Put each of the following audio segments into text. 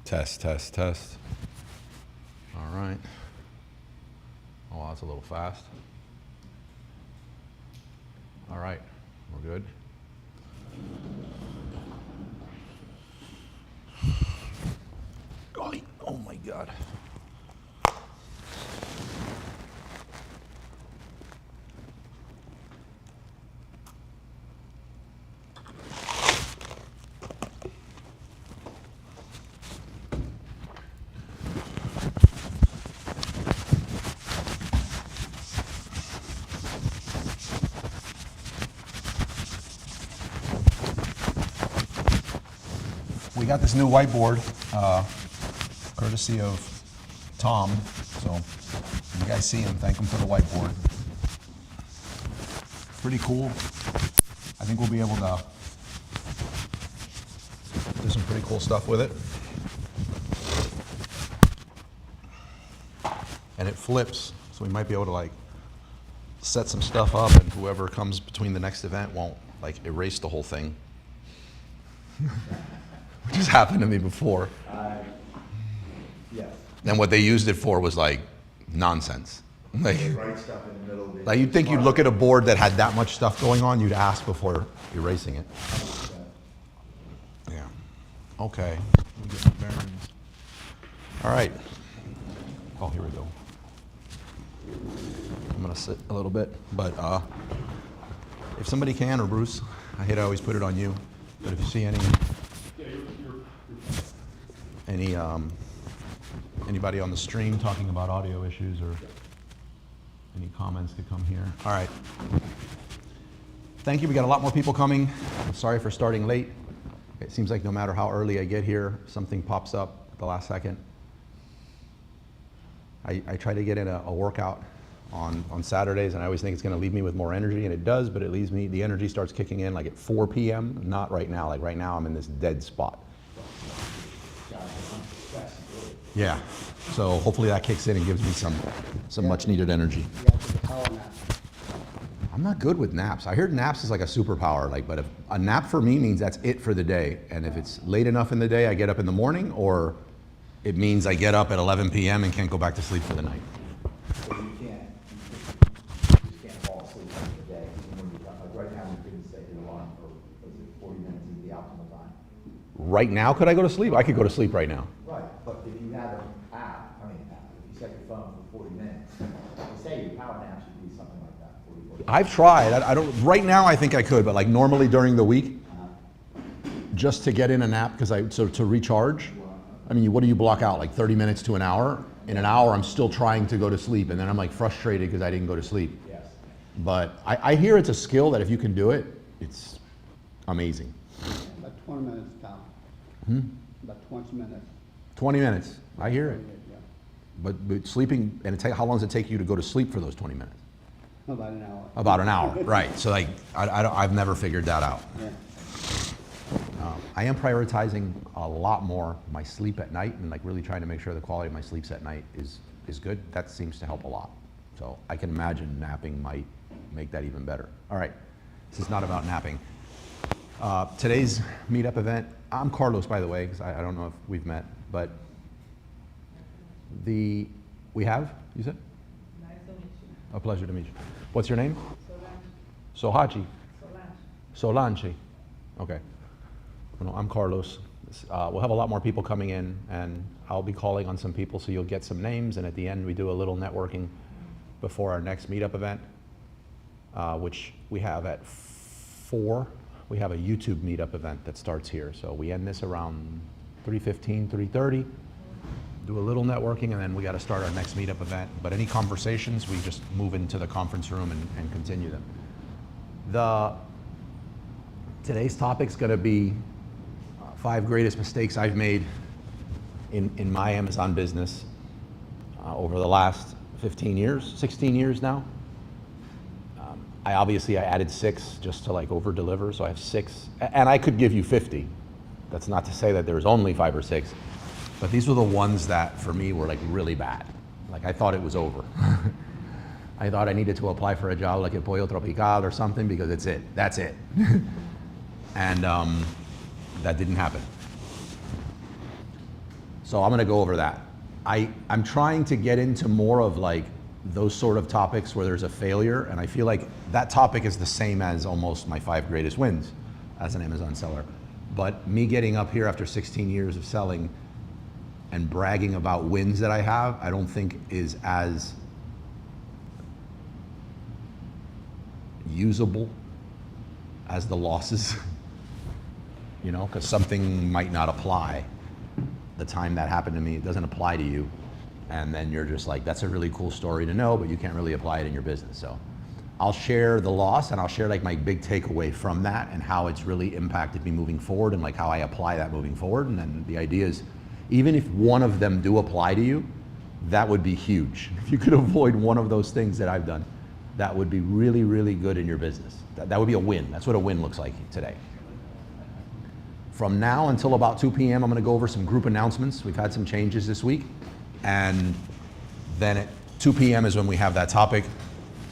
Test, test, test. All right. Oh, that's a little fast. All right, we're good. Golly, oh my God. We got this new whiteboard, courtesy of Tom. So you guys see him, thank him for the whiteboard. Pretty cool. I think we'll be able to do some pretty cool stuff with it. And it flips, so we might be able to like set some stuff up, and whoever comes between the next event won't like erase the whole thing. Which has happened to me before. Yes. And what they used it for was like nonsense. Like, They write stuff in the middle. like you'd think you'd look at a board that had that much stuff going on, you'd ask before erasing it. Yeah. Okay. Let me get my bearings. All right. Oh, here we go. I'm gonna sit a little bit, but if somebody can, or Bruce, I hate to always put it on you, but if you see anybody on the stream talking about audio issues or any comments could come here. All right. Thank you. We got a lot more people coming. Sorry for starting late. It seems like no matter how early I get here, something pops up at the last second. I try to get in a workout on Saturdays, and I always think it's going to leave me with more energy, and it does, but it leaves me, the energy starts kicking in like at 4 p.m., not right now. Like right now I'm in this dead spot. Yeah, so hopefully that kicks in and gives me some much needed energy. I'm not good with naps. I heard naps is like a superpower, like, but if a nap for me means that's it for the day. And if it's late enough in the day, I get up in the morning, or it means I get up at 11 p.m. and can't go back to sleep for the night. So you just can't fall asleep during the day. Like right now, you couldn't set your alarm for, was it 40 minutes is the optimal time? Right now, could I go to sleep? I could go to sleep right now. Right, but if you had an app, if you set your phone for 40 minutes, they say your power nap should be something like that, 40 I've tried. I don't. Right now, I think I could, but like normally during the week, just to get in a nap, so to recharge. I mean, what do you block out? Like 30 minutes to an hour? In an hour, I'm still trying to go to sleep, and then I'm like frustrated because I didn't go to sleep. Yes. But I hear it's a skill that if you can do it, it's amazing. About 20 minutes, Tom. About 20 minutes. 20 minutes. I hear it. Yeah. But sleeping, and how long does it take you to go to sleep for those 20 minutes? About an hour. About an hour, right. So like, I've never figured that out. Yeah. I am prioritizing a lot more my sleep at night, and like really trying to make sure the quality of my sleeps at night is good. That seems to help a lot. So I can imagine napping might make that even better. All right, this is not about napping. Today's meetup event, I'm Carlos, by the way, because I don't know if we've met, but we have, you said? Nice to meet you. A pleasure to meet you. What's your name? Solange. Sohachi. Solange. Solange. Okay. Well, I'm Carlos. We'll have a lot more people coming in, and I'll be calling on some people, so you'll get some names, and at the end we do a little networking before our next meetup event, which we have at 4. We have a YouTube meetup event that starts here. So we end this around 3:15, 3:30. Do a little networking, and then we got to start our next meetup event. But any conversations, we just move into the conference room and continue them. Today's topic's going to be 5 greatest mistakes I've made in my Amazon business over the last 15 years, 16 years now. I added 6 just to like over deliver, so I have 6, and I could give you 50. That's not to say that there's only 5 or 6, but these were the ones that for me were like really bad. Like I thought it was over. I thought I needed to apply for a job like at Pollo Tropical or something because that's it. And that didn't happen. So I'm gonna go over that. I'm trying to get into more of like those sort of topics where there's a failure, and I feel like that topic is the same as almost my 5 greatest wins as an Amazon seller. But me getting up here after 16 years of selling and bragging about wins that I have, I don't think is as usable as the losses, you know, because something might not apply. The time that happened to me, it doesn't apply to you. And then you're just like, that's a really cool story to know, but you can't really apply it in your business. So I'll share the loss, and I'll share like my big takeaway from that and how it's really impacted me moving forward, and like how I apply that moving forward. And then the idea is, even if one of them do apply to you, that would be huge. If you could avoid one of those things that I've done, that would be really, really good in your business. That would be a win. That's what a win looks like today. From now until about 2 p.m., I'm gonna go over some group announcements. We've had some changes this week. And then at 2 p.m. is when we have that topic.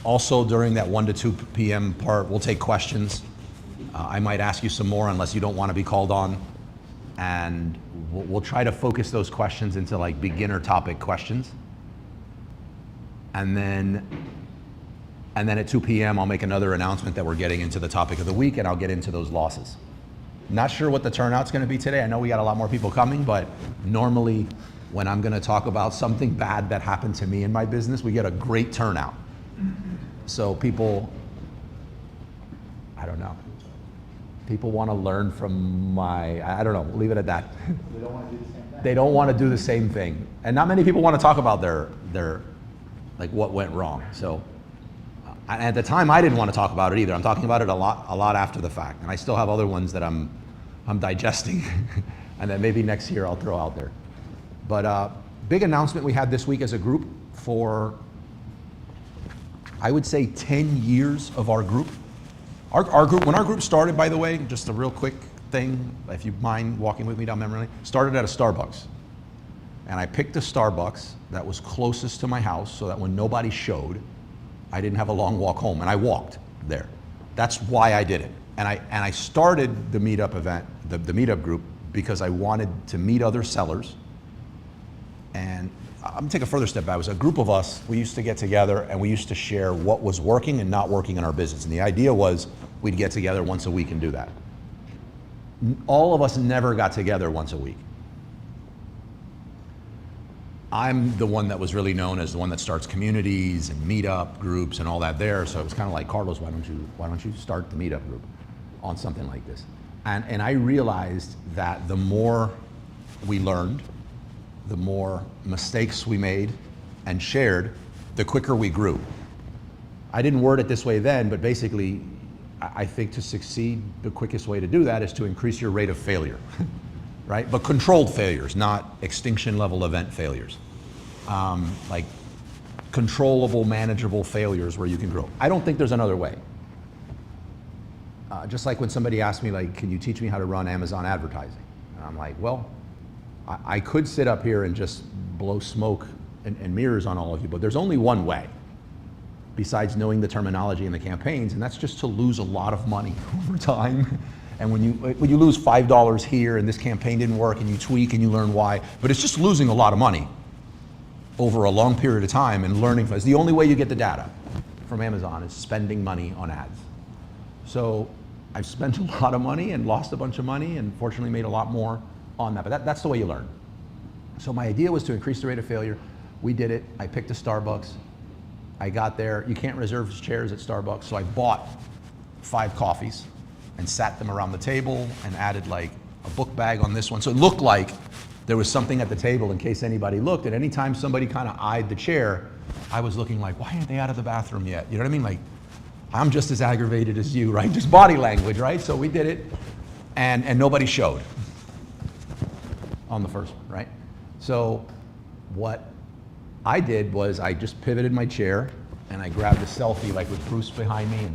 Also during that 1 to 2 p.m. part, we'll take questions. I might ask you some more unless you don't want to be called on. And we'll try to focus those questions into like beginner topic questions. And then at 2 p.m. I'll make another announcement that we're getting into the topic of the week, and I'll get into those losses. Not sure what the turnout's going to be today. I know we got a lot more people coming, but normally when I'm going to talk about something bad that happened to me in my business, we get a great turnout. So people, I don't know. People want to learn from I don't know, we'll leave it at that. They don't want to do the same thing. They don't want to do the same thing. And not many people want to talk about their like what went wrong. So at the time I didn't want to talk about it either. I'm talking about it a lot after the fact. And I still have other ones that I'm digesting and then maybe next year I'll throw out there. But big announcement we had this week as a group for, I would say 10 years of our group. Our group, when our group started, by the way, just a real quick thing, if you mind walking with me down memory lane, started at a Starbucks. And I picked a Starbucks that was closest to my house so that when nobody showed, I didn't have a long walk home, and I walked there. That's why I did it. And I started the meetup event, the meetup group, because I wanted to meet other sellers. And I'm gonna take a further step back. It was a group of us, we used to get together and we used to share what was working and not working in our business. And the idea was we'd get together once a week and do that. All of us never got together once a week. I'm the one that was really known as the one that starts communities and meetup groups and all that there. So it was kind of like, Carlos, why don't you start the meetup group on something like this? And I realized that the more we learned, the more mistakes we made and shared, the quicker we grew. I didn't word it this way then, but basically, I think to succeed, the quickest way to do that is to increase your rate of failure, right? But controlled failures, not extinction level event failures. Like controllable, manageable failures where you can grow. I don't think there's another way. Just like when somebody asked me, like, can you teach me how to run Amazon advertising? And I'm like, well, I could sit up here and just blow smoke and mirrors on all of you, but there's only one way besides knowing the terminology and the campaigns, and that's just to lose a lot of money over time. And when you lose $5 here and this campaign didn't work and you tweak and you learn why, but it's just losing a lot of money over a long period of time and learning. It's the only way you get the data from Amazon is spending money on ads. So I've spent a lot of money and lost a bunch of money and fortunately made a lot more on that, but that's the way you learn. So my idea was to increase the rate of failure. We did it. I picked a Starbucks. I got there. You can't reserve chairs at Starbucks, so I bought 5 coffees and sat them around the table and added like a book bag on this one. So it looked like there was something at the table in case anybody looked, and anytime somebody kind of eyed the chair, I was looking like, why aren't they out of the bathroom yet? You know what I mean? Like, I'm just as aggravated as you, right? Just body language, right? So we did it, and nobody showed on the first one, right? So what I did was I just pivoted my chair and I grabbed a selfie like with Bruce behind me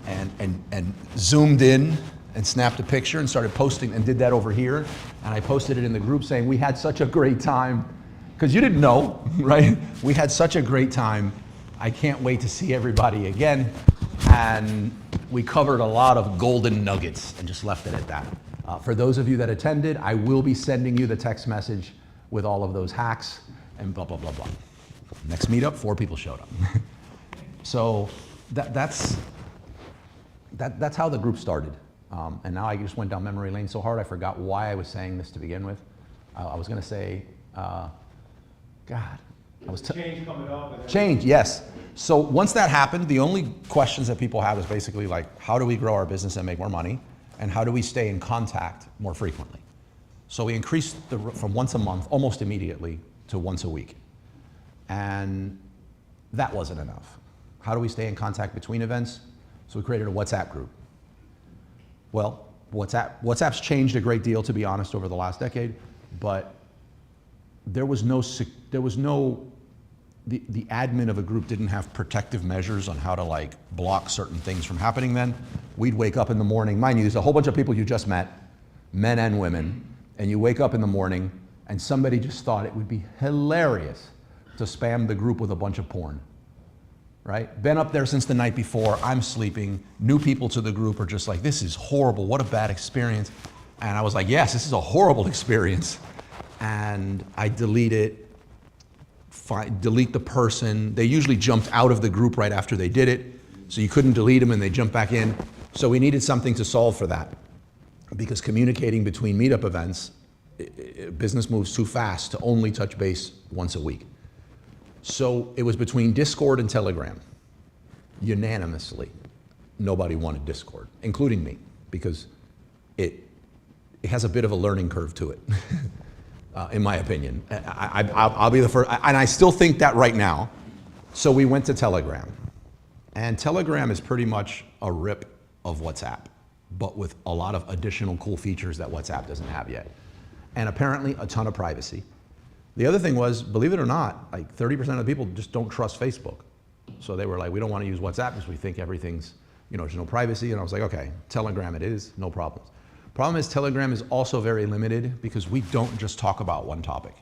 and zoomed in and snapped a picture and started posting and did that over here. And I posted it in the group saying, we had such a great time, because you didn't know, right? We had such a great time. I can't wait to see everybody again. And we covered a lot of golden nuggets and just left it at that. For those of you that attended, I will be sending you the text message with all of those hacks and blah, blah, blah, blah. Next meetup, 4 people showed up. So that's how the group started. And now I just went down memory lane so hard I forgot why I was saying this to begin with. I was gonna say, God, I was Change coming up. and change, yes. So once that happened, the only questions that people have is basically like, how do we grow our business and make more money? And how do we stay in contact more frequently? So we increased from once a month, almost immediately, to once a week. And that wasn't enough. How do we stay in contact between events? So we created a WhatsApp group. Well, WhatsApp's changed a great deal, to be honest, over the last decade, but the admin of a group didn't have protective measures on how to like block certain things from happening then. We'd wake up in the morning, mind you, there's a whole bunch of people you just met, men and women, and you wake up in the morning and somebody just thought it would be hilarious to spam the group with a bunch of porn, right? Been up there since the night before, I'm sleeping, new people to the group are just like, this is horrible, what a bad experience. And I was like, yes, this is a horrible experience. And I delete it, delete the person. They usually jumped out of the group right after they did it, so you couldn't delete them and they jumped back in. So we needed something to solve for that, because communicating between meetup events, business moves too fast to only touch base once a week. So it was between Discord and Telegram. Unanimously, nobody wanted Discord, including me, because it has a bit of a learning curve to it. In my opinion. I'll be the first, and I still think that right now. So we went to Telegram. And Telegram is pretty much a rip of WhatsApp, but with a lot of additional cool features that WhatsApp doesn't have yet. And apparently a ton of privacy. The other thing was, believe it or not, like 30% of the people just don't trust Facebook. So they were like, we don't want to use WhatsApp because we think everything's, there's no privacy. And I was like, okay, Telegram it is, no problems. Problem is, Telegram is also very limited because we don't just talk about one topic.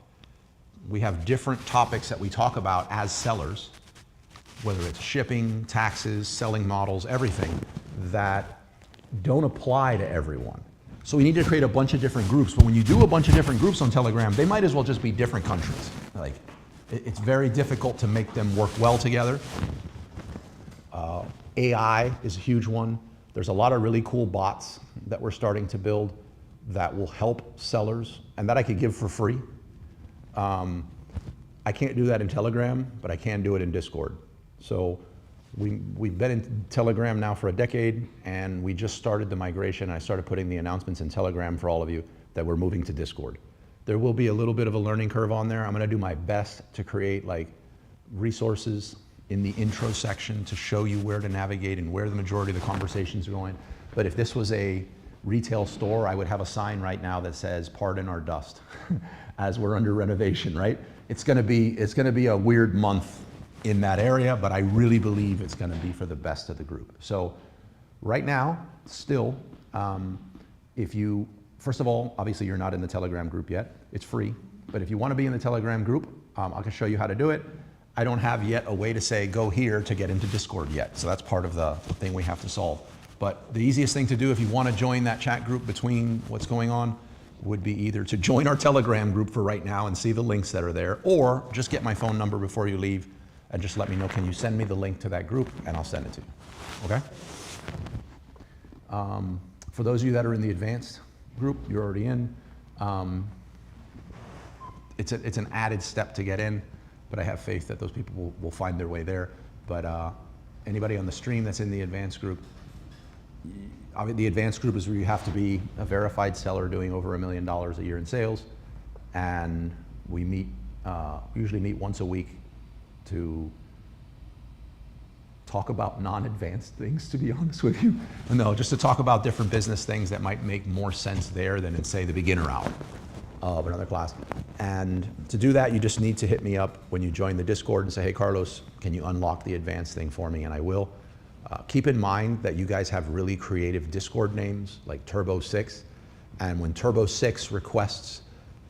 We have different topics that we talk about as sellers, whether it's shipping, taxes, selling models, everything, that don't apply to everyone. So we need to create a bunch of different groups, but when you do a bunch of different groups on Telegram, they might as well just be different countries. Like, it's very difficult to make them work well together. AI is a huge one. There's a lot of really cool bots that we're starting to build that will help sellers and that I could give for free. I can't do that in Telegram, but I can do it in Discord. So we've been in Telegram now for a decade, and we just started the migration. I started putting the announcements in Telegram for all of you that we're moving to Discord. There will be a little bit of a learning curve on there. I'm gonna do my best to create like resources in the intro section to show you where to navigate and where the majority of the conversations are going. But if this was a retail store, I would have a sign right now that says, "Pardon our dust," as we're under renovation, right? It's gonna be a weird month in that area, but I really believe it's gonna be for the best of the group. So right now, still, first of all, obviously you're not in the Telegram group yet. It's free, but if you wanna be in the Telegram group, I can show you how to do it. I don't have yet a way to say, go here to get into Discord yet. So that's part of the thing we have to solve. But the easiest thing to do if you want to join that chat group between what's going on would be either to join our Telegram group for right now and see the links that are there, or just get my phone number before you leave and just let me know, can you send me the link to that group, and I'll send it to you, okay? For those of you that are in the advanced group, you're already in. It's an added step to get in, but I have faith that those people will find their way there. But anybody on the stream that's in the advanced group, the advanced group is where you have to be a verified seller doing over $1 million a year in sales. And we usually meet once a week to talk about non-advanced things, to be honest with you. No, just to talk about different business things that might make more sense there than in, say, the beginner hour of another class. And to do that, you just need to hit me up when you join the Discord and say, hey, Carlos, can you unlock the advanced thing for me? And I will. Keep in mind that you guys have really creative Discord names like Turbo 6. And when Turbo 6 requests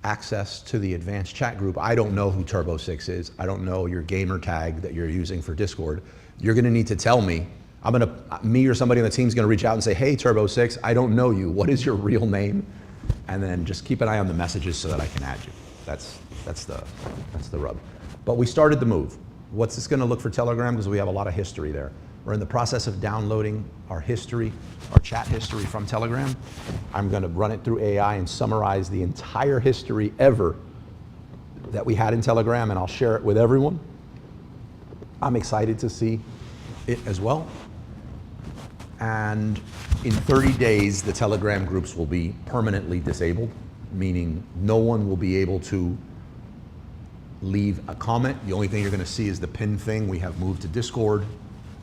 access to the advanced chat group, I don't know who Turbo 6 is. I don't know your gamer tag that you're using for Discord. You're gonna need to tell me. Me or somebody on the team is gonna reach out and say, hey, Turbo 6, I don't know you. What is your real name? And then just keep an eye on the messages so that I can add you. That's the rub. But we started the move. What's this going to look for Telegram? Because we have a lot of history there. We're in the process of downloading our history, our chat history from Telegram. I'm going to run it through AI and summarize the entire history ever that we had in Telegram, and I'll share it with everyone. I'm excited to see it as well. And in 30 days, the Telegram groups will be permanently disabled, meaning no one will be able to leave a comment. The only thing you're going to see is the pinned thing. We have moved to Discord.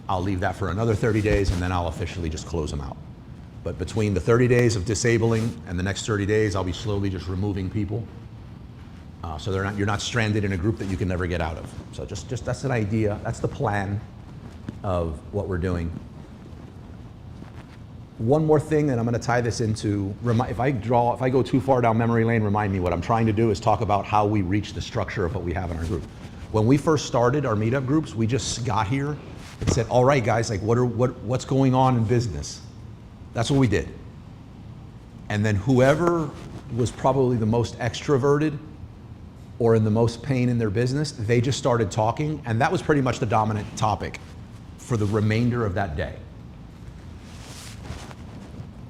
I'll leave that for another 30 days, and then I'll officially just close them out. But between the 30 days of disabling and the next 30 days, I'll be slowly just removing people. So you're not stranded in a group that you can never get out of. So just that's an idea. That's the plan of what we're doing. One more thing, and I'm going to tie this into, if I go too far down memory lane, remind me. What I'm trying to do is talk about how we reach the structure of what we have in our group. When we first started our meetup groups, we just got here and said, all right, guys, like what's going on in business? That's what we did. And then whoever was probably the most extroverted or in the most pain in their business, they just started talking, and that was pretty much the dominant topic for the remainder of that day.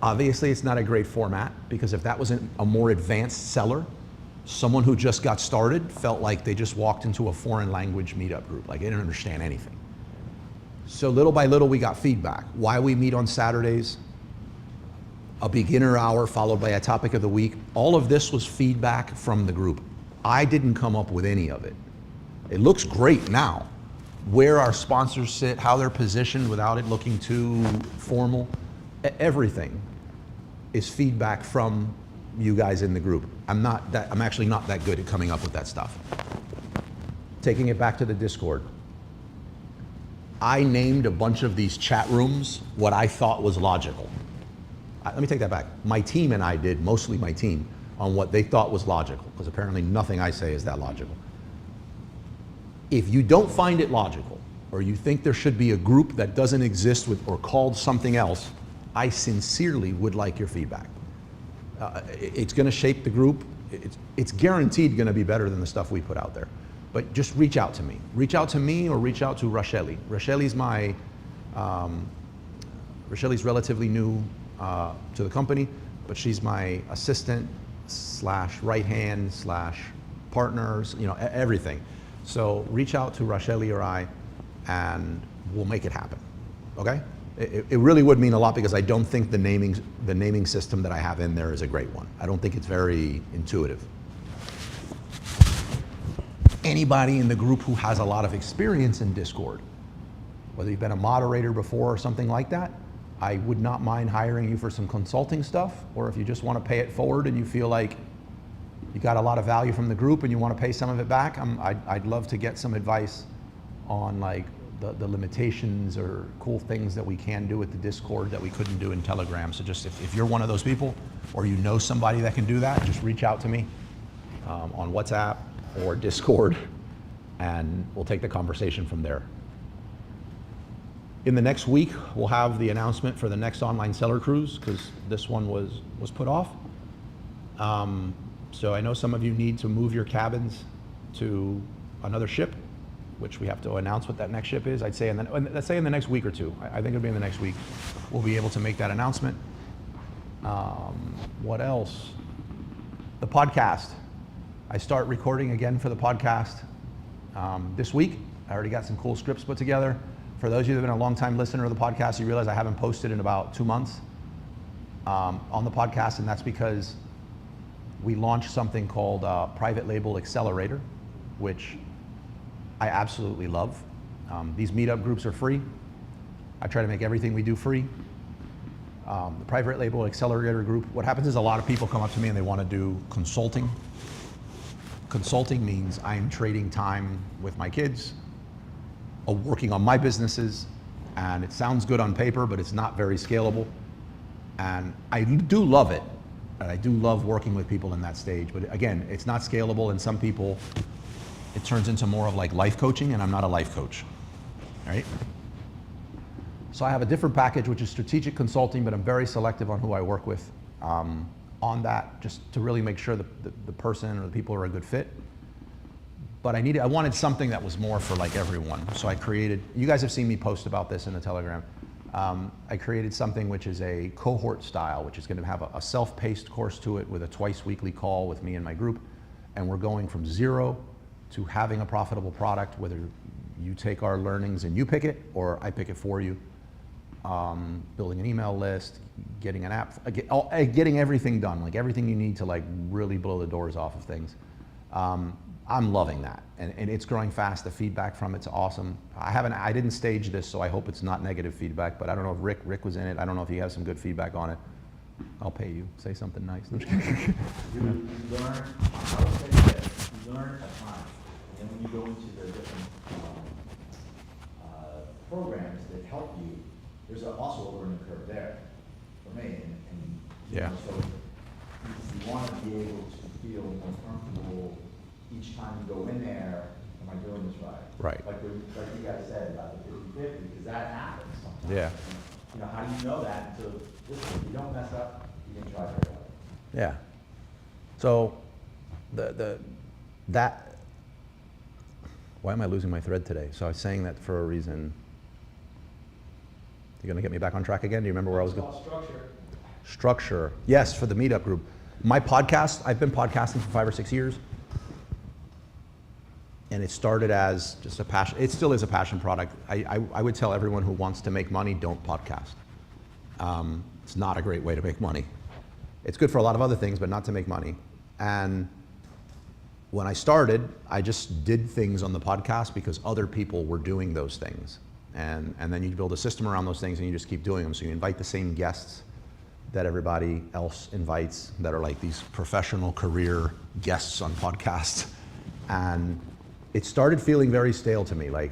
Obviously, it's not a great format, because if that was a more advanced seller, someone who just got started felt like they just walked into a foreign language meetup group, like they didn't understand anything. So little by little, we got feedback. Why we meet on Saturdays, a beginner hour followed by a topic of the week. All of this was feedback from the group. I didn't come up with any of it. It looks great now. Where our sponsors sit, how they're positioned without it looking too formal, everything is feedback from you guys in the group. I'm actually not that good at coming up with that stuff. Taking it back to the Discord. I named a bunch of these chat rooms what I thought was logical. Let me take that back. My team and I did, mostly my team, on what they thought was logical, because apparently nothing I say is that logical. If you don't find it logical, or you think there should be a group that doesn't exist with, or called something else, I sincerely would like your feedback. It's going to shape the group. It's guaranteed going to be better than the stuff we put out there. But just reach out to me. Reach out to me or reach out to Racheli. Racheli's Racheli's relatively new to the company, but she's my assistant / right hand / partners, everything. So reach out to Racheli or I, and we'll make it happen. Okay? It really would mean a lot, because I don't think the naming system that I have in there is a great one. I don't think it's very intuitive. Anybody in the group who has a lot of experience in Discord, whether you've been a moderator before or something like that, I would not mind hiring you for some consulting stuff, or if you just want to pay it forward and you feel like you got a lot of value from the group and you want to pay some of it back, I'd love to get some advice on like the limitations or cool things that we can do with the Discord that we couldn't do in Telegram. So just if you're one of those people, or you know somebody that can do that, just reach out to me on WhatsApp or Discord, and we'll take the conversation from there. In the next week, we'll have the announcement for the next online seller cruise, because this one was put off. So I know some of you need to move your cabins to another ship, which we have to announce what that next ship is. I'd say let's say in the next week or two. I think it'll be in the next week. We'll be able to make that announcement. What else? The podcast. I start recording again for the podcast this week. I already got some cool scripts put together. For those of you that have been a long-time listener of the podcast, you realize I haven't posted in about 2 months on the podcast, and that's because we launched something called Private Label Accelerator, which I absolutely love. These meetup groups are free. I try to make everything we do free. The Private Label Accelerator group, what happens is a lot of people come up to me and they want to do consulting. Consulting means I'm trading time with my kids, working on my businesses, and it sounds good on paper, but it's not very scalable. And I do love it, and I do love working with people in that stage. But again, it's not scalable, and some people, it turns into more of like life coaching, and I'm not a life coach, right? So I have a different package, which is strategic consulting, but I'm very selective on who I work with. on that, just to really make sure the person or the people are a good fit. But I wanted something that was more for like everyone. So I created, you guys have seen me post about this in the Telegram. I created something which is a cohort style, which is going to have a self-paced course to it with a twice weekly call with me and my group. And we're going from 0 to having a profitable product, whether you take our learnings and you pick it, or I pick it for you. Building an email list, getting an app, getting everything done, like everything you need to like really blow the doors off of things. I'm loving that, and it's growing fast. The feedback from it's awesome. I didn't stage this, so I hope it's not negative feedback, but I don't know if Rick was in it. I don't know if he has some good feedback on it. I'll pay you. Say something nice. You learn, I would say this, you learn a ton, and then when you go into the different programs that help you, there's also a learning curve there for me, and you Yeah. know, so you want to be able to feel more comfortable each time you go in there. Am I doing this right? Right. Like you guys said about the 50-50, because that happens sometimes. Yeah. You know, how do you know that until if you don't mess up, you can try very hard. Yeah. So why am I losing my thread today? So I was saying that for a reason. You're gonna get me back on track again? Do you remember where I was going? Structure. Structure. Yes, for the meetup group. My podcast, I've been podcasting for 5 or 6 years. And it started as just a passion. It still is a passion product. I would tell everyone who wants to make money, don't podcast. It's not a great way to make money. It's good for a lot of other things, but not to make money. And when I started, I just did things on the podcast because other people were doing those things. And then you build a system around those things and you just keep doing them. So you invite the same guests that everybody else invites that are like these professional career guests on podcasts. And it started feeling very stale to me. Like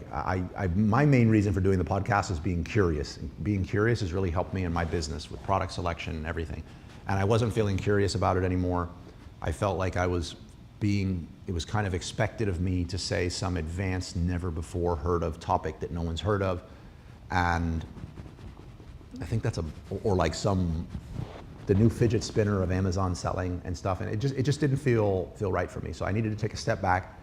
my main reason for doing the podcast is being curious. Being curious has really helped me in my business with product selection and everything. And I wasn't feeling curious about it anymore. I felt like it was kind of expected of me to say some advanced, never before heard of topic that no one's heard of. And I think that's or like the new fidget spinner of Amazon selling and stuff. And it just didn't feel right for me. So I needed to take a step back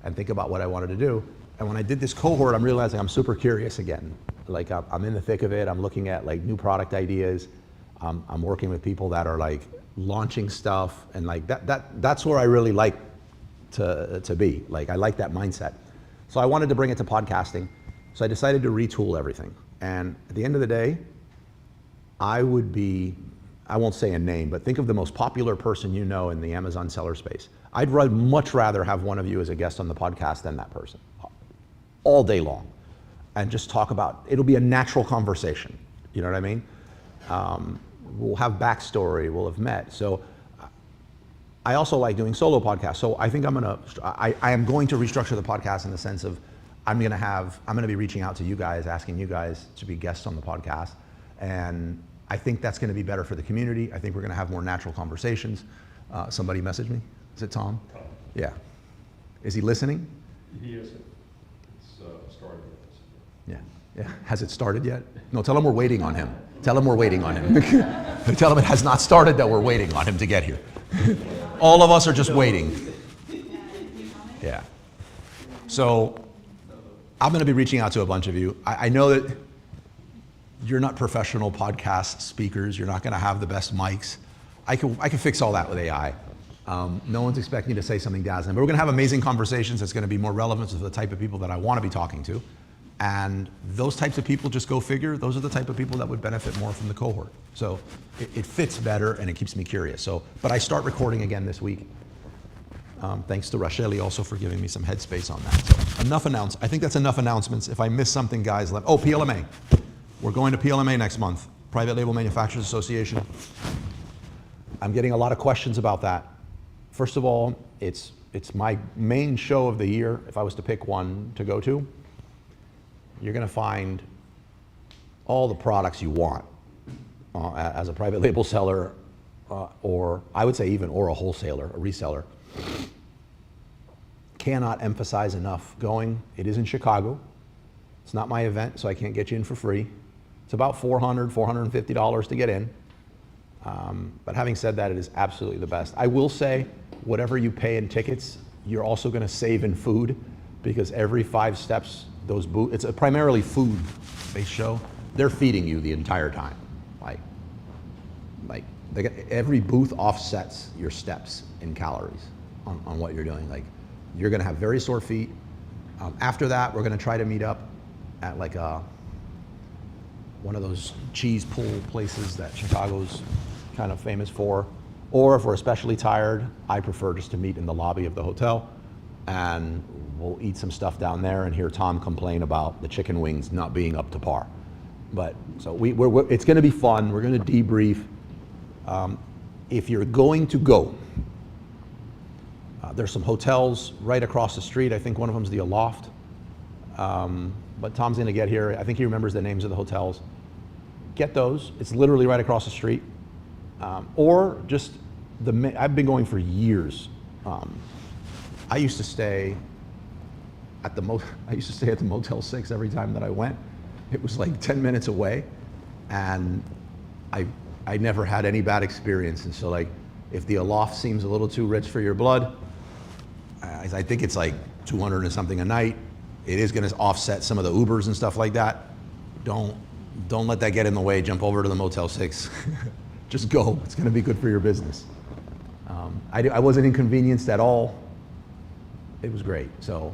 and think about what I wanted to do. And when I did this cohort, I'm realizing I'm super curious again. Like I'm in the thick of it. I'm looking at like new product ideas. I'm working with people that are like launching stuff, and like that's where I really like to be. Like I like that mindset. So I wanted to bring it to podcasting. So I decided to retool everything. And at the end of the day, I won't say a name, but think of the most popular person you know in the Amazon seller space. I'd much rather have one of you as a guest on the podcast than that person, all day long, and just talk about, it'll be a natural conversation, you know what I mean? We'll have backstory, we'll have met. So I also like doing solo podcasts. So I think I am going to restructure the podcast in the sense of I'm gonna be reaching out to you guys, asking you guys to be guests on the podcast. And I think that's gonna be better for the community. I think we're gonna have more natural conversations. Somebody messaged me. Is it Tom? Tom. Yeah. Is he listening? He is. It's started. Yeah. Yeah. Has it started yet? No, tell him we're waiting on him. Tell him we're waiting on him. Tell him it has not started, that we're waiting on him to get here. All of us are just waiting. Yeah. So I'm going to be reaching out to a bunch of you. I know that you're not professional podcast speakers. You're not going to have the best mics. I can fix all that with AI. No one's expecting you to say something dazzling, but we're going to have amazing conversations that's going to be more relevant to the type of people that I want to be talking to. And those types of people, just go figure, those are the type of people that would benefit more from the cohort. So it fits better and it keeps me curious. So, but I start recording again this week. Thanks to Racheli also for giving me some headspace on that. So I think that's enough announcements. If I miss something, guys, PLMA. We're going to PLMA next month, Private Label Manufacturers Association. I'm getting a lot of questions about that. First of all, it's my main show of the year. If I was to pick one to go to, you're going to find all the products you want as a private label seller, or I would say or a wholesaler, a reseller. Cannot emphasize enough going. It is in Chicago. It's not my event, so I can't get you in for free. It's about $400, $450 to get in. But having said that, it is absolutely the best. I will say, whatever you pay in tickets, you're also going to save in food, because every 5 steps, those it's a primarily food-based show. They're feeding you the entire time. Like every booth offsets your steps in calories on what you're doing. Like, you're going to have very sore feet. After that, we're going to try to meet up at like one of those cheese pull places that Chicago's kind of famous for. Or if we're especially tired, I prefer just to meet in the lobby of the hotel, and we'll eat some stuff down there and hear Tom complain about the chicken wings not being up to par. But so it's going to be fun. We're going to debrief. If you're going to go, there's some hotels right across the street. I think one of them's the Aloft. But Tom's going to get here. I think he remembers the names of the hotels. Get those. It's literally right across the street. Or just I've been going for years. I used to stay at the Motel 6 every time that I went. It was like 10 minutes away, and I never had any bad experience. And so, like, if the Aloft seems a little too rich for your blood, I think it's like 200 and something a night. It is going to offset some of the Ubers and stuff like that. Don't let that get in the way. Jump over to the Motel 6. Just go. It's going to be good for your business. I wasn't inconvenienced at all. It was great. So,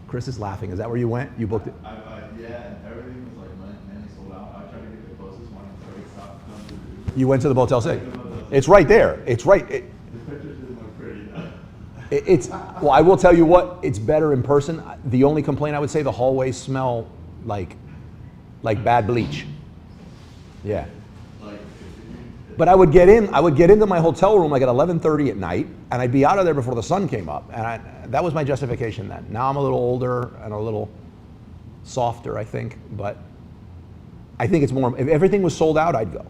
Chris is laughing. Is that where you went? You booked it? Yeah, and everything was like mainly sold out. I tried to get the closest one until it stopped. Come to the You went to the Motel 6. It's right there. It's right. The pictures didn't look pretty though. Well, I will tell you what, it's better in person. The only complaint, I would say, the hallways smell like bad bleach. Yeah. Like, But I would get into my hotel room like at 11:30 at night, and I'd be out of there before the sun came up. And that was my justification then. Now I'm a little older and a little softer, I think. But I think it's more, if everything was sold out, I'd go.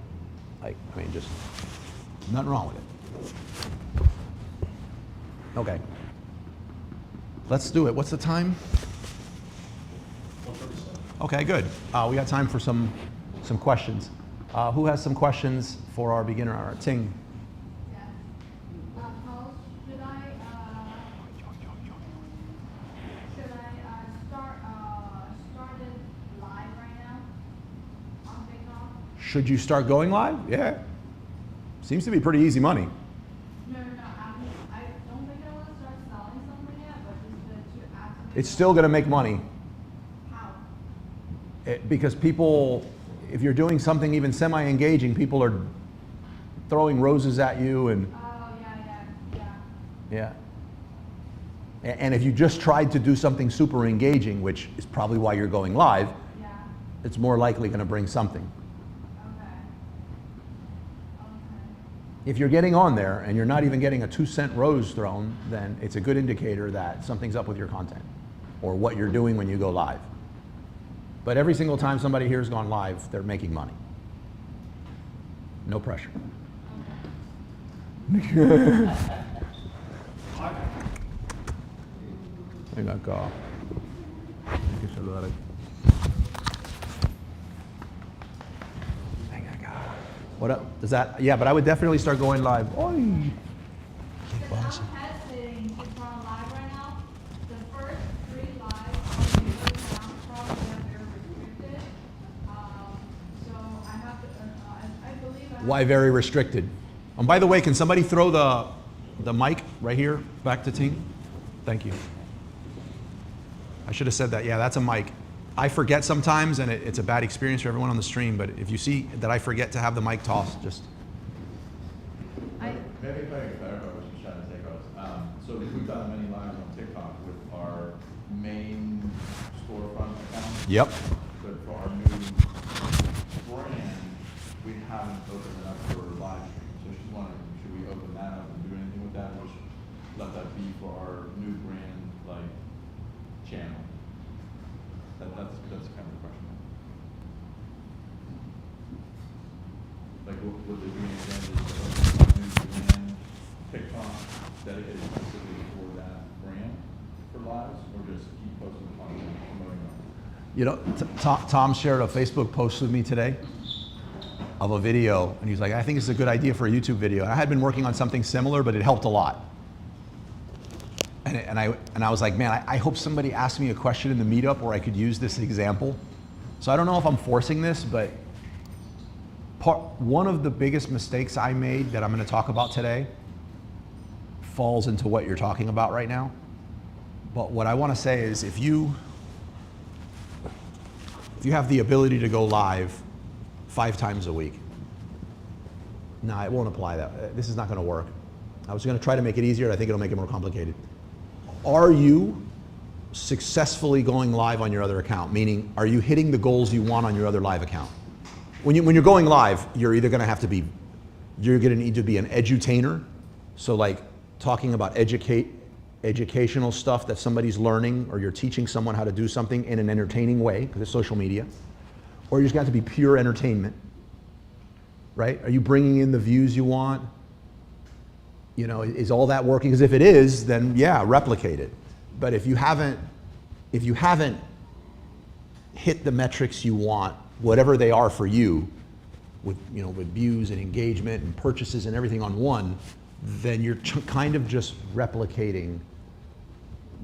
Just nothing wrong with it. Okay. Let's do it. What's the time? 1:37. Okay, good. We got time for some questions. Who has some questions for our beginner? All right, Ting. Yes. How should I start it live right now on TikTok? Should you start going live? Yeah. Seems to be pretty easy money. No. I don't think I want to start selling something yet, but just to ask. It's still going to make money How? because people, if you're doing something even semi-engaging, people are throwing roses at you and Oh, yeah. yeah. And if you just tried to do something super engaging, which is probably why you're going live, Yeah. it's more likely going to bring something. Okay. If you're getting on there and you're not even getting a 2-cent rose thrown, then it's a good indicator that something's up with your content or what you're doing when you go live. But every single time somebody here's gone live, they're making money. No pressure. Venga acá. Hay que saludar aquí. Venga acá. What up? Does that? Yeah, but I would definitely start going live. Oy. Because I'm hesitating to go live right now. The first 3 lives on YouTube SoundCloud are very restricted. So I have to, I believe I have Why very restricted? And by the way, can somebody throw the mic right here back to Ting? Thank you. I should have said that. Yeah, that's a mic. I forget sometimes, and it's a bad experience for everyone on the stream, but if you see that I forget to have the mic tossed, just... maybe if I can clarify what she's trying to say, Carlos. So we've done many lives on TikTok with our main storefront account. Yep. But for our new brand, we haven't opened it up for live stream. So she's wondering, should we open that up and do anything with that, or should let that be for our new brand, like, channel? That's kind of the question. Like, would there be any advantage to open a new brand TikTok dedicated specifically for that brand for lives, or just keep posting content and promoting them? You know, Tom shared a Facebook post with me today of a video, and he's like, I think it's a good idea for a YouTube video. And I had been working on something similar, but it helped a lot. And I was like, man, I hope somebody asked me a question in the meetup where I could use this example. So I don't know if I'm forcing this, but one of the biggest mistakes I made that I'm going to talk about today falls into what you're talking about right now. But what I want to say is if you have the ability to go live 5 times a week, no, it won't apply that. This is not going to work. I was going to try to make it easier, and I think it'll make it more complicated. Are you successfully going live on your other account? Meaning, are you hitting the goals you want on your other live account? When you're going live, you're either going to you're going to need to be an edutainer, so like talking about educational stuff that somebody's learning, or you're teaching someone how to do something in an entertaining way, because it's social media, or you just got to be pure entertainment, right? Are you bringing in the views you want? You know, is all that working? Because if it is, then yeah, replicate it. But if you haven't hit the metrics you want, whatever they are for you, with views and engagement and purchases and everything on one, then you're kind of just replicating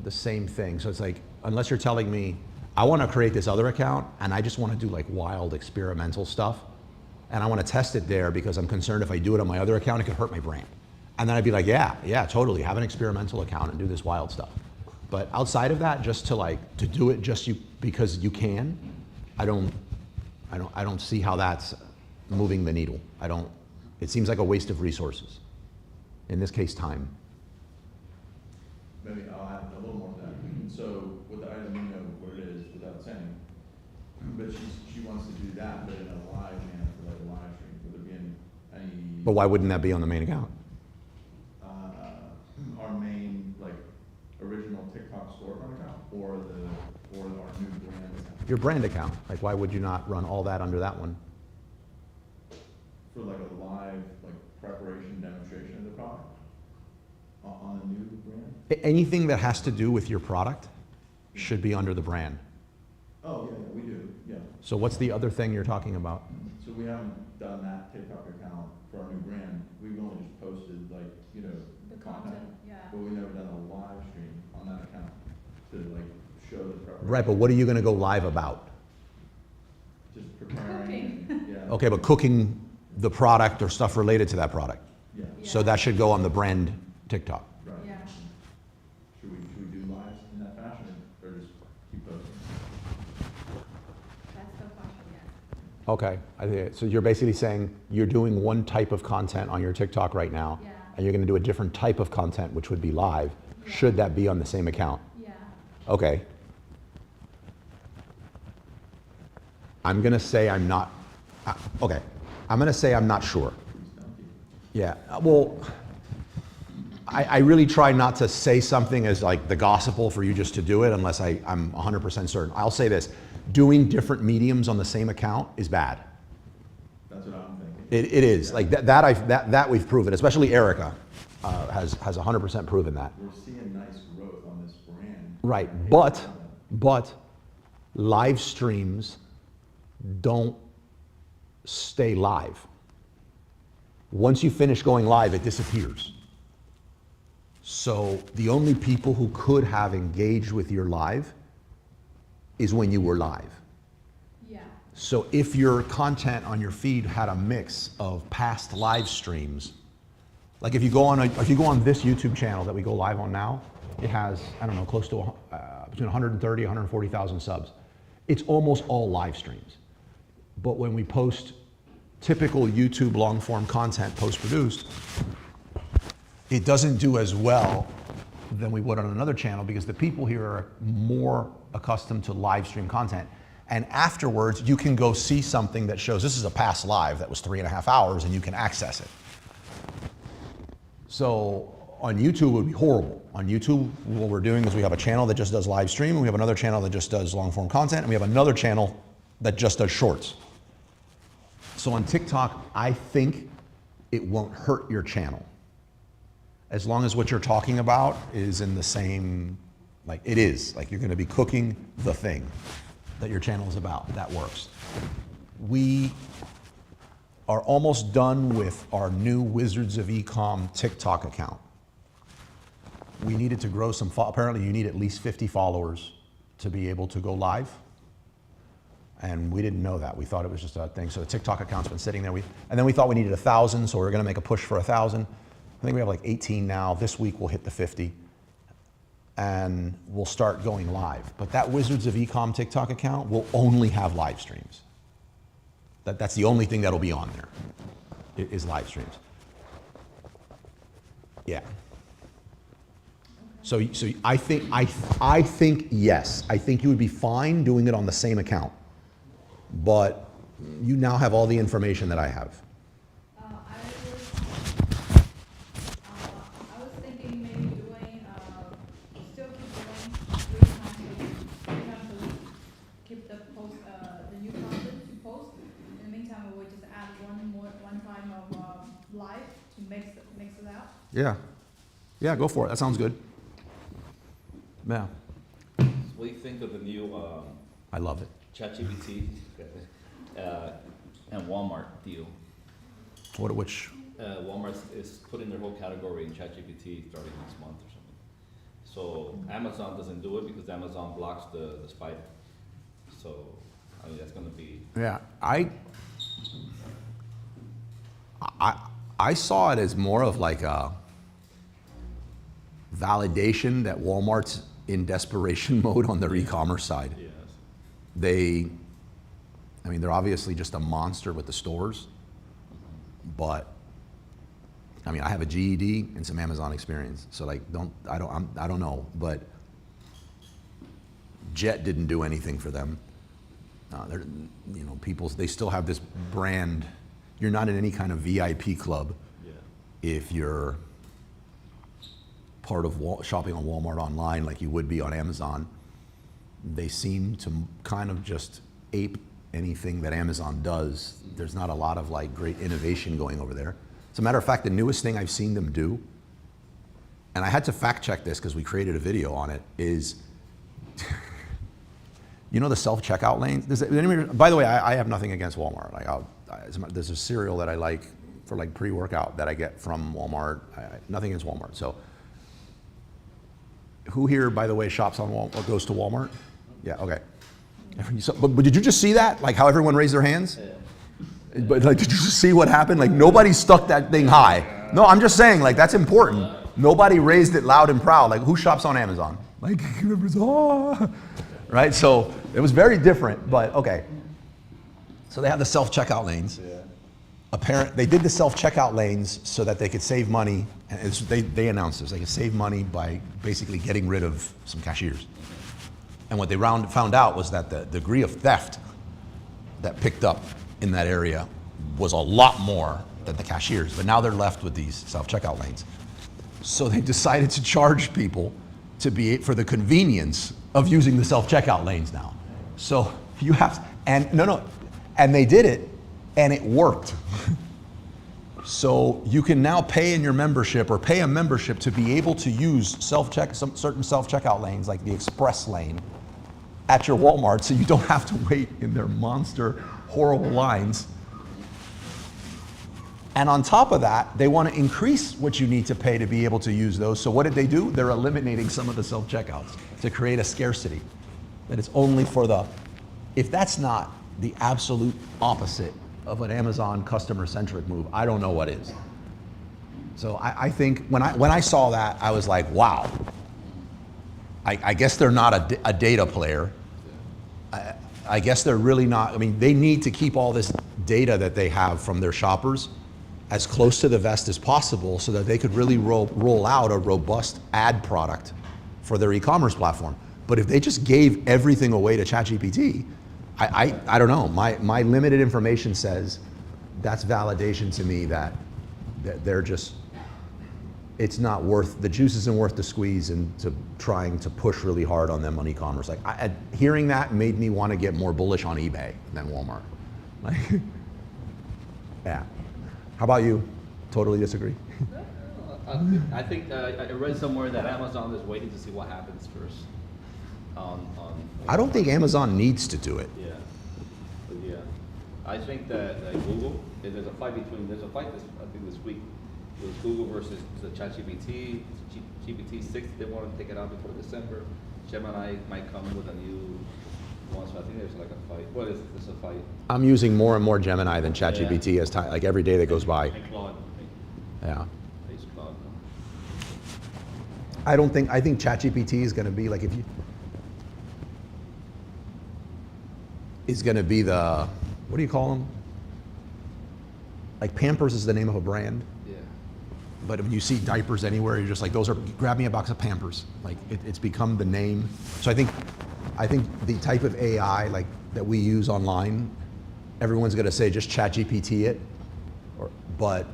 the same thing. So it's like, unless you're telling me, I want to create this other account and I just want to do like wild experimental stuff, and I want to test it there because I'm concerned if I do it on my other account, it could hurt my brand. And then I'd be like, yeah, totally, have an experimental account and do this wild stuff. But outside of that, just to do it just because you can, I don't see how that's moving the needle. It seems like a waste of resources. In this case, time. Maybe I'll add a little more to that. So with the item, you know what it is without saying. But she wants to do that, but in a live manner for like a live stream. Would there be any? But why wouldn't that be on the main account? Our main like original TikTok storefront account, or our new brand account? Your brand account. Like, why would you not run all that under that one? For like a live preparation demonstration of the product on a new brand? Anything that has to do with your product should be under the brand. Oh, yeah, we do, yeah. So what's the other thing you're talking about? So we haven't done that TikTok account for our new brand. We've only just posted The content, yeah. But we've never done a live stream on that account to show the preparation. Right, but what are you going to go live about? Just preparing. Cooking. Yeah. Okay, but cooking the product or stuff related to that product. Yeah. So that should go on the brand TikTok. Right. Yeah. Should we do lives in that fashion or just keep posting? That's the question, yes. Okay, so you're basically saying you're doing one type of content on your TikTok right now, Yeah. and you're going to do a different type of content, which would be live. Yeah. Should that be on the same account? Yeah. Okay. I'm going to say I'm not, okay. I'm going to say I'm not sure. Yeah, well, I really try not to say something as like the gospel for you just to do it unless I'm 100% certain. I'll say this, doing different mediums on the same account is bad. That's what I'm thinking. It is, like that we've proven, especially Erica has 100% proven that. We're seeing nice growth on this brand. Right, but live streams don't stay live. Once you finish going live, it disappears. So the only people who could have engaged with your live is when you were live. Yeah. So if your content on your feed had a mix of past live streams, like if you go on this YouTube channel that we go live on now, it has, I don't know, close to between 130, 140,000 subs. It's almost all live streams. But when we post typical YouTube long form content post-produced, it doesn't do as well than we would on another channel because the people here are more accustomed to live stream content. And afterwards, you can go see something that shows this is a past live that was 3.5 hours and you can access it. So on YouTube, it would be horrible. On YouTube, what we're doing is we have a channel that just does live stream, and we have another channel that just does long form content, and we have another channel that just does shorts. So on TikTok, I think it won't hurt your channel. As long as what you're talking about is in the same, like it is, like you're gonna be cooking the thing that your channel is about, that works. We are almost done with our new Wizards of Ecom TikTok account. We needed to grow some, apparently you need at least 50 followers to be able to go live. And we didn't know that. We thought it was just a thing. So the TikTok account's been sitting there. And then we thought we needed 1,000, so we were gonna make a push for 1,000. I think we have like 18 now. This week we'll hit the 50. And we'll start going live. But that Wizards of Ecom TikTok account will only have live streams. That's the only thing that'll be on there, is live streams. Yeah. So I think yes. I think you would be fine doing it on the same account. But you now have all the information that I have. I was thinking maybe doing, still keep going, 3 times a week, keep the post, the new content to post. In the meantime, we would just add one time of, live to mix it out. Yeah. Yeah, go for it. That sounds good. Yeah. What do you think of the new I love it. ChatGPT and Walmart deal? Which? Walmart is putting their whole category in ChatGPT starting next month or something. So Amazon doesn't do it because Amazon blocks the spider. So I mean that's going to be. Yeah, I saw it as more of like a validation that Walmart's in desperation mode on their e-commerce side. Yes. I mean, they're obviously just a monster with the stores, but I mean, I have a GED and some Amazon experience, so like, I don't know, but Jet didn't do anything for them. They're, you know, they still have this brand. You're not in any kind of VIP club if you're part of shopping on Walmart online like you would be on Amazon. They seem to kind of just ape anything that Amazon does. There's not a lot of like great innovation going over there. As a matter of fact, the newest thing I've seen them do, and I had to fact check this because we created a video on it, is you know the self-checkout lanes? By the way, I have nothing against Walmart. Like there's a cereal that I like for like pre-workout that I get from Walmart. Nothing against Walmart. So who here, by the way, shops on Walmart or goes to Walmart? Yeah, okay. But did you just see that? Like how everyone raised their hands? But like, did you just see what happened? Like nobody stuck that thing high. No, I'm just saying, like that's important. Nobody raised it loud and proud. Like who shops on Amazon? Like, right? So it was very different, but okay. So they have the self-checkout lanes. They did the self-checkout lanes so that they could save money. And they announced this. They could save money by basically getting rid of some cashiers. And what they found out was that the degree of theft that picked up in that area was a lot more than the cashiers. But now they're left with these self-checkout lanes. So they decided to charge people for the convenience of using the self-checkout lanes now. So you have, and they did it, and it worked. So you can now pay in your membership or pay a membership to be able to use certain self-checkout lanes like the express lane at your Walmart so you don't have to wait in their monster, horrible lines. And on top of that, they want to increase what you need to pay to be able to use those. So what did they do? They're eliminating some of the self-checkouts to create a scarcity. That it's only for if that's not the absolute opposite of an Amazon customer-centric move, I don't know what is. So I think when I saw that, I was like, wow. I guess they're not a data player. I guess they're really not. I mean, they need to keep all this data that they have from their shoppers as close to the vest as possible so that they could really roll out a robust ad product for their e-commerce platform. But if they just gave everything away to ChatGPT, I don't know. My limited information says that's validation to me that they're just, it's not worth, the juice isn't worth the squeeze into trying to push really hard on them on e-commerce. Like hearing that made me want to get more bullish on eBay than Walmart. Like, yeah. How about you? Totally disagree? I think I read somewhere that Amazon is waiting to see what happens first. I don't think Amazon needs to do it. Yeah, but yeah. I think that Google, there's a fight this, I think this week. It was Google versus the ChatGPT, GPT-6, they want to take it out before December. Gemini might come with a new one, so I think there's like a fight. What is this a fight? I'm using more and more Gemini than ChatGPT as time, like every day that goes by. And Claude, Yeah. I use Claude. I think ChatGPT is going to be like is going to be the, what do you call them? Like Pampers is the name of a brand. Yeah. But when you see diapers anywhere, you're just like, grab me a box of Pampers. Like it's become the name. So I think the type of AI like that we use online, everyone's gonna say just ChatGPT it, but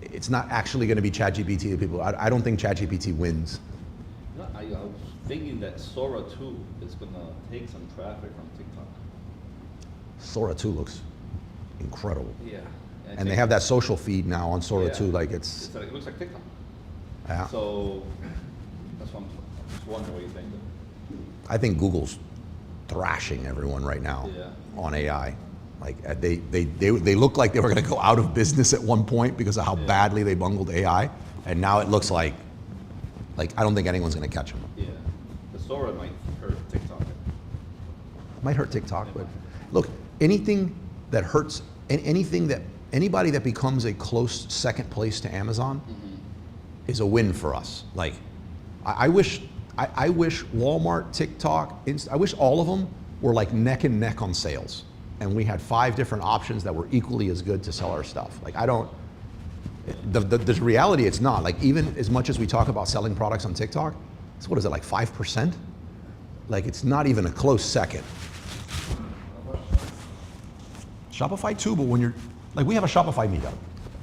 it's not actually gonna be ChatGPT to people. I don't think ChatGPT wins. No, I was thinking that Sora 2 is gonna take some traffic from TikTok. Sora 2 looks incredible. Yeah. And they have that social feed now on Sora Yeah. 2, like It looks like TikTok. yeah. So that's what I'm just wondering what you think. I think Google's thrashing everyone right now Yeah. on AI. Like they look like they were going to go out of business at one point because of how badly they bungled AI, and now it looks like I don't think anyone's going to catch them. Yeah. The Sora might hurt TikTok. Might hurt TikTok, but look, anything that hurts, anybody that becomes a close second place to Amazon is a win for us. Like, I wish Walmart, TikTok, I wish all of them were like neck and neck on sales, and we had 5 different options that were equally as good to sell our stuff. Like, the reality, it's not. Like, even as much as we talk about selling products on TikTok, so what is it, like 5%? Like, it's not even a close second. Shopify too, but when you're, like, we have a Shopify meetup,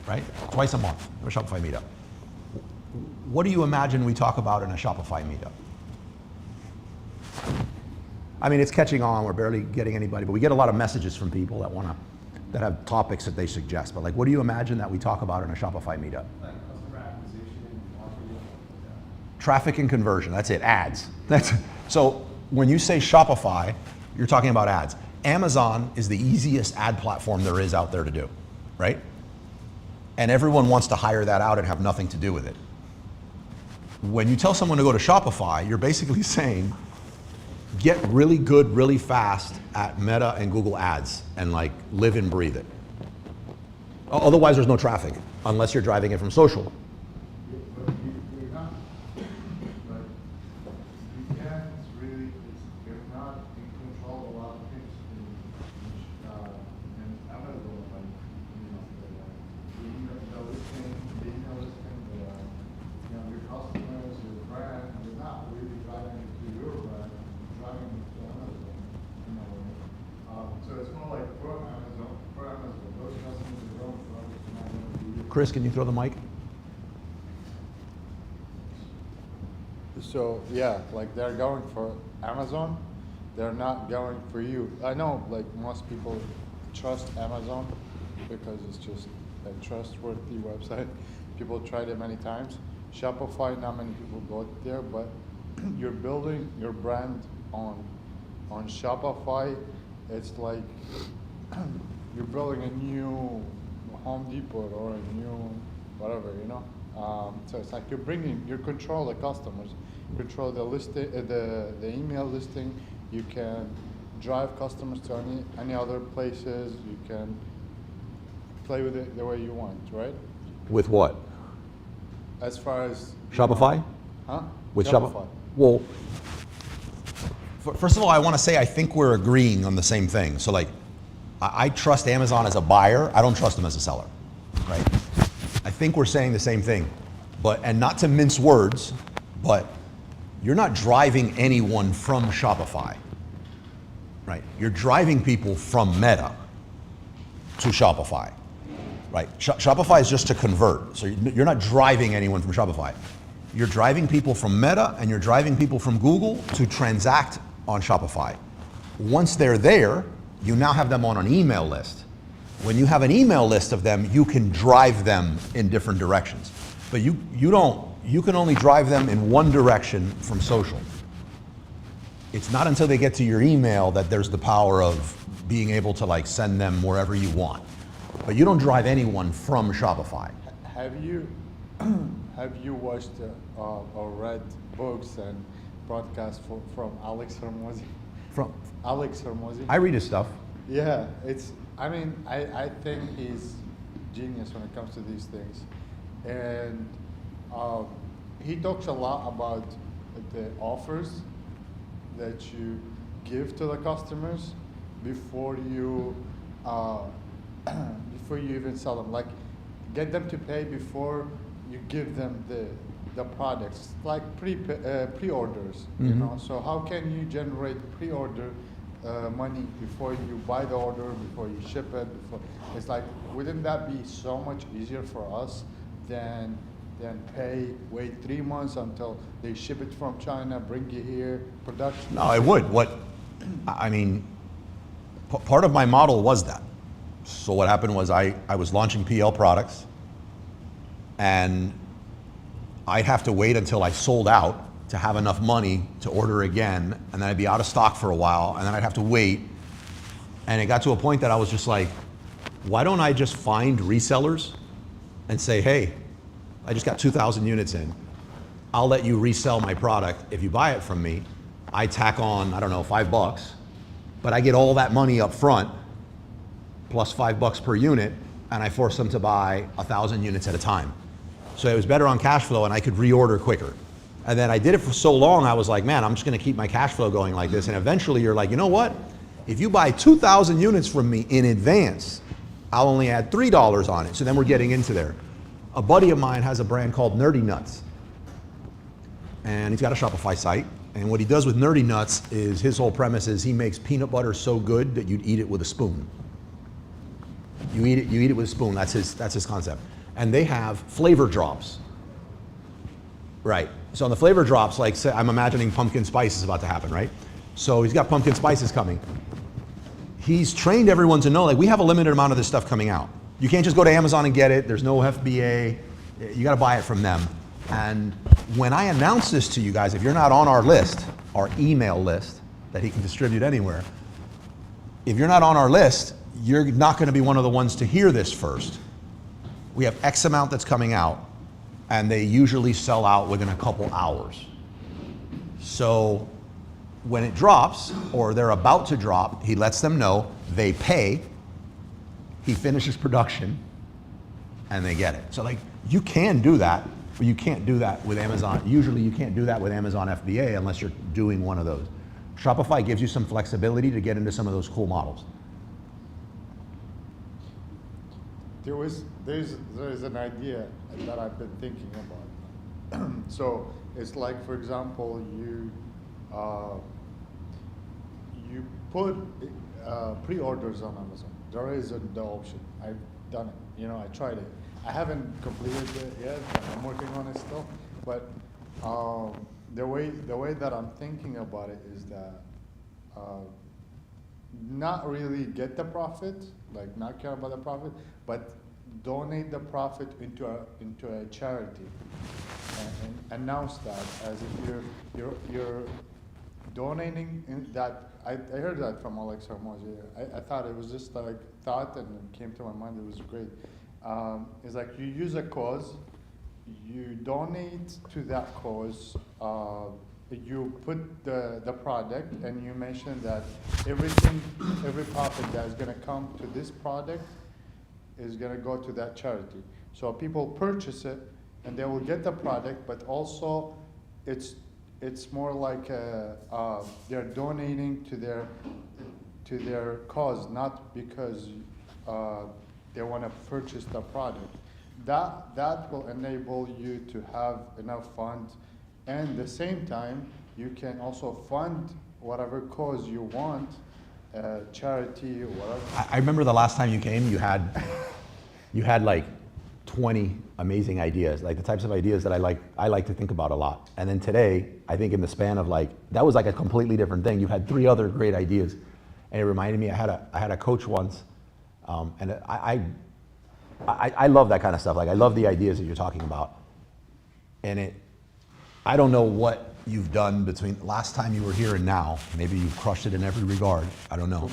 right? Twice a month, we have a Shopify meetup. What do you imagine we talk about in a Shopify meetup? I mean, it's catching on, we're barely getting anybody, but we get a lot of messages from people that have topics that they suggest. But like, what do you imagine that we talk about in a Shopify meetup? Like customer acquisition and marketing. Traffic and conversion, that's it, ads. So when you say Shopify, you're talking about ads. Amazon is the easiest ad platform there is out there to do, right? And everyone wants to hire that out and have nothing to do with it. When you tell someone to go to Shopify, you're basically saying, get really good, really fast at Meta and Google Ads and like live and breathe it. Otherwise, there's no traffic unless you're driving it from social. But you're not, like, you can't really, you're not in control of a lot of things in Amazon, like, the listing, your customers, your brand, you're not really driving it to your brand, you're driving it to Amazon, so it's more like for Amazon, those customers are going for Amazon. Chris, can you throw the mic? So yeah, like they're going for Amazon, they're not going for you. I know like most people trust Amazon because it's just a trustworthy website. People tried it many times. Shopify, not many people go there, but you're building your brand on Shopify. It's like you're building a new Home Depot or a new whatever, you know. So it's like you control the customers, control the listing, the email listing. You can drive customers to any other places. You can play with it the way you want, right? With what? As far as Shopify? Huh? With Shopify? Well, first of all, I want to say I think we're agreeing on the same thing. So like, I trust Amazon as a buyer. I don't trust them as a seller, right? I think we're saying the same thing, and not to mince words, but you're not driving anyone from Shopify, right? You're driving people from Meta to Shopify, right? Shopify is just to convert. So you're not driving anyone from Shopify. You're driving people from Meta and you're driving people from Google to transact on Shopify. Once they're there, you now have them on an email list. When you have an email list of them, you can drive them in different directions. But you can only drive them in one direction from social. It's not until they get to your email that there's the power of being able to like send them wherever you want. But you don't drive anyone from Shopify. Have you have you watched or read books and broadcasts from Alex Hormozy? From Alex Hormozy. I read his stuff. Yeah, I mean, I think he's genius when it comes to these things, and he talks a lot about the offers that you give to the customers before you before you even sell them. Like, get them to pay before you give them the products, like pre-orders. You know, so how can you generate pre-order money before you buy the order, before you ship it? It's like, wouldn't that be so much easier for us than wait 3 months until they ship it from China, bring it here, production? No, it would. I mean, part of my model was that. So what happened was I was launching PL products, and I'd have to wait until I sold out to have enough money to order again, and then I'd be out of stock for a while, and then I'd have to wait. And it got to a point that I was just like, why don't I just find resellers and say, hey, I just got 2,000 units in. I'll let you resell my product. If you buy it from me, I tack on, I don't know, $5, but I get all that money up front, plus $5 per unit, and I force them to buy 1,000 units at a time. So it was better on cash flow, and I could reorder quicker. And then I did it for so long, I was like, man, I'm just gonna keep my cash flow going like this. And eventually you're like, you know what? If you buy 2,000 units from me in advance, I'll only add $3 on it. So then we're getting into there. A buddy of mine has a brand called Nerdy Nuts. And he's got a Shopify site. And what he does with Nerdy Nuts is, his whole premise is he makes peanut butter so good that you'd eat it with a spoon. You eat it with a spoon. That's his concept. And they have flavor drops. Right. So on the flavor drops, like, say, I'm imagining pumpkin spice is about to happen, right? So he's got pumpkin spices coming. He's trained everyone to know, like, we have a limited amount of this stuff coming out. You can't just go to Amazon and get it. There's no FBA. You got to buy it from them. And when I announce this to you guys, if you're not on our list, our email list that he can distribute anywhere, if you're not on our list, you're not going to be one of the ones to hear this first. We have X amount that's coming out, and they usually sell out within a couple hours. So when it drops, or they're about to drop, he lets them know, they pay, he finishes production, and they get it. So like, you can do that, but you can't do that with Amazon. Usually you can't do that with Amazon FBA unless you're doing one of those. Shopify gives you some flexibility to get into some of those cool models. There's an idea that I've been thinking about. So it's like, for example, you put pre-orders on Amazon. There is the option. I've done it. You know, I tried it. I haven't completed it yet. I'm working on it still. But the way that I'm thinking about it is that not really get the profit, like not care about the profit, but donate the profit into a charity, and announce that as if you're donating in that. I heard that from Alex Hormozy. I thought it was just like thought, and it came to my mind. It was great. It's like you use a cause, you donate to that cause. You put the product, and you mention that every profit that is going to come to this product is going to go to that charity. So people purchase it, and they will get the product, but also it's more like they're donating to their cause, not because they want to purchase the product. That will enable you to have enough funds. And at the same time, you can also fund whatever cause you want, charity or whatever. I remember the last time you came, you had like 20 amazing ideas, like the types of ideas that I like to think about a lot. And then today, I think in the span of like, that was like a completely different thing. You had 3 other great ideas. And it reminded me, I had a coach once, and I love that kind of stuff. Like, I love the ideas that you're talking about. And I don't know what you've done between last time you were here and now. Maybe you've crushed it in every regard. I don't know.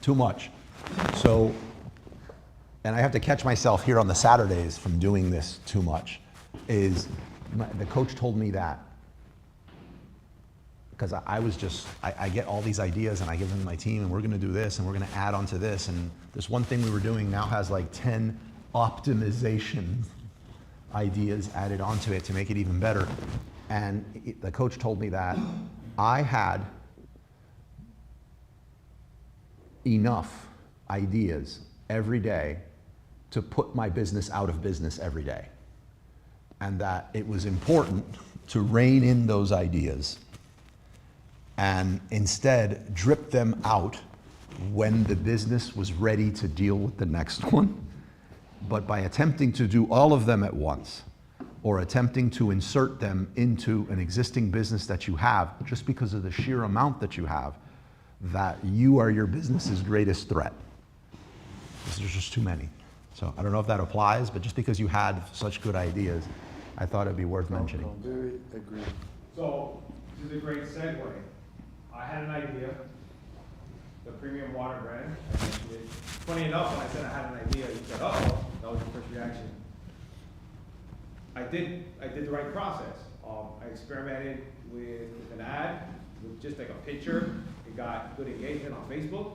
too much. So, and I have to catch myself here on the Saturdays from doing this too much, the coach told me that. Because I was just, I get all these ideas and I give them to my team and we're gonna do this and we're gonna add on to this, and this one thing we were doing now has like 10 optimization ideas added onto it to make it even better. And the coach told me that I had enough ideas every day to put my business out of business every day. And that it was important to rein in those ideas and instead drip them out when the business was ready to deal with the next one. But by attempting to do all of them at once, or attempting to insert them into an existing business that you have, just because of the sheer amount that you have, that you are your business's greatest threat. Because there's just too many. So I don't know if that applies, but just because you had such good ideas, I thought it'd be worth mentioning. Completely agree. So, this is a great segue. I had an idea, the premium water brand, I mentioned it. Funny enough, when I said I had an idea, you said, uh-oh, that was your first reaction. I did the right process. I experimented with an ad, with just like a picture. It got good engagement on Facebook.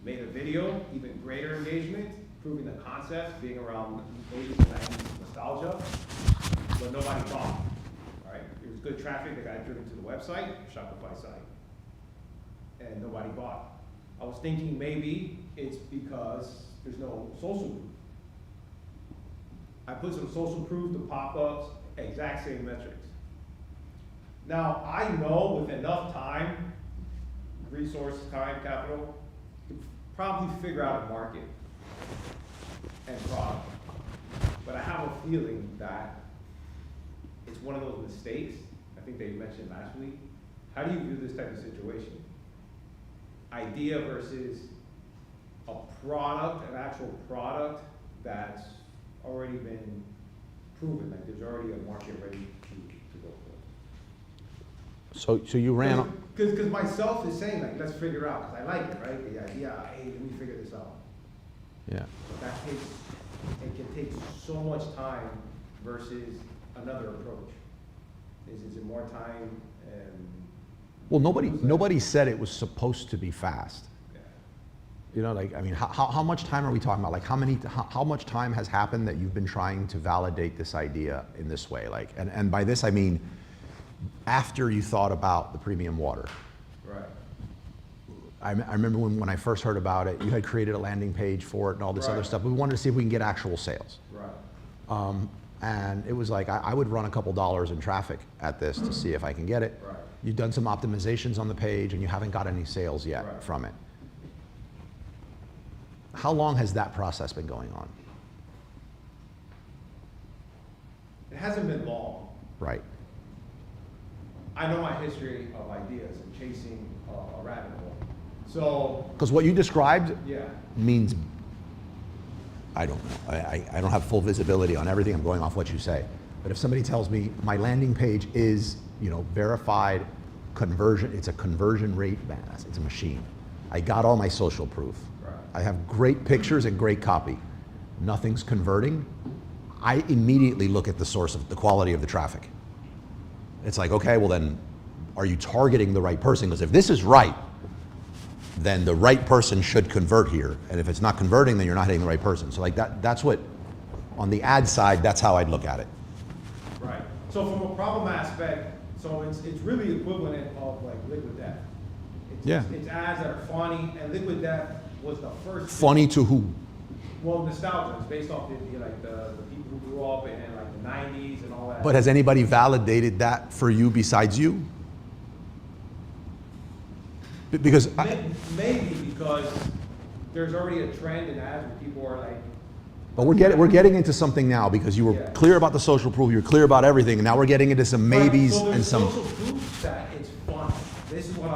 Made a video, even greater engagement, proving the concept, being around 80s and 90s nostalgia, but nobody bought. All right, it was good traffic that got driven to the website, Shopify site, and nobody bought. I was thinking maybe it's because there's no social proof. I put some social proof, the pop-ups, exact same metrics. Now, I know with enough time, resource, time, capital, you could probably figure out a market and product. But I have a feeling that it's one of those mistakes, I think they mentioned last week. How do you view this type of situation? Idea versus a product, an actual product that's already been proven, like there's already a market ready to go for. So you ran, Because myself is saying like, let's figure it out, because I like it, right? The idea, hey, let me figure this out. yeah. But that takes, it can take so much time versus another approach. Is it more time and? Well, nobody said it was supposed to be fast. Yeah. You know, like, I mean, how much time are we talking about? Like, how much time has happened that you've been trying to validate this idea in this way? Like, and by this I mean, after you thought about the premium water. Right. I remember when I first heard about it, you had created a landing page for it and all this other Right. stuff. We wanted to see if we can get actual sales. Right. And it was like, I would run a couple dollars in traffic at this to see if I can get it. Right. You've done some optimizations on the page and you haven't got any sales yet Right. from it. How long has that process been going on? It hasn't been long. Right. I know my history of ideas and chasing a rabbit hole. So, Because what you described yeah, means, I don't know, I don't have full visibility on everything, I'm going off what you say. But if somebody tells me my landing page is, you know, verified conversion, it's a conversion rate, man, it's a machine. I got all my social proof. Right. I have great pictures and great copy. Nothing's converting. I immediately look at the source of the quality of the traffic. It's like, okay, well then, are you targeting the right person? Because if this is right, then the right person should convert here. And if it's not converting, then you're not hitting the right person. So like that's what, on the ad side, that's how I'd look at it. right. So from a problem aspect, so it's really equivalent of like Liquid Death. Yeah. It's ads that are funny, and Liquid Death was the first. Funny to who? Well, nostalgia. It's based off the people who grew up in like the 90s and all that. But has anybody validated that for you besides you? Because Maybe because there's already a trend in ads where people are like, but we're getting into something now because you were Yeah. clear about the social proof, you're clear about everything, and now we're getting into some maybes so there's and some. social proof that it's fun. This is what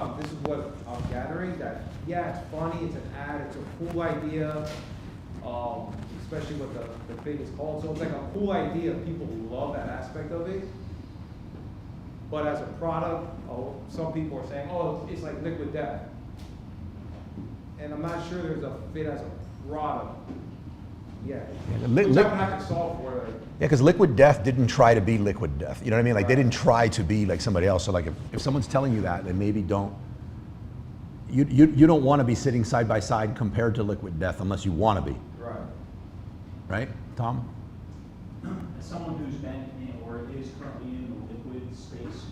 I'm gathering, that yeah, it's funny, it's an ad, it's a cool idea, especially with the thing is called. So it's like a cool idea. People love that aspect of it. But as a product, some people are saying, oh, it's like Liquid Death. and I'm not sure there's a fit as a product yet. Yeah, Which I would have to solve for, like, Yeah, because Liquid Death didn't try to be Liquid Death. You know what I mean? Like, they didn't try to be like somebody else. So, like, if someone's telling you that, then maybe don't. You don't want to be sitting side by side compared to Liquid Death unless you want to be, right. right, Tom? As someone who's been in or is currently in the liquid space,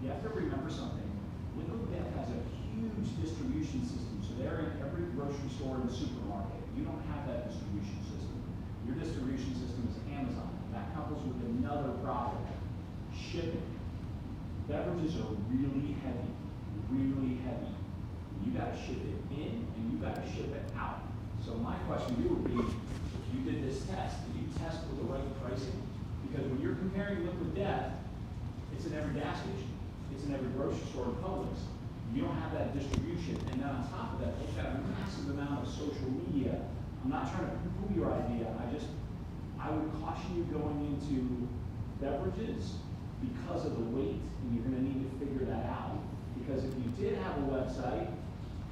you have to remember something. Liquid Death has a huge distribution system, so they're in every grocery store and supermarket. You don't have that distribution system. Your distribution system is Amazon. That couples with another product, shipping. Beverages are really heavy, really heavy. You gotta ship it in and you gotta ship it out. So my question to you would be, if you did this test, did you test with the right pricing? Because when you're comparing Liquid Death, it's in every gas station, it's in every grocery store in Publix. You don't have that distribution, and then on top of that, they've got a massive amount of social media. I'm not trying to poo-poo your idea, I would caution you going into beverages because of the weight, and you're gonna need to figure that out. Because if you did have a website,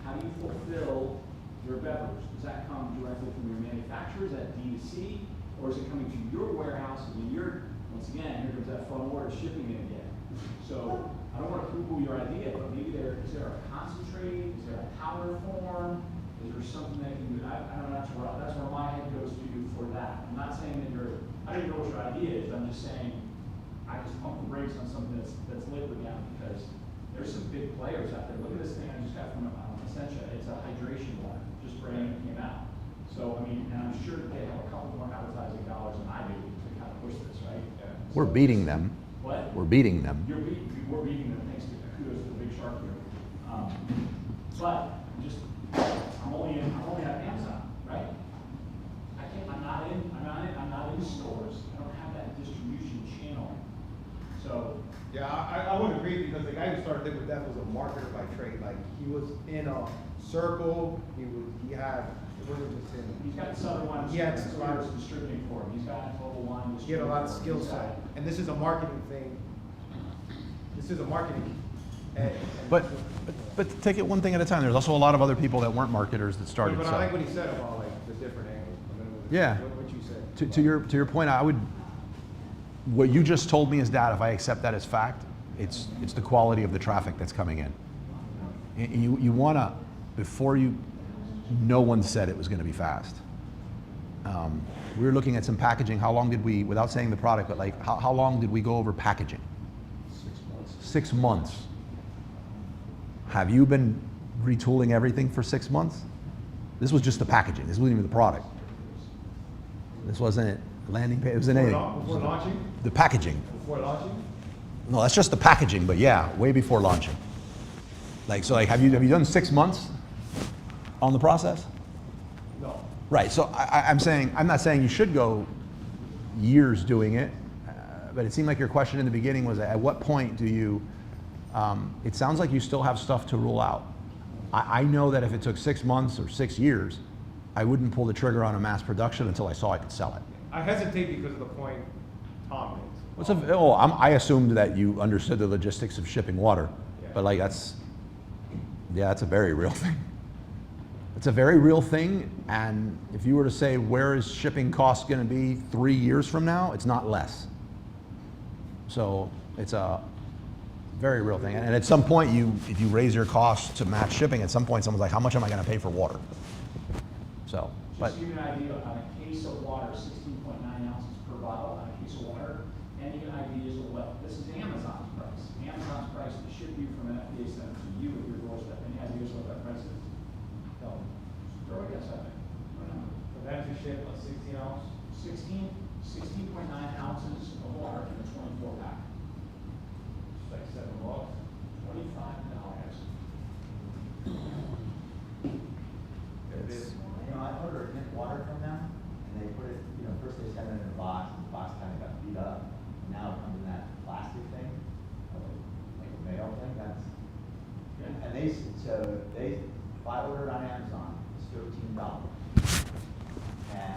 how do you fulfill your beverage? Does that come directly from your manufacturer, is that D2C, or is it coming to your warehouse and then you're, once again, here comes that front order shipping it again. So, I don't wanna poo-poo your idea, but maybe is there a concentrate, is there a powder form, is there something that can do, I don't know, that's where my head goes to for that. I'm not saying that I don't even know what your idea is, I'm just saying, I just pump the brakes on something that's liquid now, because there's some big players out there. Look at this thing I just got from Essentia. It's a hydration water, just brand new came out. So, I mean, and I'm sure that they have a couple more advertising dollars than I do to kind of push this, right? Yeah. We're beating them. What? We're beating them. We're beating them, thanks to, kudos to the big shark here. But, I'm only on Amazon, right? I'm not in stores. I don't have that distribution channel. So, Yeah, I would agree, because the guy who started Liquid Death was a marketer by trade. Like, he was in a circle, it wasn't just him. he's got Southern Wine He had Distributors distributing for him. He's got Total Wine He had a lot of distributing skill for him. set, and this is a marketing thing. This is a marketing. But take it one thing at a time. There's also a lot of other people that weren't marketers that started. But so. I like what he said about like the different angles. I mean, Yeah. What you said. To your point, what you just told me is that if I accept that as fact, it's the quality of the traffic that's coming in. And you wanna, no one said it was gonna be fast. We were looking at some packaging. How long did we, without saying the product, but like how long did we go over packaging? 6 months. 6 months. Have you been retooling everything for 6 months? This was just the packaging. This wasn't even the product. This wasn't landing page. It wasn't anything. Before launching? The packaging. Before launching? No, that's just the packaging, but yeah, way before launching. Have you done 6 months on the process? No. Right. So I'm not saying you should go years doing it, but it seemed like your question in the beginning was, at what point do you? It sounds like you still have stuff to rule out. I know that if it took 6 months or 6 years, I wouldn't pull the trigger on a mass production until I saw I could sell it. I hesitate because of the point Tom makes. I assumed that you understood the logistics of shipping water, but like that's a very real thing. It's a very real thing, and if you were to say where is shipping costs going to be 3 years from now, it's not less. So it's a very real thing, and at some point, if you raise your costs to match shipping, at some point someone's like, how much am I going to pay for water? So, but. Just to give you an idea, on a case of water, 16.9 ounces per bottle, on a case of water, any ideas of what, this is Amazon's price. Amazon's price to ship you from an FDA center to you at your doorstep. Any ideas what that price is? Tell me. Throw a guess at me. For them to ship a 16 ounce? 16.9 ounces of water in a 24 pack. It's like $7. $25. You know, I ordered water from them, and they put it, first they sent it in a box, and the box kind of got beat up. Now it comes in that plastic thing, like a mail thing, and if I ordered on Amazon, it's $13. And,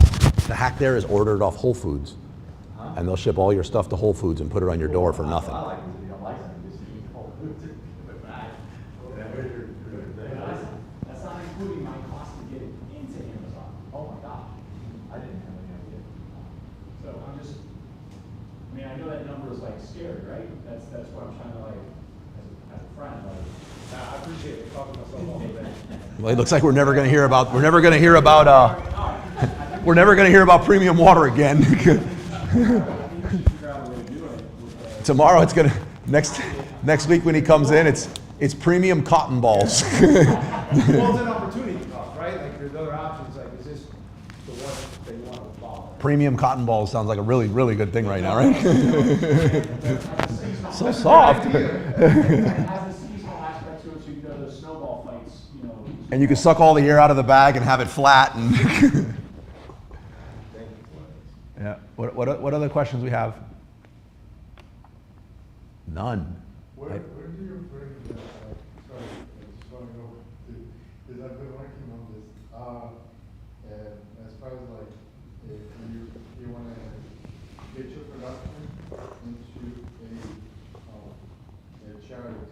The hack there is order it off Whole Foods, and they'll ship all your stuff to Whole Foods and put it on your door for nothing. What I like is if you don't like something, just eat Whole Foods and give it back. That's not including my is like scary, right? That's what I'm trying to like, as a friend, like. I appreciate it, talking myself off of it. Well, it looks like we're never going to hear about premium water again. I think you should figure out a way to do it with, Tomorrow it's going to, next week when he comes in, it's premium cotton balls. Well, it's an opportunity cost, right? Like, there's other options, like, is this the one that you want to follow? Premium cotton balls sounds like a really, really good thing right now, right? So soft. It has a seasonal aspect to it, so you can go to the snowball fights, you know. And you can suck all the air out of the bag and have it flat and. Yeah. What other questions we have? None. Where do you bring that, sorry, I just want to go, because I've been working on this, and as far as like, if you want to get your production into a charity,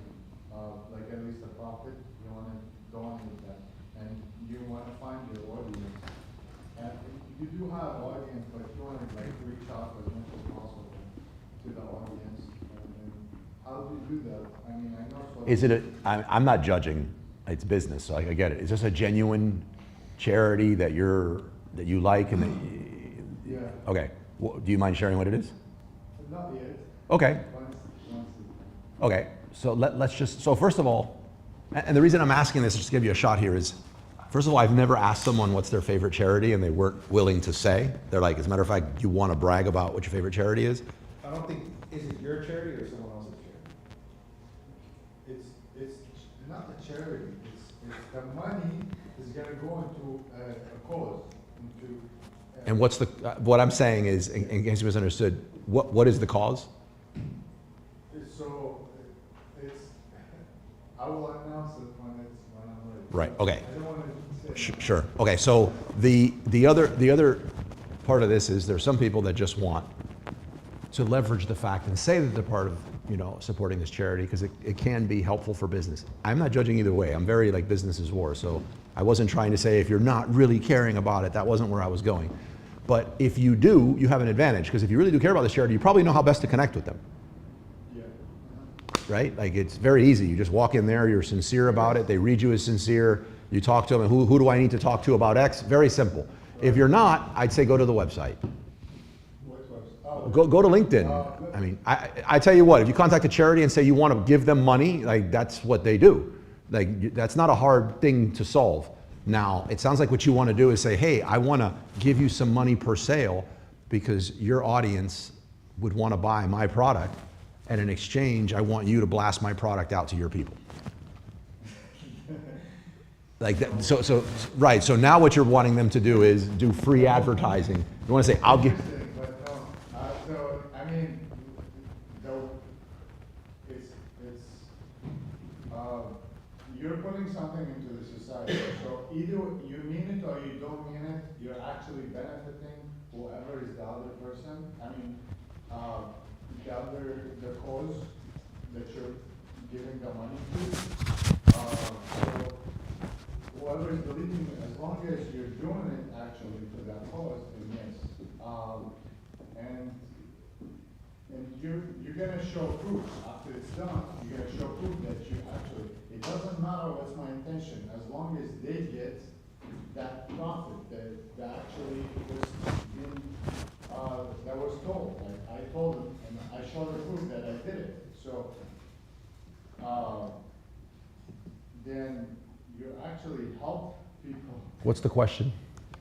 like at least a profit, you want to donate that, and you want to find your audience. And you do have audience, but you want to like reach out as much as possible to the audience. And how do you do that? I mean, I know. Is it I'm not judging, it's business, so I get it. Is this a genuine charity that you like and that Yeah. okay. Do you mind sharing what it is? Not yet. Okay. Once Okay. So let's just, so first of all, and the reason I'm asking this, just to give you a shot here, is first of all, I've never asked someone what's their favorite charity and they weren't willing to say. They're like, as a matter of fact, you want to brag about what your favorite charity is? I don't think, is it your charity or someone else's charity? it's not a charity. It's the money is gonna go into a cause, into. And what's the, what I'm saying is, in case you misunderstood, what is the cause? So it's, I will announce it when I'm ready. Right, okay. I don't want to say. Sure. Okay, so the other part of this is there's some people that just want to leverage the fact and say that they're part of, supporting this charity because it can be helpful for business. I'm not judging either way. I'm very like business is war, so I wasn't trying to say if you're not really caring about it, that wasn't where I was going. But if you do, you have an advantage because if you really do care about this charity, you probably know how best to connect with them. Yeah. Right? Like it's very easy. You just walk in there, you're sincere about it, they read you as sincere, you talk to them, and who do I need to talk to about X? Very simple. If you're not, I'd say go to the website. What was? Oh. Go to LinkedIn. I mean, I tell you what, if you contact a charity and say you want to give them money, like that's what they do. Like that's not a hard thing to solve. Now, it sounds like what you want to do is say, hey, I want to give you some money per sale because your audience would want to buy my product, and in exchange, I want you to blast my product out to your people. Like that, so right. So now what you're wanting them to do is do free advertising. You want to say, I'll give. But no, so I mean, you're putting something into the society. So either you mean it or you don't mean it. You're actually benefiting whoever is the other person. I mean, the cause that you're giving the money to. So whoever is believing, as long as you're doing it actually to that cause, then yes. And you're gonna show proof after it's done. You're gonna show proof that you actually. It doesn't matter what's my intention, as long as they get that profit that actually was being, that was told. Like I told them, and I showed the proof that I did it. So then you actually help people. What's the question?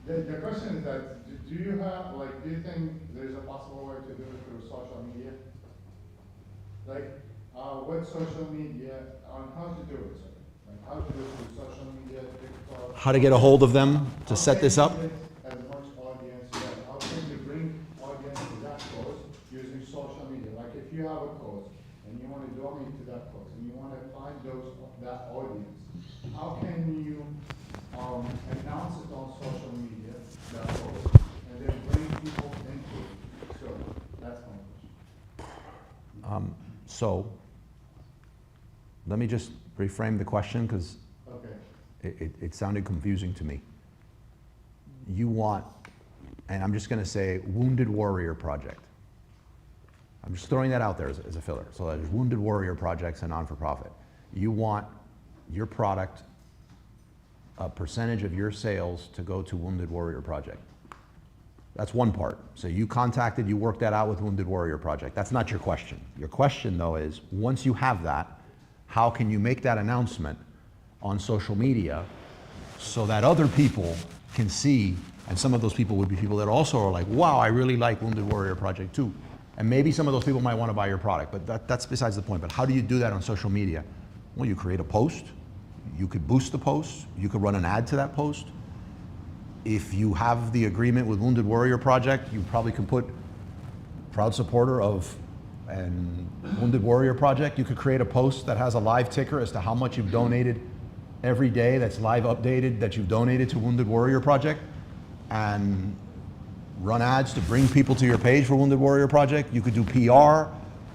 The question is that, do you think there's a possible way to do it through social media? Like, what social media, on how to do it, sir? Like, how to do it through social media, TikTok? How to get a hold of them to set this up? How can you get as much audience, how can you bring audience to that cause using social media? Like, if you have a cause, and you want to donate to that cause, and you want to find that audience, how can you announce it on social media, that cause, and then bring people into it? So, that's my question. So let me just reframe the question because Okay. it sounded confusing to me. You want, and I'm just going to say Wounded Warrior Project. I'm just throwing that out there as a filler. So there's Wounded Warrior Projects and non-for-profit. You want your product, a percentage of your sales to go to Wounded Warrior Project. That's one part. So you worked that out with Wounded Warrior Project. That's not your question. Your question though is, once you have that, how can you make that announcement on social media so that other people can see, and some of those people would be people that also are like, wow, I really like Wounded Warrior Project too. And maybe some of those people might want to buy your product, but that's besides the point. But how do you do that on social media? Well, you create a post. You could boost the post. You could run an ad to that post. If you have the agreement with Wounded Warrior Project, you probably can put proud supporter of and Wounded Warrior Project. You could create a post that has a live ticker as to how much you've donated every day, that's live updated, that you've donated to Wounded Warrior Project, and run ads to bring people to your page for Wounded Warrior Project. You could do PR,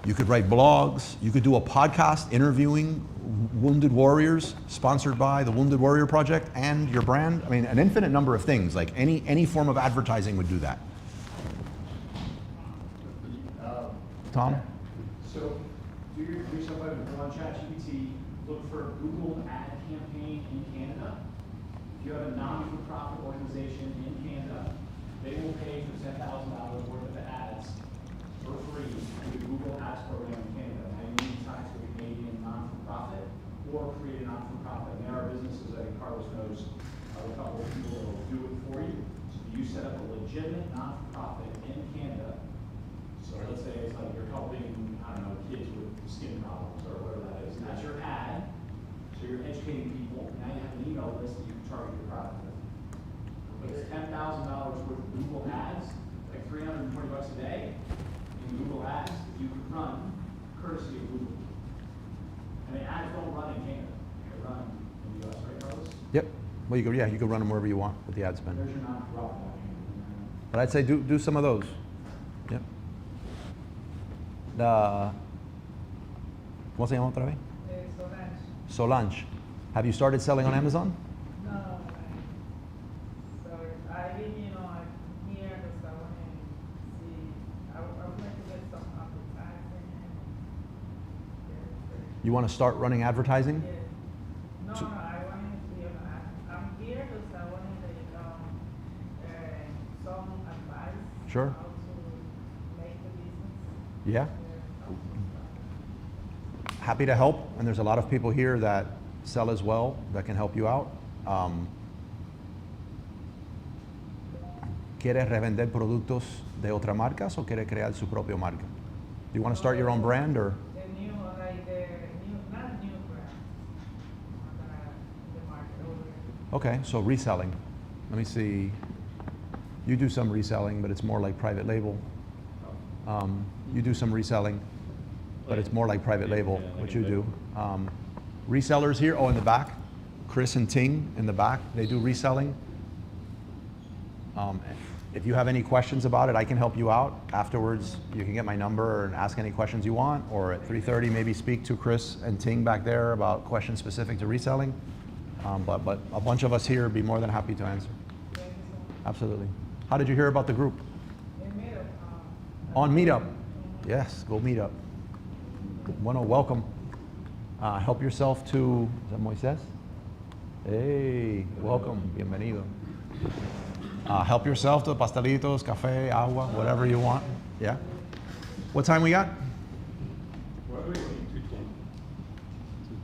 you could write blogs, you could do a podcast interviewing Wounded Warriors, sponsored by the Wounded Warrior Project and your brand. I mean, an infinite number of things, like any form of advertising would do that. Tom? So, do yourself on ChatGPT, look for a Google ad campaign in Canada. If you have a non-for-profit organization in Canada, they will pay for $10,000 worth of ads for free through the Google Ads program in Canada. Now you need to talk to a Canadian non-for-profit or create a non-for-profit. And there are businesses, I think Carlos knows, a couple of people that will do it for you. So you set up a legitimate non-for-profit in Canada. So let's say it's like you're helping, I don't know, kids with skin problems or whatever that is. And that's your ad. So you're educating people. Now you have an email list that you can target your product with. But it's $10,000 worth of Google ads, like $320 a day in Google ads that you can run courtesy of Google. And the ads don't run in Canada. They run in the US, right, Carlos? Yep. Well, you could run them wherever you want with the ad spend. There's your non-for-profit. But I'd say do some of those. Yep. ¿Cómo se llama otra vez? Solange. Solange. Have you started selling on Amazon? No, sorry. I mean, I'm here because I want to see, I would like to get some advertising. You want to start running advertising? Yeah. No, I want to see, I'm here because I want to get some advice. Sure. How to make the business. Yeah. Happy to help, and there's a lot of people here that sell as well that can help you out. ¿Quieres revender productos de otras marcas o quieres crear su propia marca? Do you want to start your own brand or? The new, like the new, not new brand, the market over. Okay, so reselling. Let me see. You do some reselling, but it's more like private label. You do some reselling, but it's more like private label, what you do. Resellers here, in the back. Chris and Ting in the back, they do reselling. If you have any questions about it, I can help you out. Afterwards, you can get my number and ask any questions you want, or at 3:30 maybe speak to Chris and Ting back there about questions specific to reselling. But a bunch of us here would be more than happy to answer. Absolutely. How did you hear about the group? On Meetup. Yes, go Meetup. Bueno, welcome. Help yourself to, is that Moises? Hey, welcome, bienvenido. Help yourself to pastelitos, café, agua, whatever you want. Yeah? What time we got?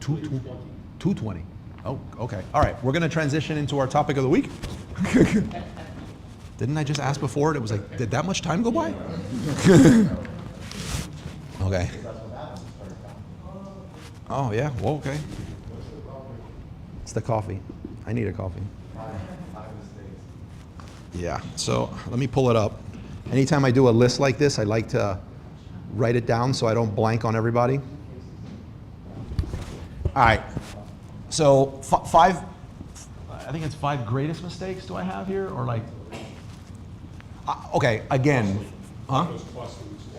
2:20. Oh, okay. All right, we're going to transition into our topic of the week. Didn't I just ask before? It was like, did that much time go by? Okay. Oh, yeah, well, okay. It's the coffee. I need a coffee. Yeah, so let me pull it up. Anytime I do a list like this, I like to write it down so I don't blank on everybody. All right, so I think it's 5 greatest mistakes do I have here, or like, okay, again, huh?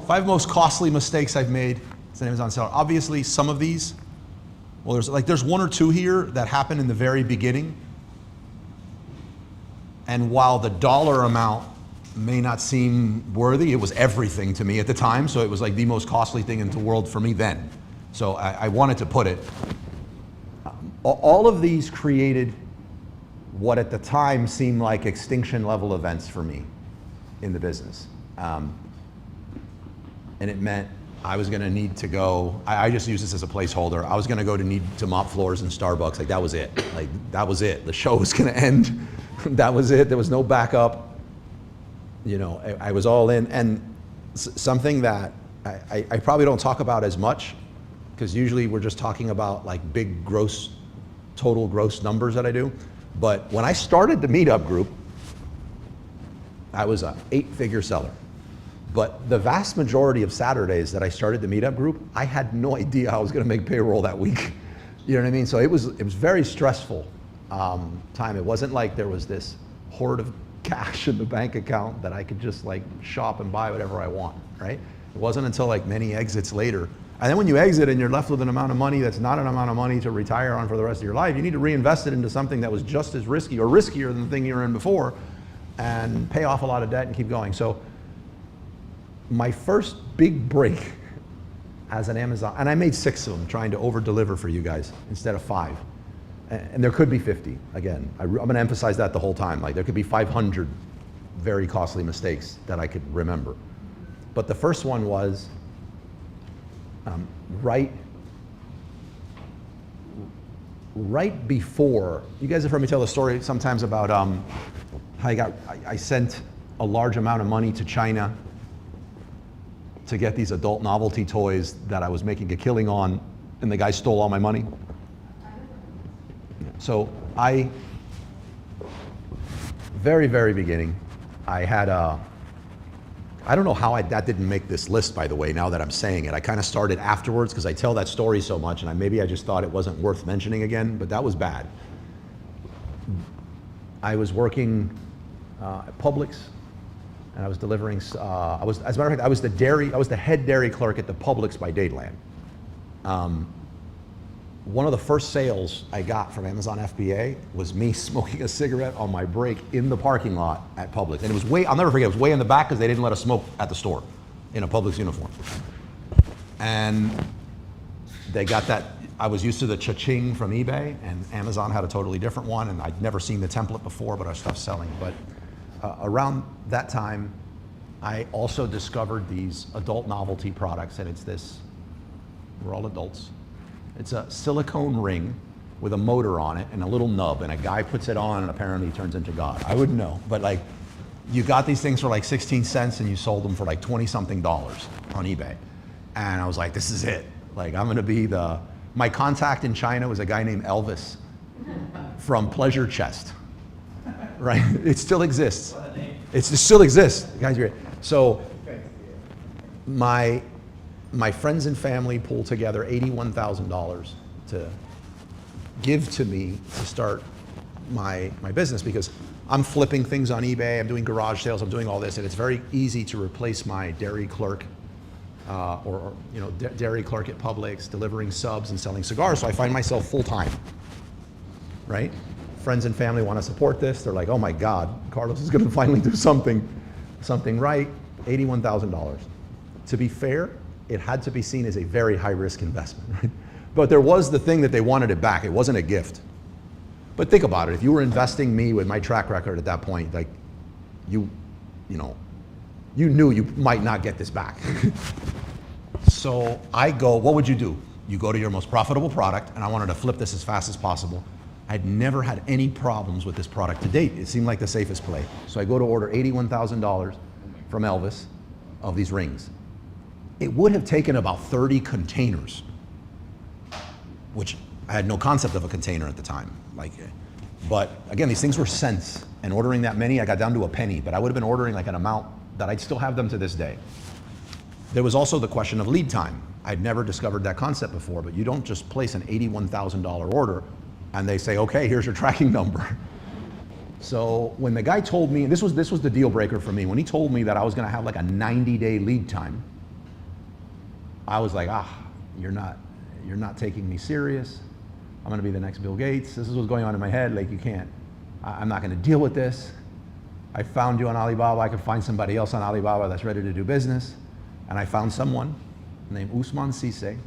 5 most costly mistakes I've made as an Amazon seller. Obviously, some of these, well, there's 1 or 2 here that happen in the very beginning. And while the dollar amount may not seem worthy. It was everything to me at the time, so it was like the most costly thing in the world for me then. So I wanted to put it. All of these created what at the time seemed like extinction level events for me in the business. And it meant I was gonna need to go, I just use this as a placeholder, I was gonna go to need to mop floors in Starbucks, like that was it. Like that was it, the show was gonna end, that was it, there was no backup. You know, I was all in, and something that I probably don't talk about as much, because usually we're just talking about like big gross, total gross numbers that I do. But when I started the Meetup Group, I was an 8-figure seller. But the vast majority of Saturdays that I started the Meetup Group, I had no idea I was gonna make payroll that week. You know what I mean? So it was very stressful time. It wasn't like there was this hoard of cash in the bank account that I could just like shop and buy whatever I want, right? It wasn't until like many exits later. And then when you exit and you're left with an amount of money that's not an amount of money to retire on for the rest of your life, you need to reinvest it into something that was just as risky or riskier than the thing you were in before and pay off a lot of debt and keep going. So my first big break as an Amazon, and I made 6 of them trying to over deliver for you guys instead of 5. And there could be 50, again. I'm gonna emphasize that the whole time. Like there could be 500 very costly mistakes that I could remember. But the first one was right before, you guys have heard me tell the story sometimes about how I sent a large amount of money to China to get these adult novelty toys that I was making a killing on, and the guy stole all my money. So very, very beginning, I had I don't know how that didn't make this list, by the way, now that I'm saying it. I kind of started afterwards because I tell that story so much, and maybe I just thought it wasn't worth mentioning again, but that was bad. I was working at Publix, and I was delivering, as a matter of fact, I was the head dairy clerk at the Publix by Dateland. One of the first sales I got from Amazon FBA was me smoking a cigarette on my break in the parking lot at Publix. And it was I'll never forget, it was way in the back because they didn't let us smoke at the store in a Publix uniform. And they got that, I was used to the cha-ching from eBay, and Amazon had a totally different one, and I'd never seen the template before, but our stuff's selling. But around that time, I also discovered these adult novelty products, and it's this, we're all adults. It's a silicone ring with a motor on it and a little nub, and a guy puts it on and apparently he turns into God. I wouldn't know, but like, you got these things for like 16 cents and you sold them for like 20-something on eBay. And I was like, this is it. Like, I'm gonna be my contact in China was a guy named Elvis from Pleasure Chest, right? It still exists. It still exists, the guy's great. So, my friends and family pulled together $81,000 to give to me to start my business, because I'm flipping things on eBay, I'm doing garage sales, I'm doing all this, and it's very easy to replace my dairy clerk or dairy clerk at Publix, delivering subs and selling cigars, so I find myself full-time, right? Friends and family want to support this. They're like, oh my God, Carlos is going to finally do something right. $81,000. To be fair, it had to be seen as a very high-risk investment, right? But there was the thing that they wanted it back. It wasn't a gift. But think about it. If you were investing me with my track record at that point, like you knew you might not get this back. So I go, what would you do? You go to your most profitable product, and I wanted to flip this as fast as possible. I'd never had any problems with this product to date. It seemed like the safest play. So I go to order $81,000 from Elvis of these rings. It would have taken about 30 containers, which I had no concept of a container at the time. But again, these things were cents, and ordering that many, I got down to a penny, but I would have been ordering like an amount that I'd still have them to this day. There was also the question of lead time. I'd never discovered that concept before, but you don't just place an $81,000 order and they say, okay, here's your tracking number. So when the guy told me, and this was the deal breaker for me, when he told me that I was gonna have like a 90-day lead time, I was like, you're not taking me serious. I'm gonna be the next Bill Gates. This is what's going on in my head. Like, you can't, I'm not gonna deal with this. I found you on Alibaba. I could find somebody else on Alibaba that's ready to do business. And I found someone named Usman Sise.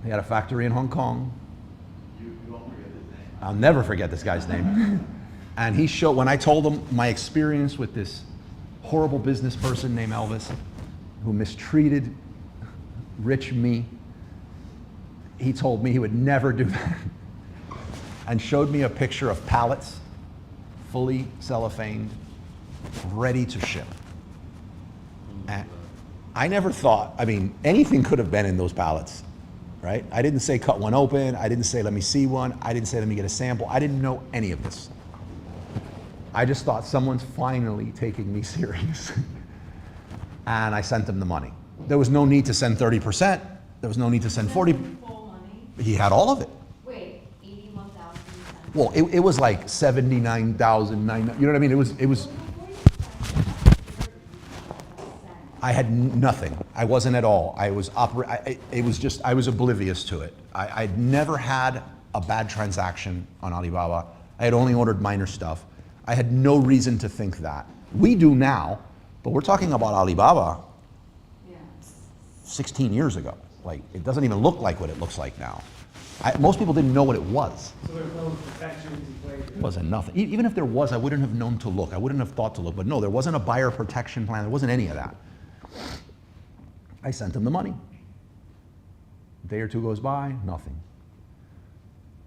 He had a factory in Hong Kong. You won't forget his name. I'll never forget this guy's name. And he showed, when I told him my experience with this horrible business person named Elvis, who mistreated rich me, he told me he would never do that. And showed me a picture of pallets, fully cellophaned, ready to ship. And I never thought, I mean, anything could have been in those pallets, right? I didn't say cut one open. I didn't say let me see one. I didn't say let me get a sample. I didn't know any of this. I just thought someone's finally taking me serious. And I sent him the money. There was no need to send 30%. There was no need to send 40. Full money? He had all of it. Wait, 81,000 cents. Well, it was like 79,900. You know what I mean? It was. I had nothing. I wasn't at all. I was it was just, I was oblivious to it. I'd never had a bad transaction on Alibaba. I had only ordered minor stuff. I had no reason to think that. We do now, but we're talking about Alibaba Yeah. 16 years ago. Like, it doesn't even look like what it looks like now. Most people didn't know what it was. So there's no protection in place. It wasn't nothing. Even if there was, I wouldn't have known to look. I wouldn't have thought to look. But no, there wasn't a buyer protection plan. There wasn't any of that. I sent him the money. A day or two goes by, nothing.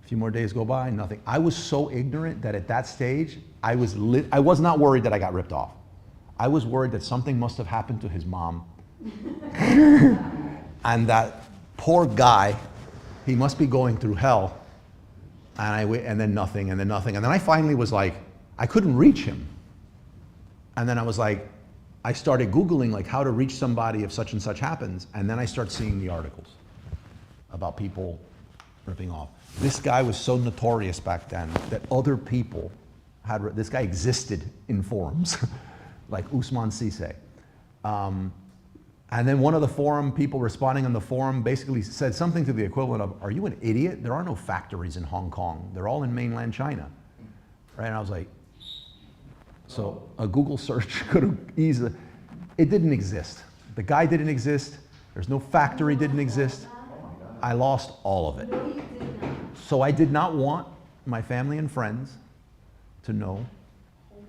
A few more days go by, nothing. I was so ignorant that at that stage, I was not worried that I got ripped off. I was worried that something must have happened to his mom. And that poor guy, he must be going through hell. And then nothing, and then nothing. And then I finally was like, I couldn't reach him. And then I was like, I started Googling like how to reach somebody if such and such happens. And then I start seeing the articles about people ripping off. This guy was so notorious back then that other people this guy existed in forums, like Usman Sise. And then one of the forum people responding on the forum basically said something to the equivalent of, are you an idiot? There are no factories in Hong Kong. They're all in mainland China. Right? And I was like, so a Google search could have easily, it didn't exist. The guy didn't exist. There's no factory didn't exist. I lost all of it. No, you did not. So I did not want my family and friends to know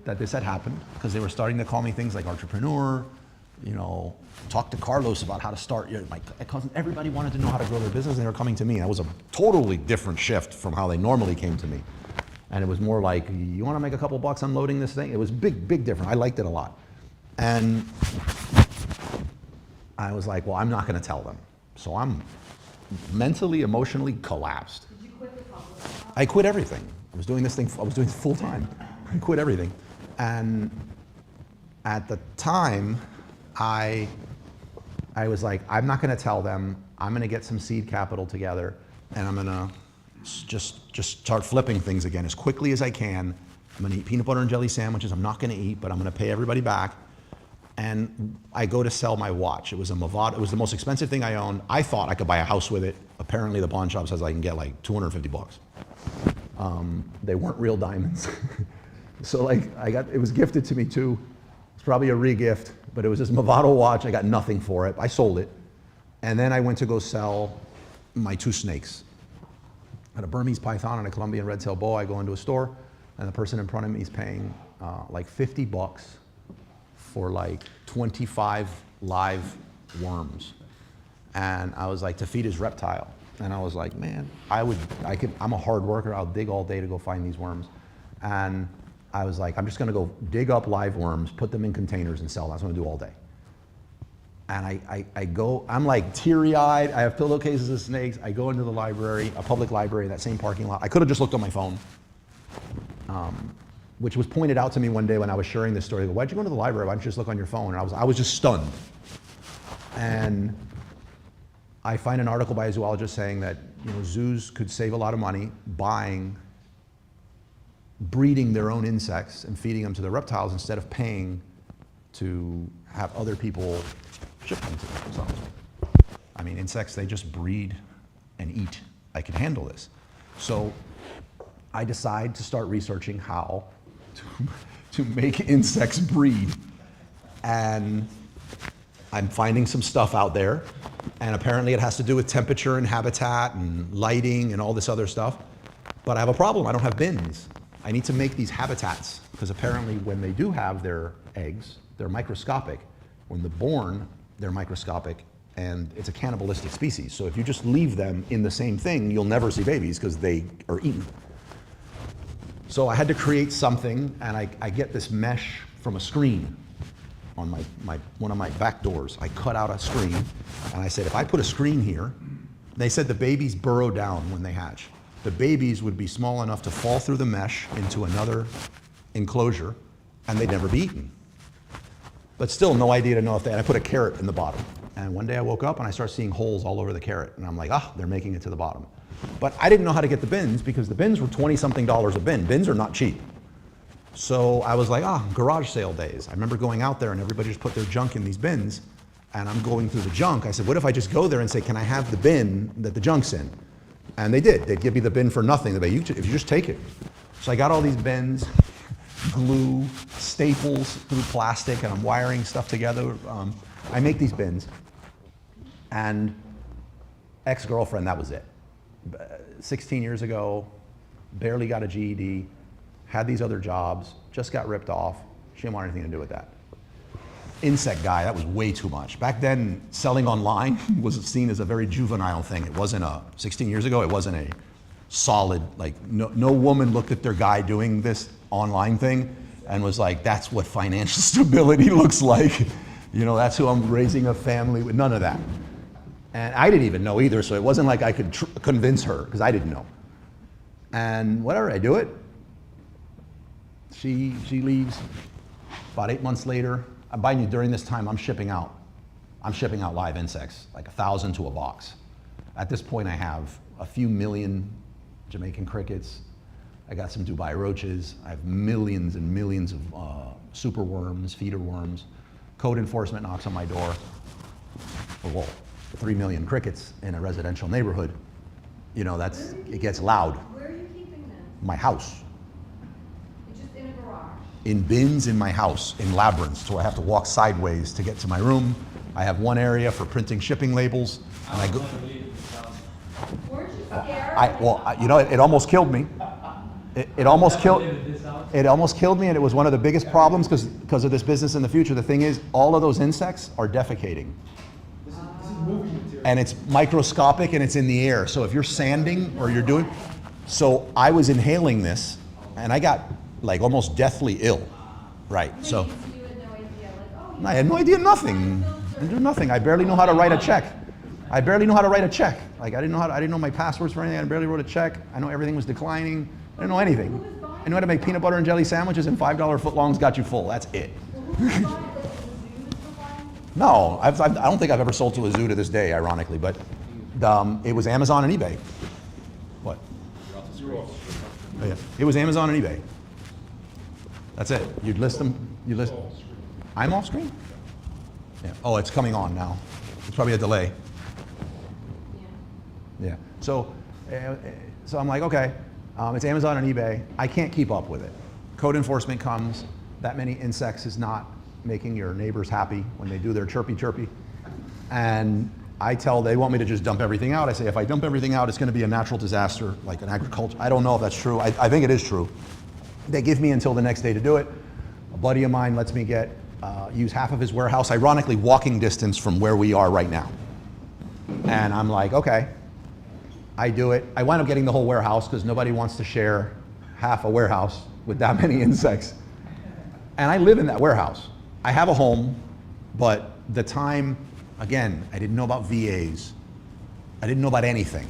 that this had happened, because they were starting to call me things like entrepreneur, you know, talk to Carlos about how to start your, my cousin, everybody wanted to know how to grow their business, and they were coming to me. That was a totally different shift from how they normally came to me. And it was more like, you want to make a couple bucks unloading this thing? It was big different. I liked it a lot. And I was like, well, I'm not going to tell them. So I'm mentally, emotionally collapsed. Did you quit the public? I quit everything. I was doing this full time. I quit everything. And at the time, I was like, I'm not going to tell them. I'm going to get some seed capital together, and I'm going to just start flipping things again as quickly as I can. I'm going to eat peanut butter and jelly sandwiches. I'm not going to eat, but I'm going to pay everybody back. And I go to sell my watch. It was a Movado. It was the most expensive thing I owned. I thought I could buy a house with it. Apparently, the pawn shop says I can get like 250 bucks. They weren't real diamonds. So like it was gifted to me too. It's probably a re-gift, but it was this Movado watch. I got nothing for it. I sold it. And then I went to go sell my two snakes. I had a Burmese python and a Colombian red-tailed boa. I go into a store, and the person in front of me is paying like 50 bucks for like 25 live worms. And I was like, to feed his reptile. And I was like, man, I'm a hard worker. I'll dig all day to go find these worms. And I was like, I'm just gonna go dig up live worms, put them in containers and sell them. That's what I'm gonna do all day. And I go, I'm like teary-eyed. I have pillowcases of snakes. I go into the library, a public library in that same parking lot. I could have just looked on my phone, which was pointed out to me one day when I was sharing this story. They go, why'd you go to the library? Why don't you just look on your phone? And I was just stunned. And I find an article by a zoologist saying that, you know, zoos could save a lot of money breeding their own insects and feeding them to the reptiles instead of paying to have other people ship them to them. So, I mean, insects, they just breed and eat. I can handle this. So I decide to start researching how to make insects breed. And I'm finding some stuff out there, and apparently it has to do with temperature and habitat and lighting and all this other stuff. But I have a problem, I don't have bins. I need to make these habitats, because apparently when they do have their eggs, they're microscopic. When they're born, they're microscopic, and it's a cannibalistic species. So if you just leave them in the same thing, you'll never see babies because they are eaten. So I had to create something, and I get this mesh from a screen on one of my back doors. I cut out a screen, and I said, if I put a screen here, they said the babies burrow down when they hatch. The babies would be small enough to fall through the mesh into another enclosure, and they'd never be eaten. But still, no idea to know if they, and I put a carrot in the bottom. And one day I woke up and I started seeing holes all over the carrot. And I'm like, they're making it to the bottom. But I didn't know how to get the bins, because the bins were $20-something a bin. Bins are not cheap. So I was like, garage sale days. I remember going out there and everybody just put their junk in these bins, and I'm going through the junk. I said, what if I just go there and say, can I have the bin that the junk's in? And they did. They'd give me the bin for nothing. They'd be, if you just take it. So I got all these bins, glue, staples through plastic, and I'm wiring stuff together. I make these bins. And ex-girlfriend, that was it. 16 years ago, barely got a GED, had these other jobs, just got ripped off. She didn't want anything to do with that. Insect guy, that was way too much. Back then, selling online was seen as a very juvenile thing. It wasn't 16 years ago, it wasn't a solid, like, no woman looked at their guy doing this online thing and was like, that's what financial stability looks like. You know, that's who I'm raising a family with, none of that. And I didn't even know either, so it wasn't like I could convince her, because I didn't know. And whatever, I do it. She leaves. About 8 months later, I'm buying you during this time, I'm shipping out live insects, like 1,000 to a box. At this point, I have a few million Jamaican crickets. I got some Dubai roaches. I have millions and millions of super worms, feeder worms. Code enforcement knocks on my door. Well, 3 million crickets in a residential neighborhood. You know, it gets loud. Where are you keeping them? My house. It's just in a garage. In bins in my house, in labyrinths, so I have to walk sideways to get to my room. I have one area for printing shipping labels, and I go. Weren't you scared? You know, it almost killed me. It almost killed me, and it was one of the biggest problems because of this business in the future. The thing is, all of those insects are defecating. This is movie material. And it's microscopic and it's in the air. So if you're sanding or you're doing, so I was inhaling this, and I got like almost deathly ill, right? So You had no idea, like, oh, I had no idea, nothing. I do nothing. I barely know how to write a check. Like I didn't know my passwords for anything. I barely wrote a check. I know everything was declining. I didn't know anything. I knew how to make peanut butter and jelly sandwiches, and $5 footlongs got you full. That's it. No, I don't think I've ever sold to a zoo to this day, ironically, but it was Amazon and eBay. What? Oh, yeah. It was Amazon and eBay. That's it. You'd list them. I'm off screen? Yeah. Oh, it's coming on now. It's probably a delay. Yeah. So I'm like, okay, it's Amazon and eBay. I can't keep up with it. Code enforcement comes. That many insects is not making your neighbors happy when they do their chirpy chirpy. And they want me to just dump everything out. I say, if I dump everything out, it's going to be a natural disaster, like an agriculture. I don't know if that's true. I think it is true. They give me until the next day to do it. A buddy of mine lets me use half of his warehouse, ironically walking distance from where we are right now. And I'm like, okay. I do it. I wind up getting the whole warehouse because nobody wants to share half a warehouse with that many insects. And I live in that warehouse. I have a home, but the time, again, I didn't know about VAs. I didn't know about anything.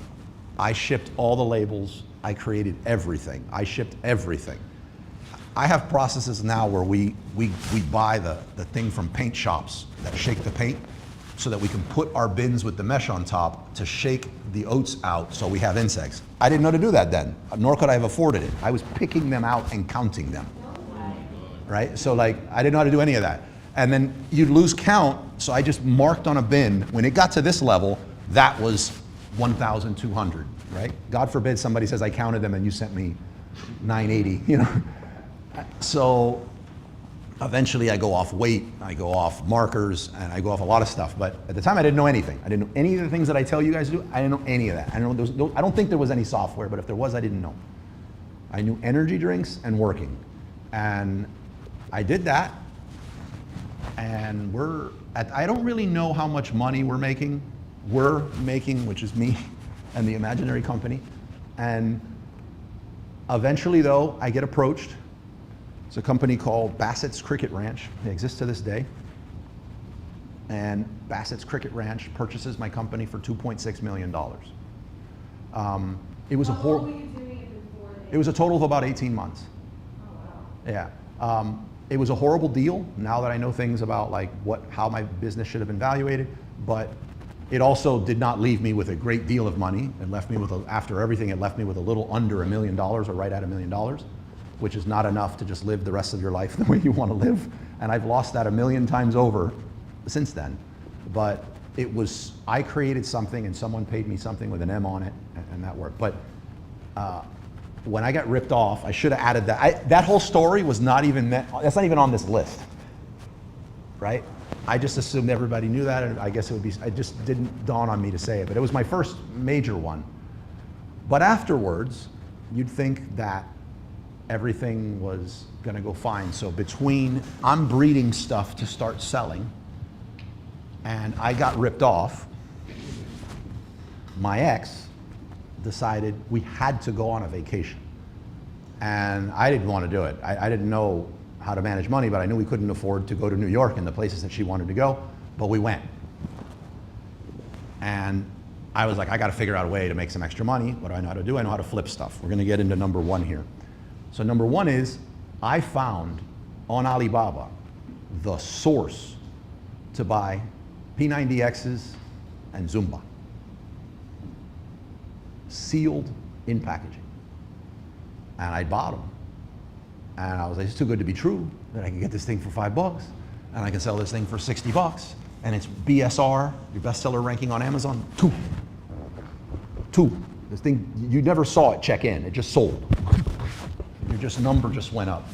I shipped all the labels. I created everything. I shipped everything. I have processes now where we buy the thing from paint shops that shake the paint so that we can put our bins with the mesh on top to shake the oats out so we have insects. I didn't know to do that then, nor could I have afforded it. I was picking them out and counting them. Right? So like, I didn't know how to do any of that. And then you'd lose count, so I just marked on a bin. When it got to this level, that was 1,200, right? God forbid somebody says I counted them and you sent me 980, you know? So eventually I go off weight, I go off markers, and I go off a lot of stuff. But at the time I didn't know anything. I didn't know any of the things that I tell you guys to do. I didn't know any of that. I don't think there was any software, but if there was, I didn't know. I knew energy drinks and working. And I did that. And I don't really know how much money we're making, which is me and the imaginary company. And eventually though, I get approached. It's a company called Bassett's Cricket Ranch. They exist to this day. And Bassett's Cricket Ranch purchases my company for $2.6 million. It was a How long were you doing it before? It was a total of about 18 months. Oh, wow. Yeah. It was a horrible deal now that I know things about like how my business should have been valuated, but it also did not leave me with a great deal of money. It left me with, after everything, it left me with a little under $1 million or right at $1 million, which is not enough to just live the rest of your life the way you want to live. And I've lost that 1,000,000 times over since then. But I created something and someone paid me something with an M on it, and that worked. But when I got ripped off, I should have added that. That whole story was not even that's not even on this list, right? I just assumed everybody knew that, and I guess it just didn't dawn on me to say it, but it was my first major one. But afterwards, you'd think that everything was gonna go fine. So I'm breeding stuff to start selling, and I got ripped off, my ex decided we had to go on a vacation. And I didn't want to do it. I didn't know how to manage money, but I knew we couldn't afford to go to New York and the places that she wanted to go, but we went. And I was like, I got to figure out a way to make some extra money. What do I know how to do? I know how to flip stuff. We're going to get into number one here. So number one is, I found on Alibaba the source to buy P90Xs and Zumba, sealed in packaging. And I bought them. And I was like, it's too good to be true that I can get this thing for $5 and I can sell this thing for $60. And it's BSR, your bestseller ranking on Amazon, 2. This thing, you never saw it check in, it just sold. Your number just went up.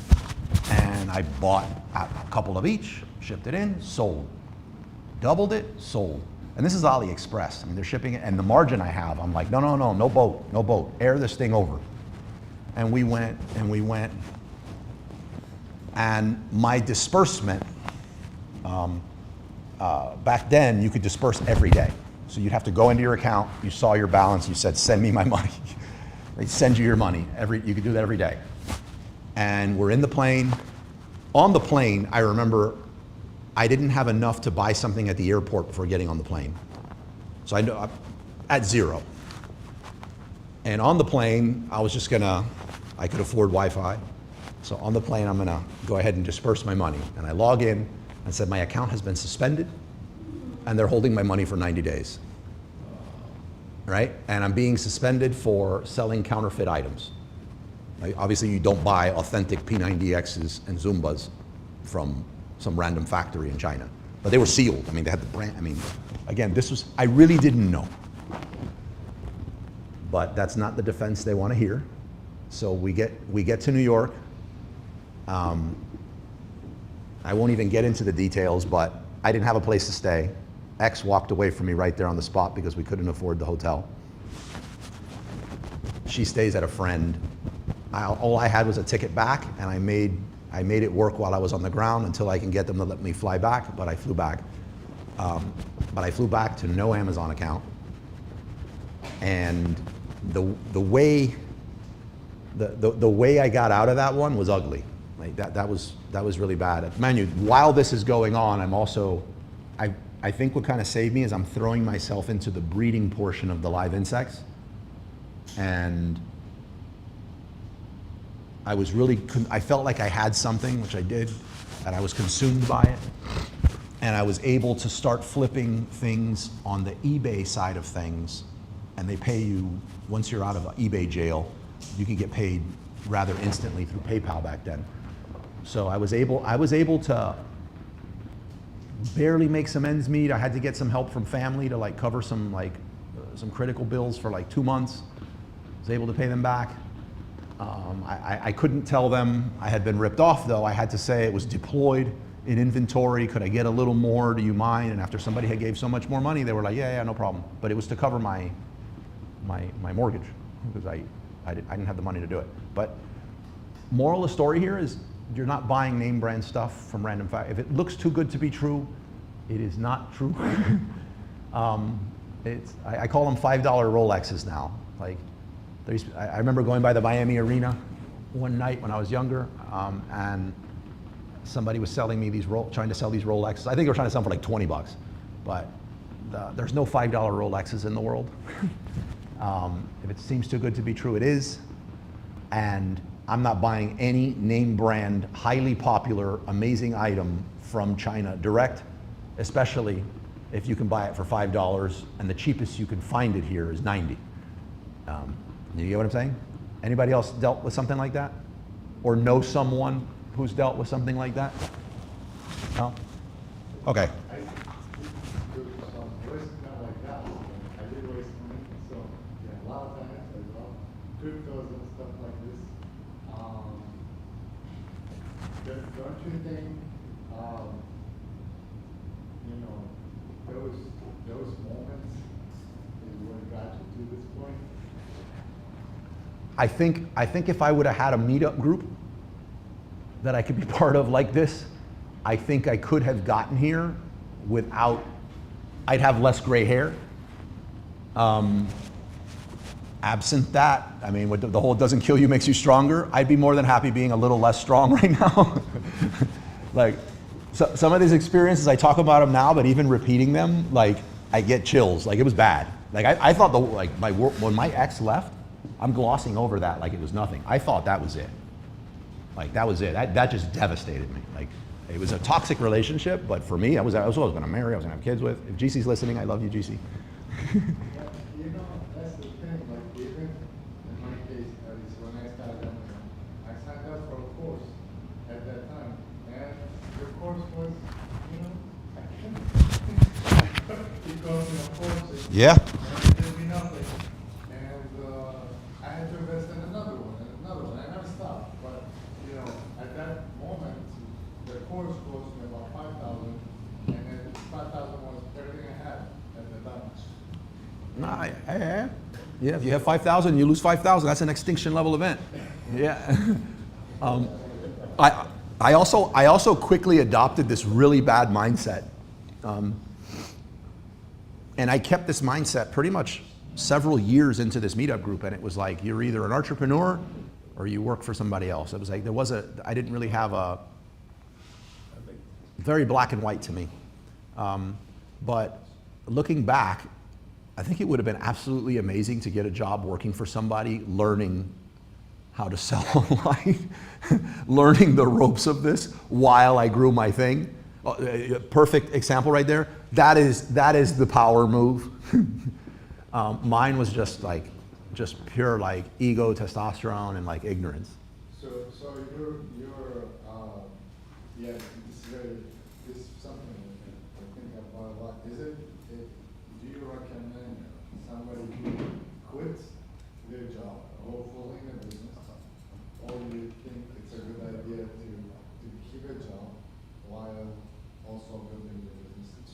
And I bought a couple of each, shipped it in, sold. Doubled it, sold. And this is AliExpress. I mean, they're shipping it, and the margin I have, I'm like, no boat, air this thing over. And we went, and my disbursement, back then you could disperse every day. So you'd have to go into your account, you saw your balance, you said, send me my money. They'd send you your money, you could do that every day. And we're in the plane. On the plane, I remember I didn't have enough to buy something at the airport before getting on the plane. So I know, at zero. And on the plane, I could afford Wi-Fi. So on the plane, I'm gonna go ahead and disperse my money. And I log in and said, my account has been suspended and they're holding my money for 90 days. Right? And I'm being suspended for selling counterfeit items. Obviously, you don't buy authentic P90Xs and Zumbas from some random factory in China. But they were sealed. I mean, they had the brand. I mean, again, I really didn't know. But that's not the defense they want to hear. So we get to New York. I won't even get into the details, but I didn't have a place to stay. X walked away from me right there on the spot because we couldn't afford the hotel. She stays at a friend. All I had was a ticket back, and I made it work while I was on the ground until I can get them to let me fly back, but I flew back. But I flew back to no Amazon account. And the way I got out of that one was ugly. Like that was really bad. Mind you, while this is going on, I'm also, I think what kind of saved me is I'm throwing myself into the breeding portion of the live insects. And I felt like I had something, which I did, and I was consumed by it. And I was able to start flipping things on the eBay side of things. And they pay you, once you're out of eBay jail, you can get paid rather instantly through PayPal back then. So I was able to barely make some ends meet. I had to get some help from family to like cover some critical bills for like 2 months. I was able to pay them back. I couldn't tell them I had been ripped off, though. I had to say it was deployed in inventory. Could I get a little more? Do you mind? And after somebody had gave so much more money, they were like, yeah, no problem. But it was to cover my mortgage, because I didn't have the money to do it. But moral of the story here is you're not buying name brand stuff from random fact. If it looks too good to be true, it is not true. I call them $5 Rolexes now. Like, I remember going by the Miami Arena one night when I was younger, and somebody was selling me trying to sell these Rolexes. I think they were trying to sell them for like 20 bucks, but there's no $5 Rolexes in the world. If it seems too good to be true, it is. And I'm not buying any name brand, highly popular, amazing item from China direct, especially if you can buy it for $5 and the cheapest you can find it here is 90. You get what I'm saying? Anybody else dealt with something like that? Or know someone who's dealt with something like that? No? Okay. I did kind of like that. I did waste money, so yeah, a lot of times as well. Cryptos and stuff like this. Don't you think, you know, those moments is what got you to this point? I think if I would have had a meetup group that I could be part of like this, I think I could have gotten here without, I'd have less gray hair. Absent that, I mean, what the whole doesn't kill you makes you stronger, I'd be more than happy being a little less strong right now. Like, so, some of these experiences, I talk about them now, but even repeating them, like, I get chills. Like, it was bad. Like, I thought when my ex left, I'm glossing over that like it was nothing. I thought that was it. Like, that was it. That just devastated me. Like, it was a toxic relationship, but for me, I was going to marry, I was going to have kids with. If GC's listening, I love you, GC. You know, that's the thing, like even in my case, at least when I started Amazon, I signed up for a course at that time, and the course was, you know, because, you know, courses. Yeah. And it did me nothing. And I had to invest in another one, and another one. I never stopped, but, you know, at that moment, the course cost me about $5,000, and then $5,000 was everything I had at the time. Yeah, if you have 5,000, you lose 5,000, that's an extinction level event. Yeah. I also quickly adopted this really bad mindset. And I kept this mindset pretty much several years into this meetup group, and it was like, you're either an entrepreneur or you work for somebody else. It was like, I didn't really have a, very black and white to me. But looking back, I think it would have been absolutely amazing to get a job working for somebody, learning how to sell online, learning the ropes of this while I grew my thing. Perfect example right there. That is the power move. Mine was just pure like ego, testosterone, and like ignorance. So you're yeah, this is something I think about a lot. Do you recommend somebody who quits their job, hopefully in a business, or do you think it's a good idea to keep a job while also building the business?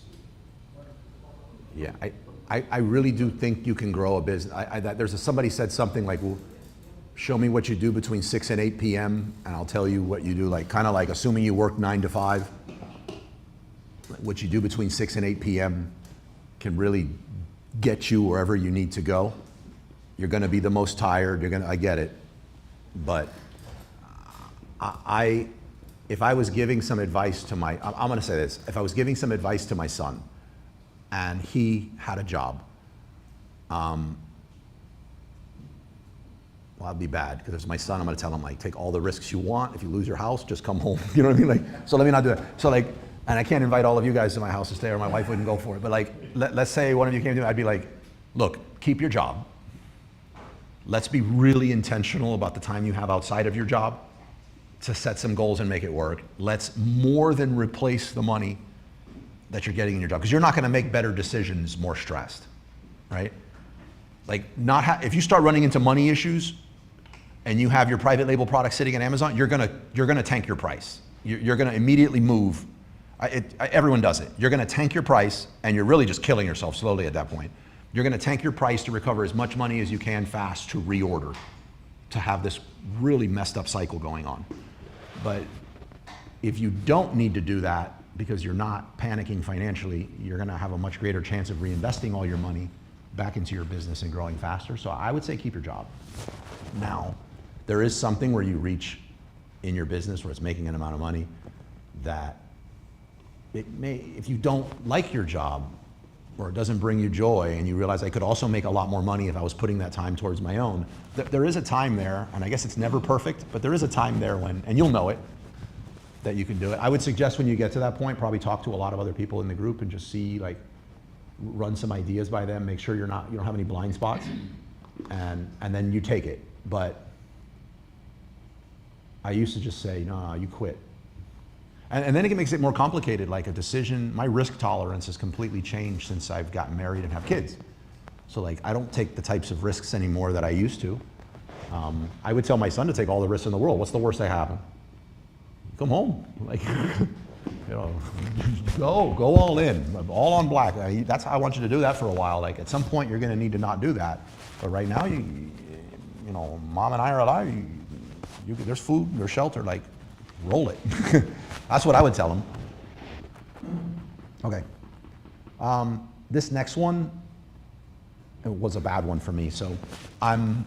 Yeah, I really do think you can grow a business. Somebody said something like, well, show me what you do between 6 and 8 p.m. and I'll tell you what you do, like kind of like assuming you work 9 to 5. What you do between 6 and 8 p.m. can really get you wherever you need to go. You're going to be the most tired. I get it. But if I was giving some advice to I'm going to say this. If I was giving some advice to my son and he had a job, well, that'd be bad because it's my son. I'm going to tell him, like, take all the risks you want. If you lose your house, just come home. You know what I mean? Like, so let me not do it. So like, and I can't invite all of you guys to my house to stay or my wife wouldn't go for it. But like, let's say one of you came to me, I'd be like, look, keep your job. Let's be really intentional about the time you have outside of your job to set some goals and make it work. Let's more than replace the money that you're getting in your job, because you're not going to make better decisions more stressed, right? Like, if you start running into money issues, and you have your private label product sitting at Amazon, you're gonna tank your price. You're gonna immediately move. Everyone does it. You're gonna tank your price, and you're really just killing yourself slowly at that point. You're gonna tank your price to recover as much money as you can fast to reorder, to have this really messed up cycle going on. But if you don't need to do that because you're not panicking financially, you're gonna have a much greater chance of reinvesting all your money back into your business and growing faster. So I would say keep your job. Now, there is something where you reach in your business where it's making an amount of money that it may, if you don't like your job or it doesn't bring you joy and you realize I could also make a lot more money if I was putting that time towards my own, there is a time there, and I guess it's never perfect, but there is a time there when, and you'll know it, that you can do it. I would suggest when you get to that point, probably talk to a lot of other people in the group and just see, like, run some ideas by them, make sure you don't have any blind spots, and then you take it. But I used to just say, no, you quit. And then it makes it more complicated, like a decision. My risk tolerance has completely changed since I've gotten married and have kids. So like, I don't take the types of risks anymore that I used to. I would tell my son to take all the risks in the world. What's the worst that happen? Come home, like, you know, go all in, all on black. That's how I want you to do that for a while. Like, at some point, you're going to need to not do that. But right now, you know, mom and I are alive. There's food, there's shelter. Like, roll it. That's what I would tell them. Okay. This next one, it was a bad one for me. So I'm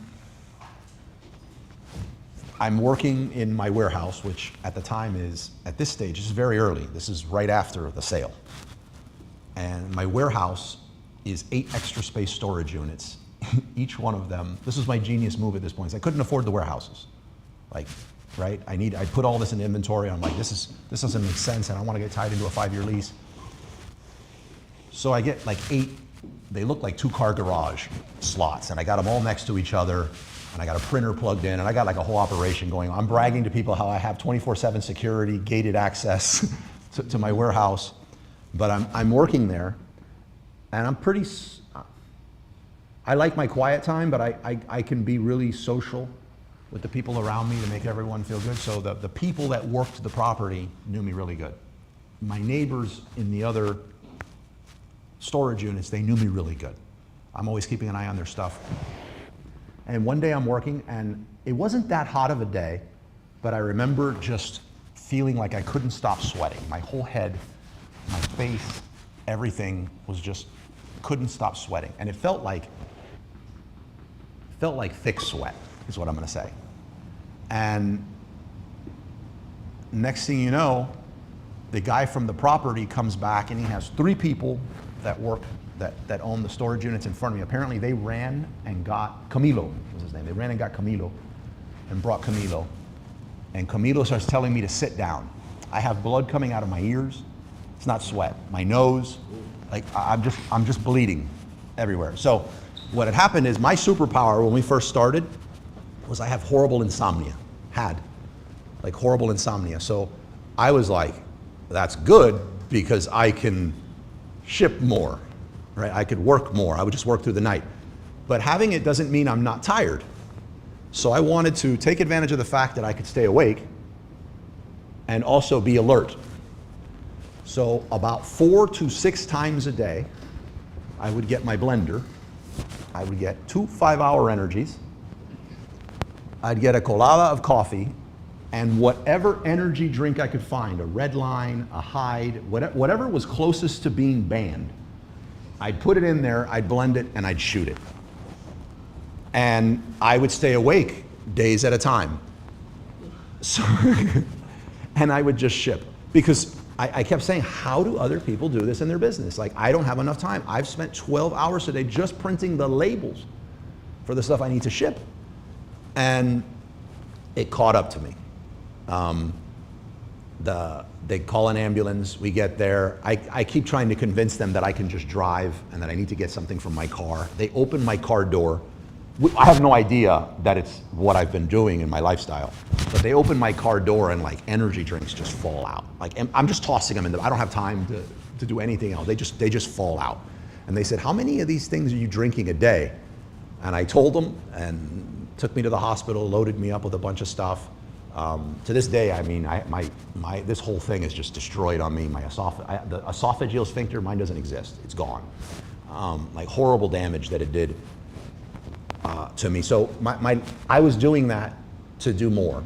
working in my warehouse, which at the time is, at this stage, this is very early. This is right after the sale. And my warehouse is 8 extra space storage units. Each one of them, this was my genius move at this point. I couldn't afford the warehouses. Like, right? I put all this in inventory. I'm like, this doesn't make sense, and I want to get tied into a 5-year lease. So I get like 8, they look like 2-car garage slots, and I got them all next to each other, and I got a printer plugged in, and I got like a whole operation going on. I'm bragging to people how I have 24/7 security, gated access to my warehouse, but I'm working there, and I'm pretty, I like my quiet time, but I can be really social with the people around me to make everyone feel good. So the people that worked the property knew me really good. My neighbors in the other storage units, they knew me really good. I'm always keeping an eye on their stuff. And one day I'm working, and it wasn't that hot of a day, but I remember just feeling like I couldn't stop sweating. My whole head, my face, everything was just, couldn't stop sweating. And it felt like thick sweat, is what I'm gonna say. And next thing you know, the guy from the property comes back, and he has 3 people that work, that own the storage units in front of me. Apparently they ran and got, Camilo was his name. They ran and got Camilo and brought Camilo. And Camilo starts telling me to sit down. I have blood coming out of my ears. It's not sweat. My nose, like I'm just bleeding everywhere. So what had happened is my superpower when we first started was I have horrible insomnia, had like horrible insomnia. So I was like, that's good because I can ship more, right? I could work more. I would just work through the night. But having it doesn't mean I'm not tired. So I wanted to take advantage of the fact that I could stay awake and also be alert. So about 4 to 6 times a day, I would get my blender. I would get 2 5-hour energies. I'd get a colada of coffee and whatever energy drink I could find, a Red Line, a Hyde, whatever was closest to being banned. I'd put it in there, I'd blend it, and I'd shoot it. And I would stay awake days at a time. So and I would just ship. Because I kept saying, how do other people do this in their business? Like, I don't have enough time. I've spent 12 hours a day just printing the labels for the stuff I need to ship. And it caught up to me. They call an ambulance, we get there. I keep trying to convince them that I can just drive and that I need to get something from my car. They open my car door. I have no idea that it's what I've been doing in my lifestyle, but they open my car door and like energy drinks just fall out. Like, I'm just tossing them in I don't have time to do anything else. They just fall out. And they said, how many of these things are you drinking a day? And I told them, and took me to the hospital, loaded me up with a bunch of stuff. To this day, I mean, this whole thing is just destroyed on me. The esophageal sphincter, mine doesn't exist. It's gone. Like horrible damage that it did to me. So I was doing that to do more.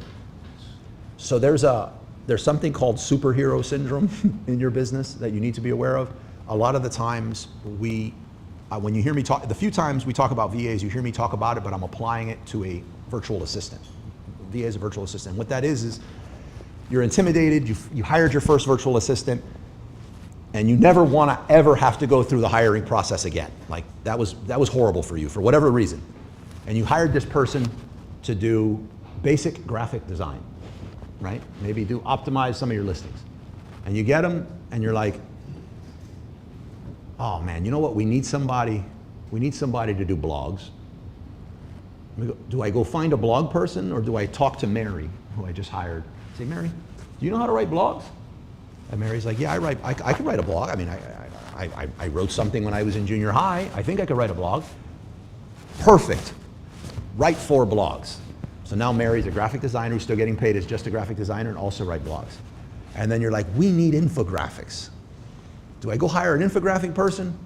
So there's something called superhero syndrome in your business that you need to be aware of. A lot of the times when you hear me talk, the few times we talk about VAs, you hear me talk about it, but I'm applying it to a virtual assistant. VA is a virtual assistant. What that is you're intimidated, you hired your first virtual assistant, and you never want to ever have to go through the hiring process again. Like that was horrible for you for whatever reason. And you hired this person to do basic graphic design, right? Maybe optimize some of your listings. And you get them and you're like, oh man, you know what? We need somebody to do blogs. Do I go find a blog person or do I talk to Mary, who I just hired? Say, Mary, do you know how to write blogs? And Mary's like, yeah, I can write a blog. I mean, I wrote something when I was in junior high. I think I could write a blog. Perfect. Write 4 blogs. So now Mary's a graphic designer who's still getting paid as just a graphic designer and also write blogs. And then you're like, we need infographics. Do I go hire an infographic person?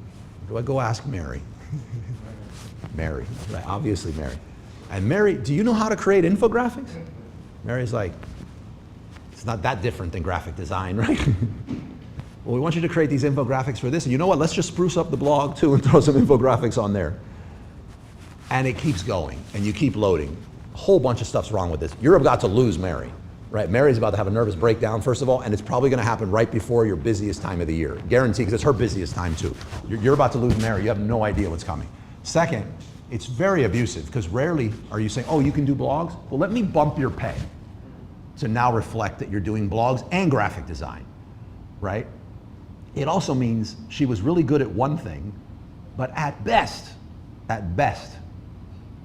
Or do I go ask Mary? Mary, right, obviously Mary. And Mary, do you know how to create infographics? Mary's like, it's not that different than graphic design, right? Well, we want you to create these infographics for this. And you know what? Let's just spruce up the blog too and throw some infographics on there. And it keeps going and you keep loading. A whole bunch of stuff's wrong with this. You're about to lose Mary, right? Mary's about to have a nervous breakdown, first of all, and it's probably going to happen right before your busiest time of the year. Guaranteed, because it's her busiest time too. You're about to lose Mary. You have no idea what's coming. Second, it's very abusive because rarely are you saying, oh, you can do blogs? Well, let me bump your pay to now reflect that you're doing blogs and graphic design, right? It also means she was really good at one thing, but at best,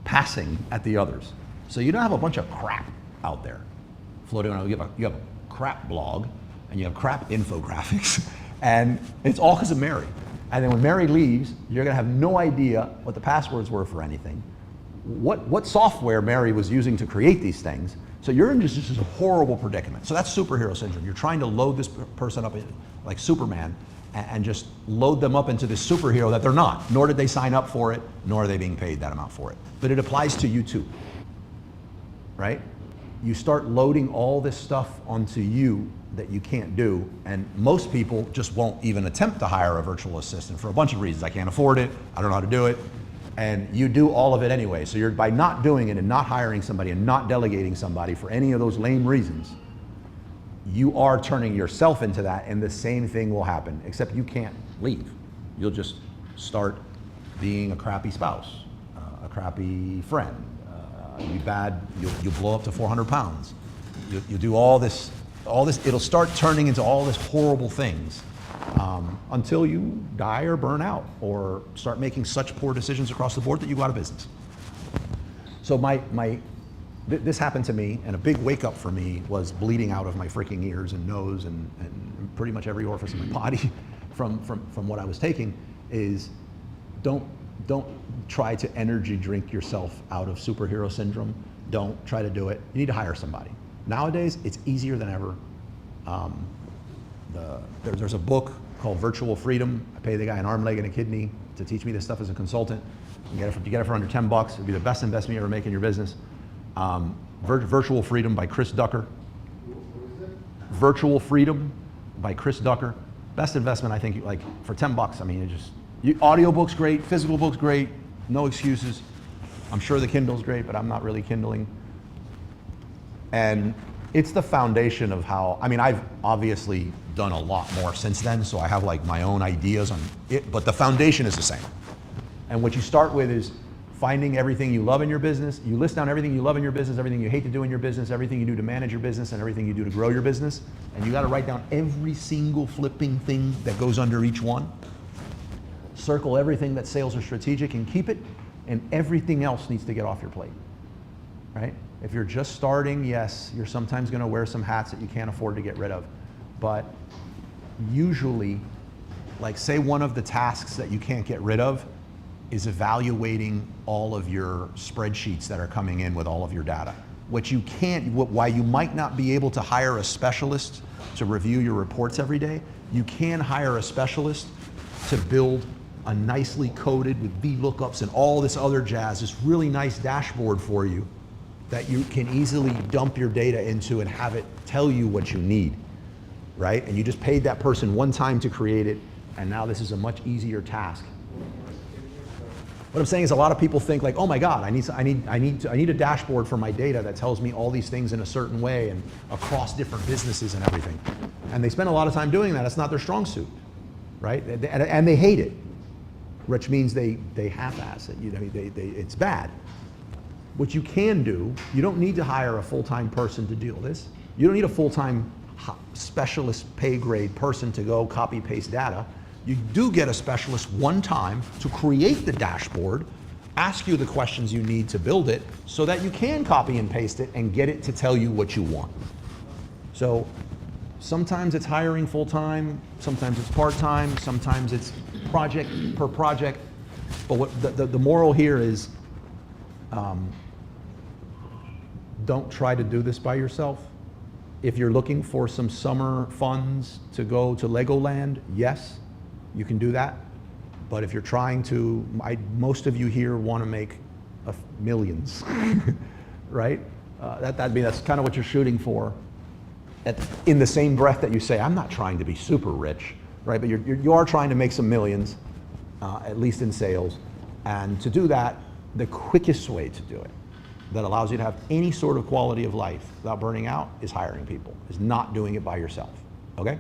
passing at the others. So you don't have a bunch of crap out there floating around. You have a crap blog and you have crap infographics and it's all because of Mary. And then when Mary leaves, you're gonna have no idea what the passwords were for anything, what software Mary was using to create these things. So you're in just a horrible predicament. So that's superhero syndrome. You're trying to load this person up like Superman and just load them up into this superhero that they're not, nor did they sign up for it, nor are they being paid that amount for it. But it applies to you too, right? You start loading all this stuff onto you that you can't do, and most people just won't even attempt to hire a virtual assistant for a bunch of reasons. I can't afford it, I don't know how to do it, and you do all of it anyway. So you're, by not doing it and not hiring somebody and not delegating somebody for any of those lame reasons, you are turning yourself into that, and the same thing will happen, except you can't leave. You'll just start being a crappy spouse, a crappy friend, you'll be bad, you'll blow up to 400 pounds. You'll do all this, it'll start turning into all this horrible things until you die or burn out or start making such poor decisions across the board that you go out of business. So this happened to me, and a big wake up for me was bleeding out of my freaking ears and nose and pretty much every orifice in my body from what I was taking. Is don't try to energy drink yourself out of superhero syndrome. Don't try to do it. You need to hire somebody. Nowadays, it's easier than ever. There's a book called Virtual Freedom. I pay the guy an arm, leg, and a kidney to teach me this stuff as a consultant. You get it for under 10 bucks. It'd be the best investment you ever make in your business. Virtual Freedom by Chris Ducker. Virtual Freedom by Chris Ducker. Best investment, I think, like for 10 bucks. I mean, audiobook's great, physical book's great, no excuses. I'm sure the Kindle's great, but I'm not really Kindling. And it's the foundation of how, I mean, I've obviously done a lot more since then, so I have like my own ideas on it, but the foundation is the same. And what you start with is finding everything you love in your business. You list down everything you love in your business, everything you hate to do in your business, everything you do to manage your business, and everything you do to grow your business. And you gotta write down every single flipping thing that goes under each one. Circle everything that sales or strategic and keep it, and everything else needs to get off your plate, right? If you're just starting, yes, you're sometimes gonna wear some hats that you can't afford to get rid of. But usually, like say one of the tasks that you can't get rid of is evaluating all of your spreadsheets that are coming in with all of your data. What you can't, why you might not be able to hire a specialist to review your reports every day, you can hire a specialist to build a nicely coded with VLOOKUPs and all this other jazz, this really nice dashboard for you that you can easily dump your data into and have it tell you what you need, right? And you just paid that person one time to create it, and now this is a much easier task. What I'm saying is a lot of people think like, oh my God, I need a dashboard for my data that tells me all these things in a certain way and across different businesses and everything. And they spend a lot of time doing that. It's not their strong suit, right? And they hate it, which means they half-ass it. You know, it's bad. What you can do, you don't need to hire a full-time person to do this. You don't need a full-time specialist pay grade person to go copy paste data. You do get a specialist one time to create the dashboard, ask you the questions you need to build it so that you can copy and paste it and get it to tell you what you want. So sometimes it's hiring full-time, sometimes it's part-time, sometimes it's project per project. But what the moral here is, don't try to do this by yourself. If you're looking for some summer funds to go to Legoland, yes, you can do that. But if you're trying to, most of you here want to make millions, right? That's kind of what you're shooting for. In the same breath that you say, I'm not trying to be super rich, right? But you are trying to make some millions, at least in sales. And to do that, the quickest way to do it, that allows you to have any sort of quality of life without burning out, is hiring people, is not doing it by yourself, okay?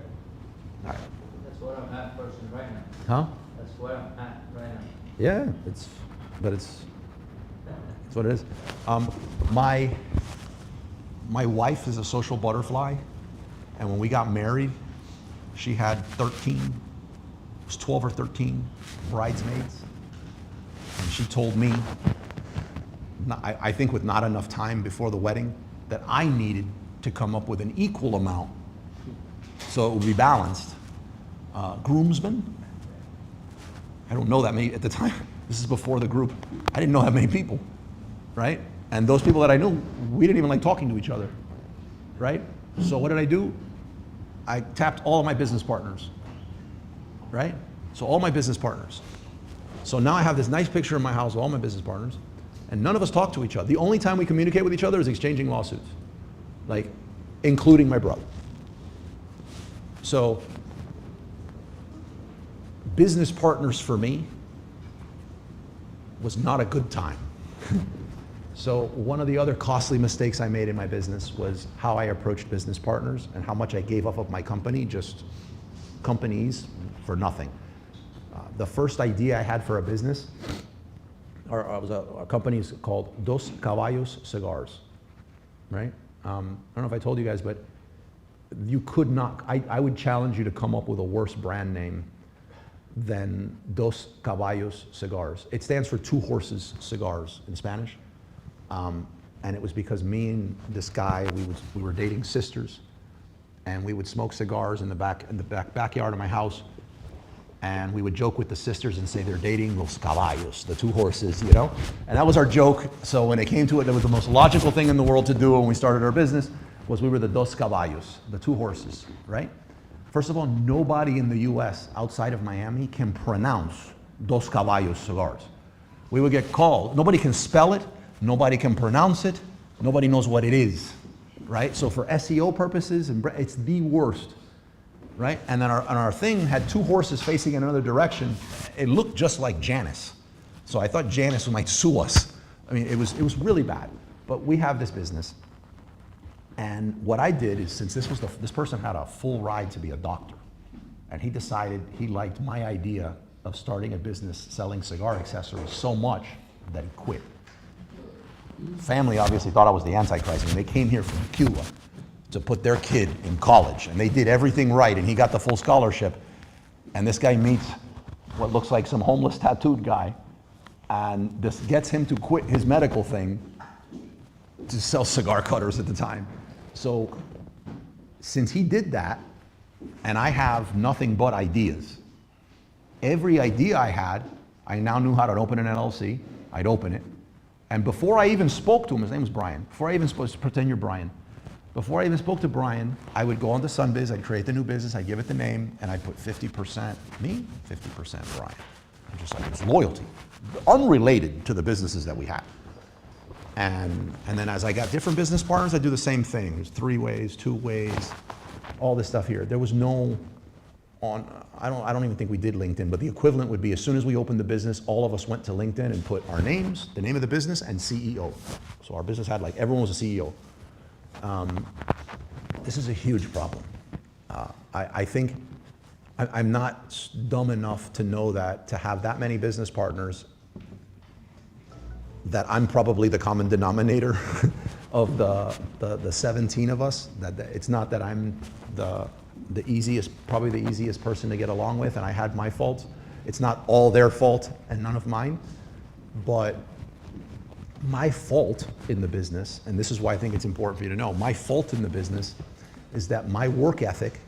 All right. That's what I'm at personally right now. Huh? That's where I'm at right now. Yeah, it's what it is. My wife is a social butterfly, and when we got married, she had 12 or 13 bridesmaids, and she told me, I think with not enough time before the wedding, that I needed to come up with an equal amount so it would be balanced. Groomsmen, I don't know that many at the time. This is before the group. I didn't know that many people, right? And those people that I knew, we didn't even like talking to each other, right? So what did I do? I tapped all of my business partners, right? So all my business partners. So now I have this nice picture in my house of all my business partners, and none of us talk to each other. The only time we communicate with each other is exchanging lawsuits, like including my brother. So business partners for me was not a good time. So one of the other costly mistakes I made in my business was how I approached business partners and how much I gave up of my company, just companies for nothing. The first idea I had for a business, was a company called Dos Caballos Cigars, right? I don't know if I told you guys, but you could not, I would challenge you to come up with a worse brand name than Dos Caballos Cigars. It stands for two horses cigars in Spanish. And it was because me and this guy, we were dating sisters, and we would smoke cigars in the backyard of my house, and we would joke with the sisters and say they're dating los caballos, the two horses, you know? And that was our joke. So when it came to it, it was the most logical thing in the world to do when we started our business, was we were the dos caballos, the two horses, right? First of all, nobody in the US outside of Miami can pronounce Dos Caballos cigars. We would get called, nobody can spell it, nobody can pronounce it, nobody knows what it is, right? So for SEO purposes, it's the worst, right? And then our thing had two horses facing in another direction. It looked just like Janus. So I thought Janus might sue us. I mean, it was really bad. But we have this business. And what I did is, since this person had a full ride to be a doctor, and he decided he liked my idea of starting a business selling cigar accessories so much that he quit. Family obviously thought I was the Antichrist, and they came here from Cuba to put their kid in college, and they did everything right, and he got the full scholarship. And this guy meets what looks like some homeless tattooed guy, and this gets him to quit his medical thing to sell cigar cutters at the time. So since he did that, and I have nothing but ideas, every idea I had, I now knew how to open an LLC. I'd open it. And before I even spoke to him, his name was Brian. Before I even spoke, pretend you're Brian. Before I even spoke to Brian, I would go onto Sunbiz, I'd create the new business, I'd give it the name, and I'd put 50% me, 50% Brian. And just like it was loyalty, unrelated to the businesses that we had. And then as I got different business partners, I'd do the same thing. There's 3 ways, 2 ways, all this stuff here. There was no I don't even think we did LinkedIn, but the equivalent would be as soon as we opened the business, all of us went to LinkedIn and put our names, the name of the business, and CEO. So our business had everyone was a CEO. This is a huge problem. I think I'm not dumb enough to know that, to have that many business partners, that I'm probably the common denominator of the 17 of us. That it's not that I'm probably the easiest person to get along with, and I had my faults. It's not all their fault and none of mine, but my fault in the business, and this is why I think it's important for you to know, my fault in the business is that my work ethic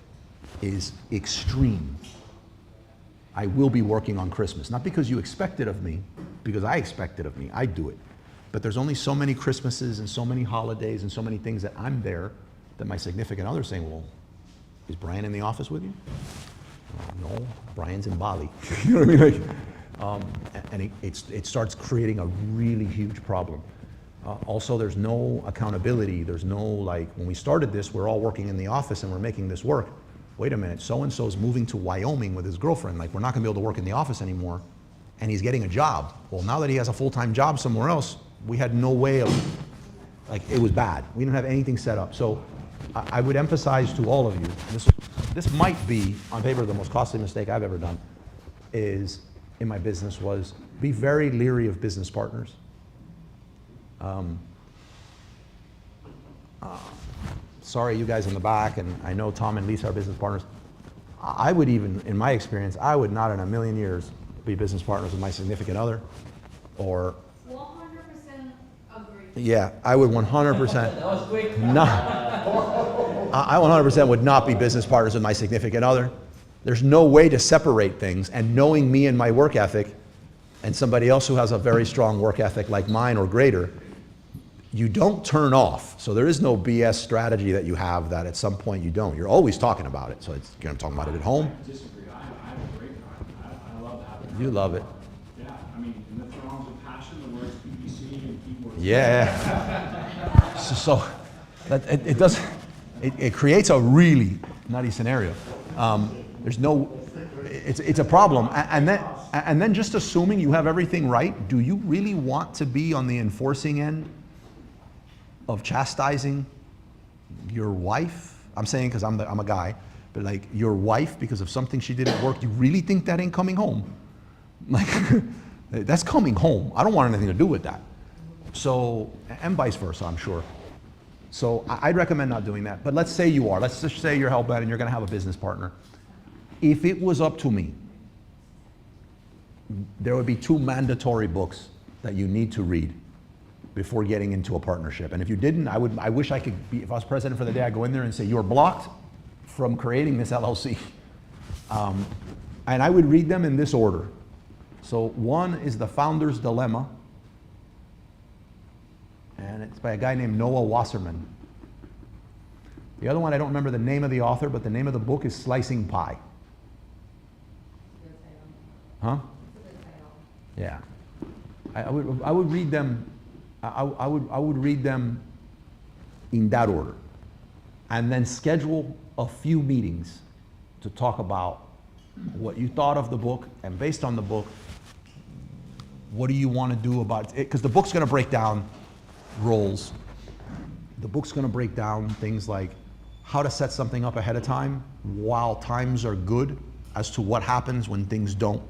is extreme. I will be working on Christmas, not because you expect it of me, because I expect it of me, I do it. But there's only so many Christmases and so many holidays and so many things that I'm there that my significant other's saying, well, is Brian in the office with you? No, Brian's in Bali. You know what I mean? And it starts creating a really huge problem. Also, there's no accountability. There's no, when we started this, we're all working in the office and we're making this work. Wait a minute, so-and-so's moving to Wyoming with his girlfriend. We're not gonna be able to work in the office anymore, and he's getting a job. Well, now that he has a full-time job somewhere else, we had no way of, it was bad. We didn't have anything set up. So I would emphasize to all of you, this might be, on paper, the most costly mistake I've ever done, is in my business, was be very leery of business partners. Sorry, you guys in the back, and I know Tom and Lisa are business partners. I would even, in my experience, I would not in a million years be business partners with my significant other, or 100% agree. yeah, I would 100%. That was quick. I 100% would not be business partners with my significant other. There's no way to separate things, and knowing me and my work ethic, and somebody else who has a very strong work ethic like mine or greater, you don't turn off. So there is no BS strategy that you have that at some point you don't. You're always talking about it. So it's, you're talking about it at home. I disagree. I have a great time. I love that. You love it. Yeah, I mean, in the throngs of passion, the words PPC and keywords. Yeah. So that, it does, it creates a really nutty scenario. There's no, it's a problem. And then just assuming you have everything right, do you really want to be on the enforcing end of chastising your wife? I'm saying because I'm a guy, but your wife because of something she did at work, you really think that ain't coming home? That's coming home. I don't want anything to do with that. So, and vice versa, I'm sure. So I'd recommend not doing that. But let's say you are. Let's just say you're hell-bent and you're going to have a business partner. If it was up to me, there would be 2 mandatory books that you need to read before getting into a partnership. And if you didn't, I wish I could be, if I was president for the day, I'd go in there and say, you're blocked from creating this LLC. And I would read them in this order. So one is The Founder's Dilemma, and it's by a guy named Noah Wasserman. The other one, I don't remember the name of the author, but the name of the book is Slicing Pie. Huh? Yeah. I would read them. I would read them in that order, and then schedule a few meetings to talk about what you thought of the book, and based on the book, what do you want to do about it? Because the book's going to break down roles. The book's going to break down things like how to set something up ahead of time while times are good, as to what happens when things don't.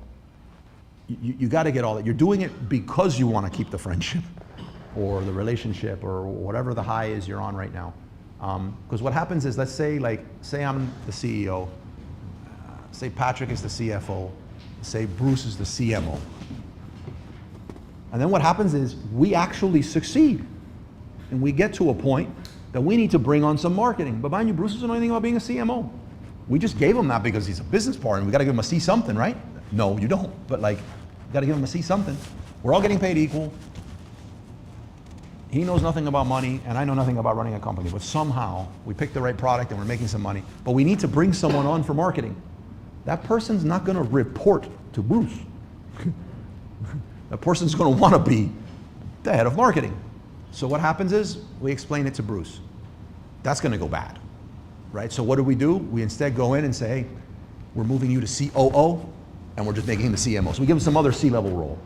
You got to get all that. You're doing it because you want to keep the friendship or the relationship or whatever the high is you're on right now. Because what happens is, let's say, say I'm the CEO, say Patrick is the CFO, say Bruce is the CMO. And then what happens is we actually succeed. And we get to a point that we need to bring on some marketing. But mind you, Bruce doesn't know anything about being a CMO. We just gave him that because he's a business partner. We got to give him a C something, right? No, you don't. But Got to give him a C something. We're all getting paid equal. He knows nothing about money, and I know nothing about running a company, but somehow we picked the right product and we're making some money. But we need to bring someone on for marketing. That person's not going to report to Bruce. That person's going to want to be the head of marketing. So what happens is we explain it to Bruce. That's going to go bad, right? So what do? We instead go in and say, hey, we're moving you to COO, and we're just making him the CMO. So we give him some other C-level role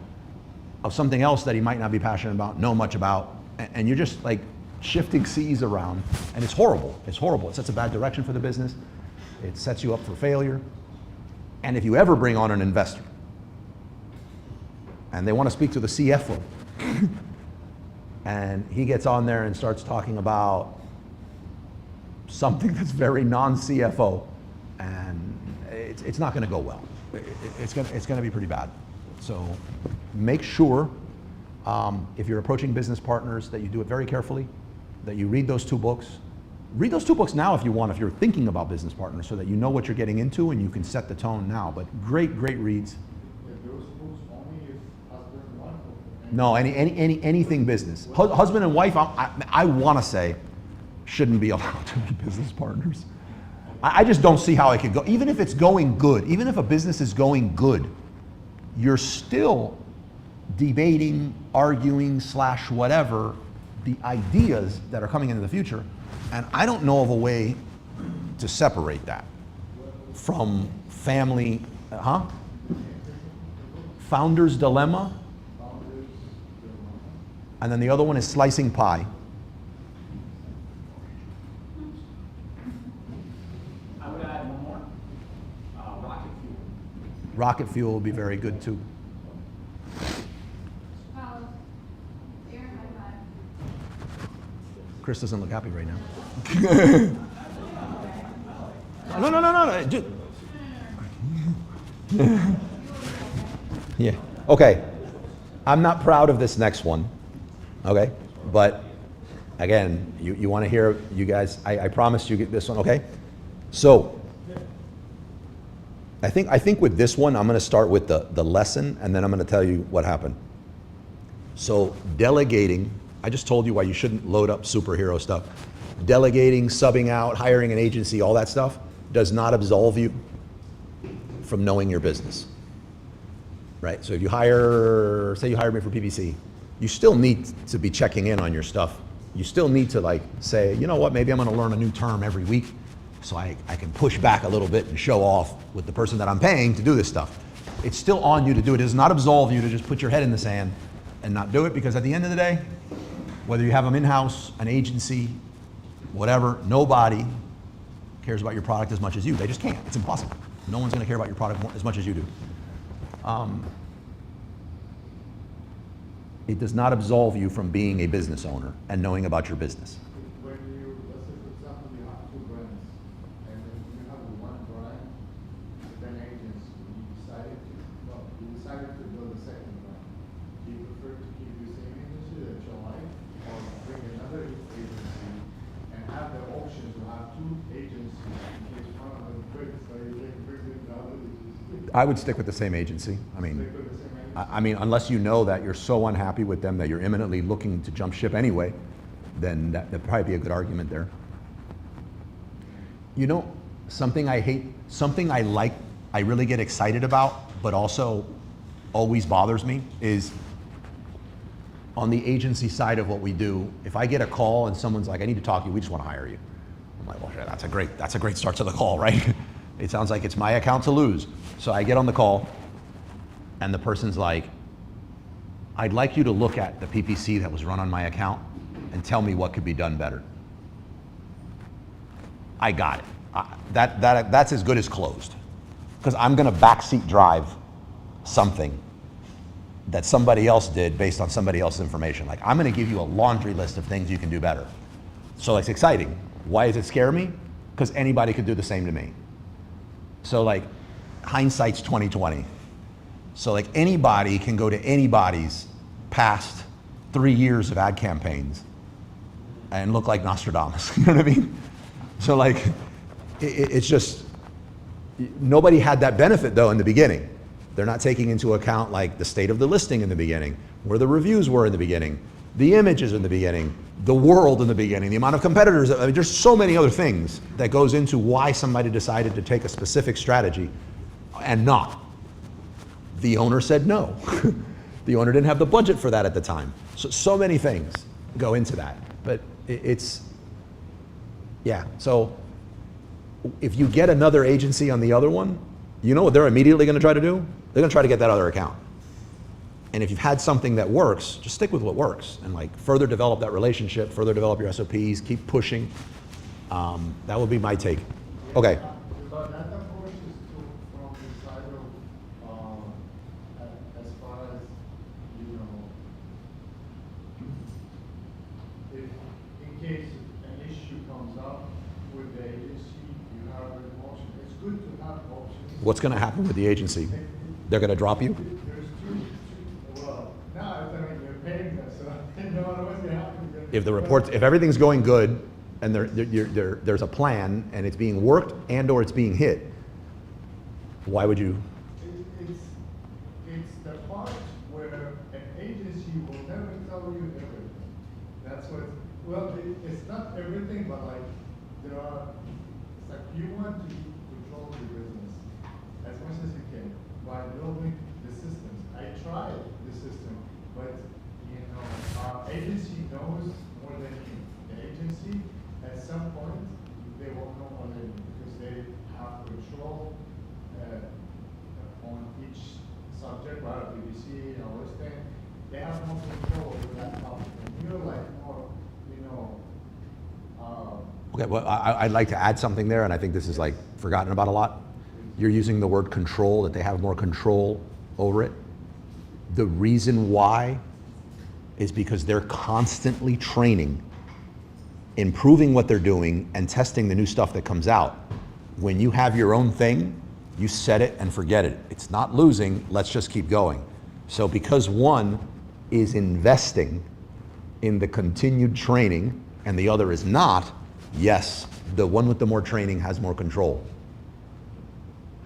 of something else that he might not be passionate about, know much about, and you're just like shifting C's around, and it's horrible. It's horrible. It sets a bad direction for the business. It sets you up for failure. And if you ever bring on an investor, and they want to speak to the CFO, and he gets on there and starts talking about something that's very non-CFO, and it's not going to go well. It's going to be pretty bad. So make sure, if you're approaching business partners, that you do it very carefully, that you read those 2 books. Read those 2 books now if you want, if you're thinking about business partners, so that you know what you're getting into and you can set the tone now. But great reads. Those books only if husband and wife? No, anything business. Husband and wife, I want to say, shouldn't be allowed to be business partners. I just don't see how it could go. Even if it's going good, even if a business is going good, you're still debating, arguing, / whatever, the ideas that are coming into the future. And I don't know of a way to separate that from family, Founder's Dilemma. And then the other one is Slicing Pie. I would add one more, rocket fuel. Rocket Fuel will be very good too. Carlos, Aaron, high five. Chris doesn't look happy right now. No. Dude. Yeah. Okay. I'm not proud of this next one. Okay. But again, you want to hear, you guys, I promised you get this one. Okay. So I think with this one, I'm going to start with the lesson, and then I'm going to tell you what happened. So delegating, I just told you why you shouldn't load up superhero stuff. Delegating, subbing out, hiring an agency, all that stuff does not absolve you from knowing your business, right? So if you hire, say you hire me for PPC, you still need to be checking in on your stuff. You still need to like say, you know what, maybe I'm going to learn a new term every week so I can push back a little bit and show off with the person that I'm paying to do this stuff. It's still on you to do it. It does not absolve you to just put your head in the sand and not do it, because at the end of the day, whether you have them in-house, an agency, whatever, nobody cares about your product as much as you. They just can't. It's impossible. No one's going to care about your product as much as you do. It does not absolve you from being a business owner and knowing about your business. When you, let's say for example, you have 2 brands, and then you have one brand, then agency, you decided to build a second brand. Do you prefer to keep the same agency that you like, or bring another agency and have the option to have 2 agencies in case one of them quits, so you can bring in the other agency? I would stick with the same agency. I mean, Stick with the same agency? I mean, unless you know that you're so unhappy with them that you're imminently looking to jump ship anyway, then that'd probably be a good argument there. You know, something I hate, something I like, I really get excited about, but also always bothers me is on the agency side of what we do, if I get a call and someone's like, I need to talk to you, we just want to hire you. I'm like, well, sure, that's a great start to the call, right? It sounds like it's my account to lose. So I get on the call, and the person's like, I'd like you to look at the PPC that was run on my account and tell me what could be done better. I got it. That's as good as closed. Because I'm going to backseat drive something that somebody else did based on somebody else's information. Like, I'm going to give you a laundry list of things you can do better. So it's exciting. Why does it scare me? Because anybody could do the same to me. So like, hindsight's 20/20. So like, anybody can go to anybody's past 3 years of ad campaigns and look like Nostradamus. You know what I mean? So like, it's just, nobody had that benefit though in the beginning. They're not taking into account like the state of the listing in the beginning, where the reviews were in the beginning, the images in the beginning, the world in the beginning, the amount of competitors. I mean, there's so many other things that goes into why somebody decided to take a specific strategy and not. The owner said no. The owner didn't have the budget for that at the time. So many things go into that. But yeah, so if you get another agency on the other one, you know what they're immediately going to try to do? They're going to try to get that other account. And if you've had something that works, just stick with what works and like further develop that relationship, further develop your SOPs, keep pushing. That would be my take. Okay. But that approach is from the side of, as far as, you know, if in case an issue comes up with the agency, you have an option. It's good to have options. What's going to happen with the agency? They're going to drop you? There's well, no, I mean, you're paying them, so no matter what's going to happen. If everything's going good and there's a plan and it's being worked and or it's being hit, why would you? It's the part where an agency will never tell you everything. That's what, well, it's not everything, but like, there are, it's like you want to control the business as much as you can by building the systems. I tried the system, but you know, our agency knows more than you. The agency, at some point, they will know more than you because they have control on each subject, right? BBC, all this thing. They have more control over that topic. And you're like more, you know. Okay, well, I'd like to add something there, and I think this is like forgotten about a lot. You're using the word control, that they have more control over it. The reason why is because they're constantly training, improving what they're doing, and testing the new stuff that comes out. When you have your own thing, you set it and forget it. It's not losing, let's just keep going. So because one is investing in the continued training and the other is not, yes, the one with the more training has more control.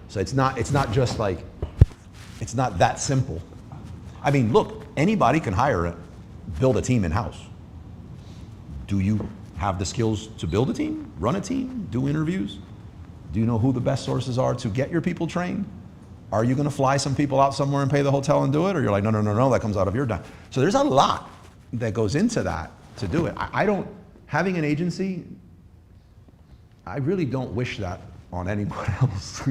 So it's not just like, it's not that simple. I mean, look, anybody can build a team in-house. Do you have the skills to build a team, run a team, do interviews? Do you know who the best sources are to get your people trained? Are you gonna fly some people out somewhere and pay the hotel and do it? Or you're like, no, that comes out of your dime. So there's a lot that goes into that to do it. Having an agency, I really don't wish that on anyone else.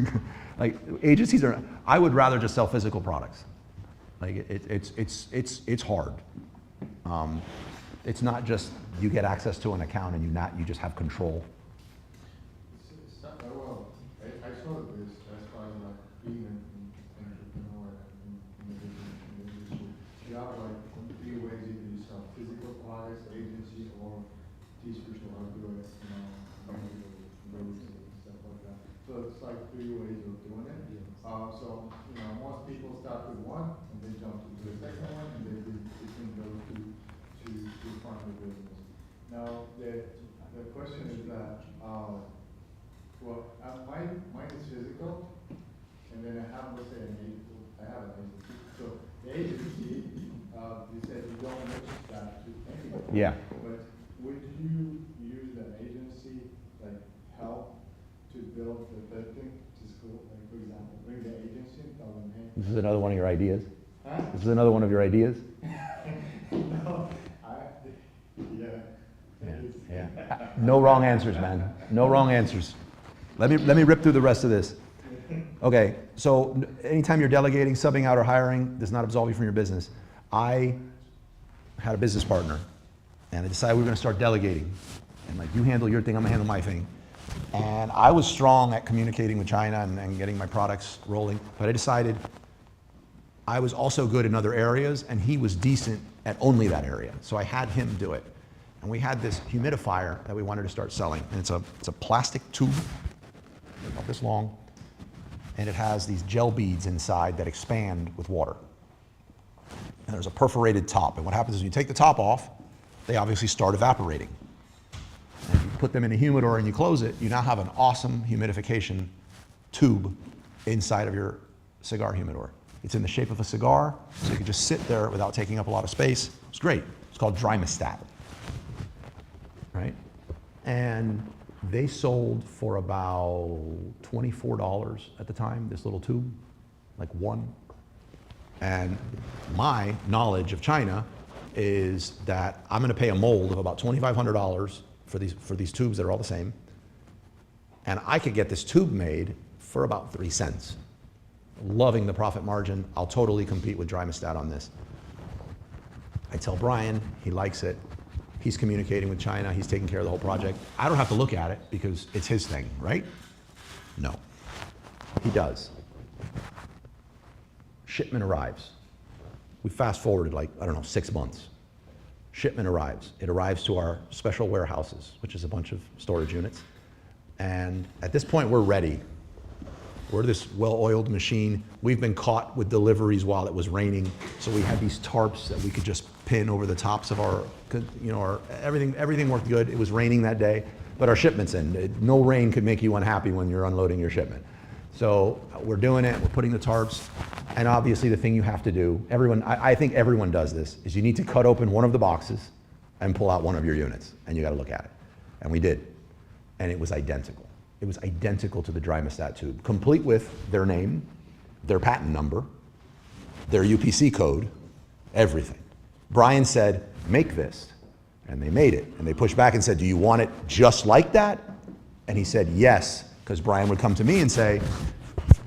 Like agencies I would rather just sell physical products. Like it's hard. It's not just you get access to an account and you just have control. Well, I saw this as far as like being an entrepreneur in the business industry. You have like 3 ways you can sell: physical products, agency, or teach people how to do it, you know, roads and stuff like that. So it's like 3 ways of doing it. So, you know, most people start with one and they jump to the second one and they do between those two to fund the business. Now, the question is that, well, mine is physical, and then I have, let's say, I have an agency. So the agency, you said you don't mention that to anybody. Yeah. But would you use an agency, like, help to build the third thing to school? Like, for example, bring the agency and tell them, hey. This is another one of your ideas? Huh? This is another one of your ideas? No, Yeah. No wrong answers, man. No wrong answers. Let me rip through the rest of this. Okay, so anytime you're delegating, subbing out, or hiring does not absolve you from your business. I had a business partner, and I decided we were going to start delegating. And like, you handle your thing, I'm going to handle my thing. And I was strong at communicating with China and getting my products rolling, but I decided I was also good in other areas, and he was decent at only that area. So I had him do it. And we had this humidifier that we wanted to start selling. And it's a plastic tube, about this long, and it has these gel beads inside that expand with water. And there's a perforated top. And what happens is you take the top off, they obviously start evaporating. And if you put them in a humidor and you close it, you now have an awesome humidification tube inside of your cigar humidor. It's in the shape of a cigar, so you can just sit there without taking up a lot of space. It's great. It's called Drymastat, right? And they sold for about $24 at the time, this little tube, like one. And my knowledge of China is that I'm gonna pay a mold of about $2,500 for these tubes that are all the same. And I could get this tube made for about 3 cents. Loving the profit margin. I'll totally compete with Drymastat on this. I tell Brian, he likes it. He's communicating with China, he's taking care of the whole project. I don't have to look at it because it's his thing, right? No, he does. Shipment arrives. We fast forwarded like, I don't know, 6 months. Shipment arrives. It arrives to our special warehouses, which is a bunch of storage units. And at this point, we're ready. We're this well-oiled machine. We've been caught with deliveries while it was raining, so we had these tarps that we could just pin over the tops of our, everything worked good. It was raining that day, but our shipment's in. No rain could make you unhappy when you're unloading your shipment. So we're doing it, we're putting the tarps, and obviously the thing you have to do, I think everyone does this, is you need to cut open one of the boxes and pull out one of your units, and you gotta look at it. And we did, and it was identical. It was identical to the Drymastat tube, complete with their name, their patent number, their UPC code, everything. Brian said, make this, and they made it. And they pushed back and said, do you want it just like that? And he said, yes, because Brian would come to me and say,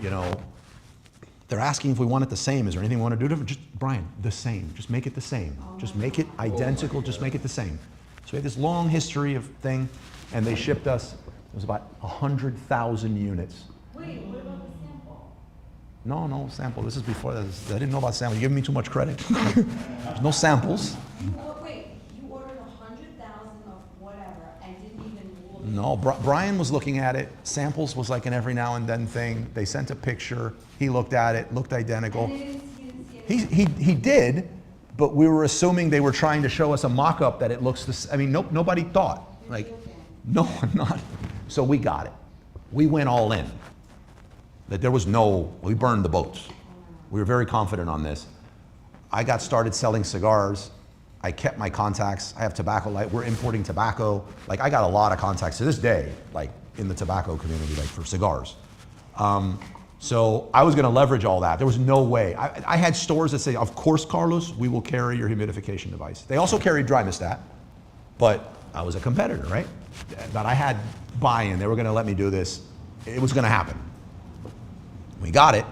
they're asking if we want it the same. Is there anything we want to do different? Just, Brian, the same. Just make it the same. Just make it identical, just make it the same. So we have this long history of thing, and they shipped us, it was about 100,000 units. Wait, what about the sample? No sample. This is before this. I didn't know about sample. You're giving me too much credit. There's no samples. You ordered 100,000 of whatever and didn't even look. No, Brian was looking at it. Samples was like an every now and then thing. They sent a picture. He looked at it, looked identical. And you didn't see it. He did, but we were assuming they were trying to show us a mock-up that it looks the same. I mean, nobody thought. Like, no, not. So we got it. We went all in. That there was we burned the boats. We were very confident on this. I got started selling cigars. I kept my contacts. I have tobacco light. We're importing tobacco. Like, I got a lot of contacts to this day, like in the tobacco community, like for cigars. So I was gonna leverage all that. There was no way. I had stores that say, of course, Carlos, we will carry your humidification device. They also carried Drymastat, but I was a competitor, right? That I had buy-in. They were gonna let me do this. It was gonna happen. We got it,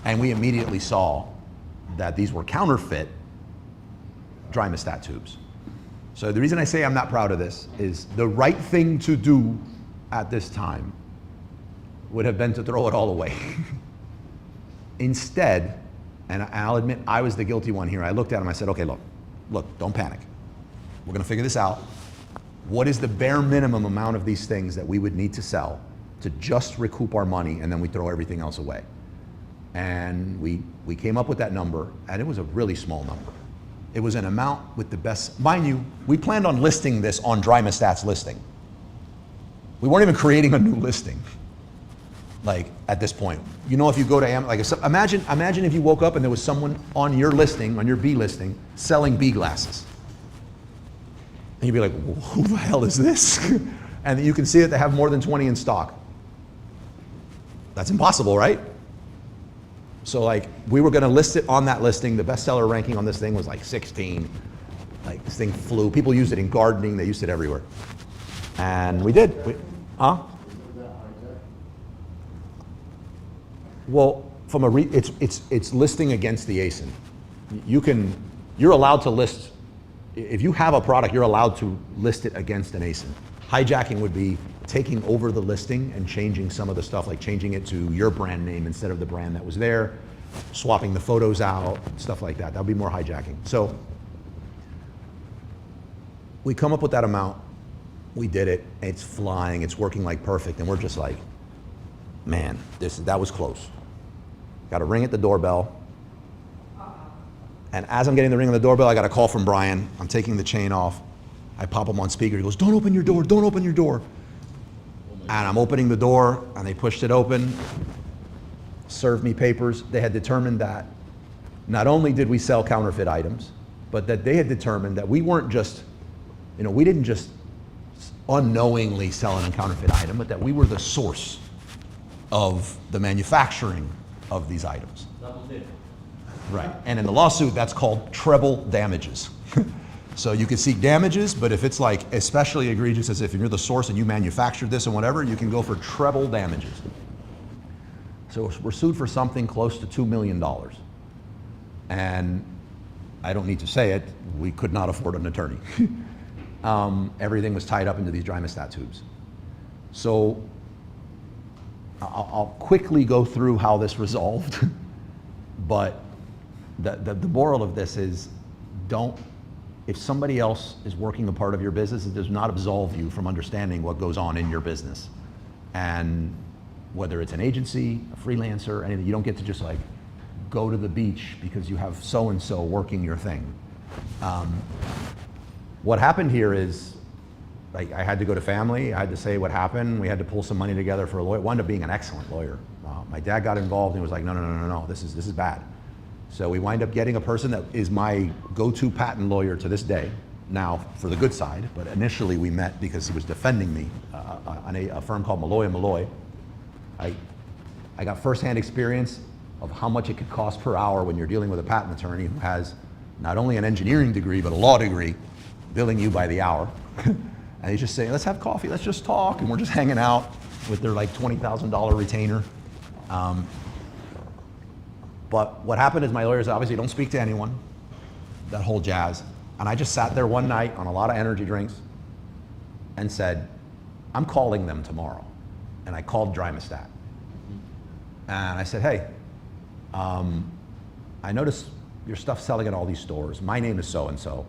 and we immediately saw that these were counterfeit Drymastat tubes. So the reason I say I'm not proud of this is the right thing to do at this time would have been to throw it all away. Instead, and I'll admit I was the guilty one here, I looked at him, I said, okay, look, don't panic. We're gonna figure this out. What is the bare minimum amount of these things that we would need to sell to just recoup our money, and then we throw everything else away? And we came up with that number, and it was a really small number. It was an amount with the best, mind you, we planned on listing this on Drymastat's listing. We weren't even creating a new listing, like at this point. If you go to Amazon, like imagine if you woke up and there was someone on your listing, on your B listing, selling B glasses. And you'd be like, well, who the hell is this? And you can see that they have more than 20 in stock. That's impossible, right? So like, we were gonna list it on that listing. The bestseller ranking on this thing was like 16. Like, this thing flew. People used it in gardening. They used it everywhere. And we did. Well, from it's listing against the ASIN. You're allowed to list, if you have a product, you're allowed to list it against an ASIN. Hijacking would be taking over the listing and changing some of the stuff, like changing it to your brand name instead of the brand that was there, swapping the photos out, stuff like that. That would be more hijacking. So we come up with that amount, we did it, it's flying, it's working like perfect, and we're just like, man, that was close. Got a ring at the doorbell, and as I'm getting the ring on the doorbell, I got a call from Brian. I'm taking the chain off. I pop him on speaker. He goes, don't open your door, don't open your door. And I'm opening the door, and they pushed it open. served me papers. They had determined that not only did we sell counterfeit items, but that they had determined that we weren't just, we didn't just unknowingly sell a counterfeit item, but that we were the source of the manufacturing of these items. Double dip. Right. And in the lawsuit, that's called treble damages. So you can seek damages, but if it's like especially egregious as if you're the source and you manufactured this and whatever, you can go for treble damages. So we're sued for something close to $2 million. And I don't need to say it, we could not afford an attorney. Everything was tied up into these Drimestat tubes. So I'll quickly go through how this resolved, but the moral of this is if somebody else is working a part of your business, it does not absolve you from understanding what goes on in your business. And whether it's an agency, a freelancer, anything, you don't get to just like go to the beach because you have so-and-so working your thing. What happened here is, like, I had to go to family, I had to say what happened, we had to pull some money together for a lawyer. Wound up being an excellent lawyer. My dad got involved and he was like, no, this is bad. So we wind up getting a person that is my go-to patent lawyer to this day, now for the good side, but initially we met because he was defending me, a firm called Malloy & Malloy. I got firsthand experience of how much it could cost per hour when you're dealing with a patent attorney who has not only an engineering degree, but a law degree, billing you by the hour. And he's just saying, let's have coffee, let's just talk, and we're just hanging out with their like $20,000 retainer. But what happened is my lawyers obviously don't speak to anyone, that whole jazz. And I just sat there one night on a lot of energy drinks and said, I'm calling them tomorrow. And I called Drimestat. And I said, hey, I noticed your stuff's selling at all these stores. My name is so-and-so.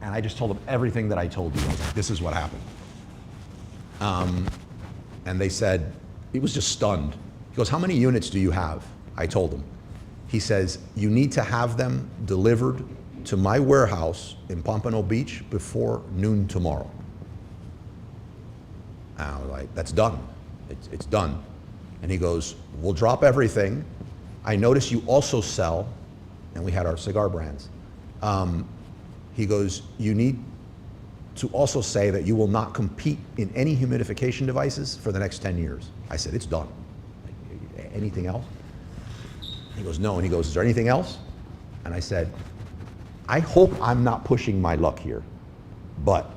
And I just told them everything that I told you. I was like, this is what happened. And they said, he was just stunned. He goes, how many units do you have? I told him. He says, you need to have them delivered to my warehouse in Pompano Beach before noon tomorrow. And I was like, that's done. It's done. And he goes, we'll drop everything. I notice you also sell, and we had our cigar brands. He goes, you need to also say that you will not compete in any humidification devices for the next 10 years. I said, it's done. Anything else? He goes, no. And he goes, is there anything else? And I said, I hope I'm not pushing my luck here, but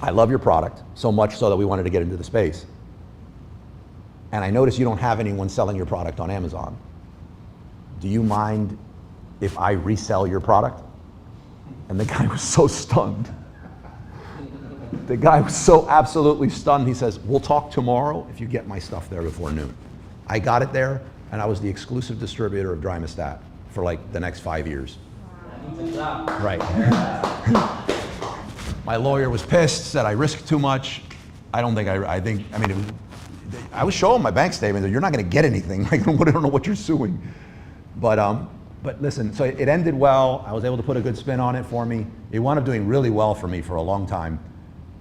I love your product so much so that we wanted to get into the space. And I notice you don't have anyone selling your product on Amazon. Do you mind if I resell your product? And the guy was so stunned. The guy was so absolutely stunned. He says, we'll talk tomorrow if you get my stuff there before noon. I got it there, and I was the exclusive distributor of Drimestat for like the next 5 years. Right. My lawyer was pissed, said I risked too much. I was showing my bank statement that you're not going to get anything. I don't know what you're suing. But listen, so it ended well. I was able to put a good spin on it for me. It wound up doing really well for me for a long time.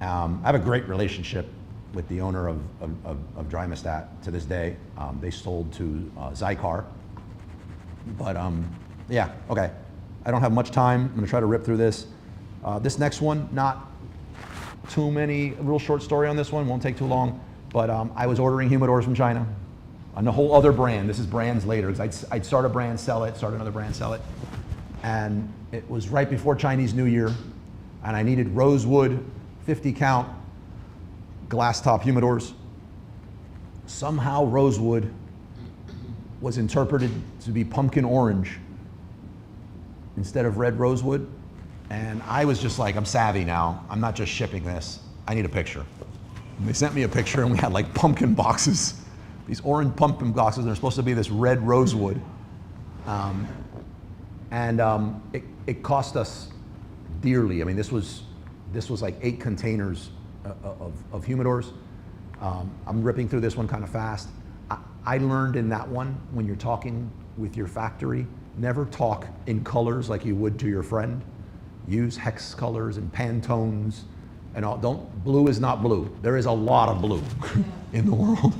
I have a great relationship with the owner of Drimestat to this day. They sold to Zycar. But yeah, okay. I don't have much time. I'm going to try to rip through this. This next one, not too many, a real short story on this one, won't take too long. But I was ordering humidors from China on a whole other brand. This is brands later, because I'd start a brand, sell it, start another brand, sell it. And it was right before Chinese New Year, and I needed Rosewood 50 count glass top humidors. Somehow Rosewood was interpreted to be pumpkin orange instead of red rosewood. And I was just like, I'm savvy now. I'm not just shipping this. I need a picture. And they sent me a picture, and we had like pumpkin boxes, these orange pumpkin boxes, and they're supposed to be this red rosewood. It cost us dearly. I mean, this was like 8 containers of humidors. I'm ripping through this one kind of fast. I learned in that one, when you're talking with your factory, never talk in colors like you would to your friend. Use hex colors and Pantones and all. Blue is not blue. There is a lot of blue in the world.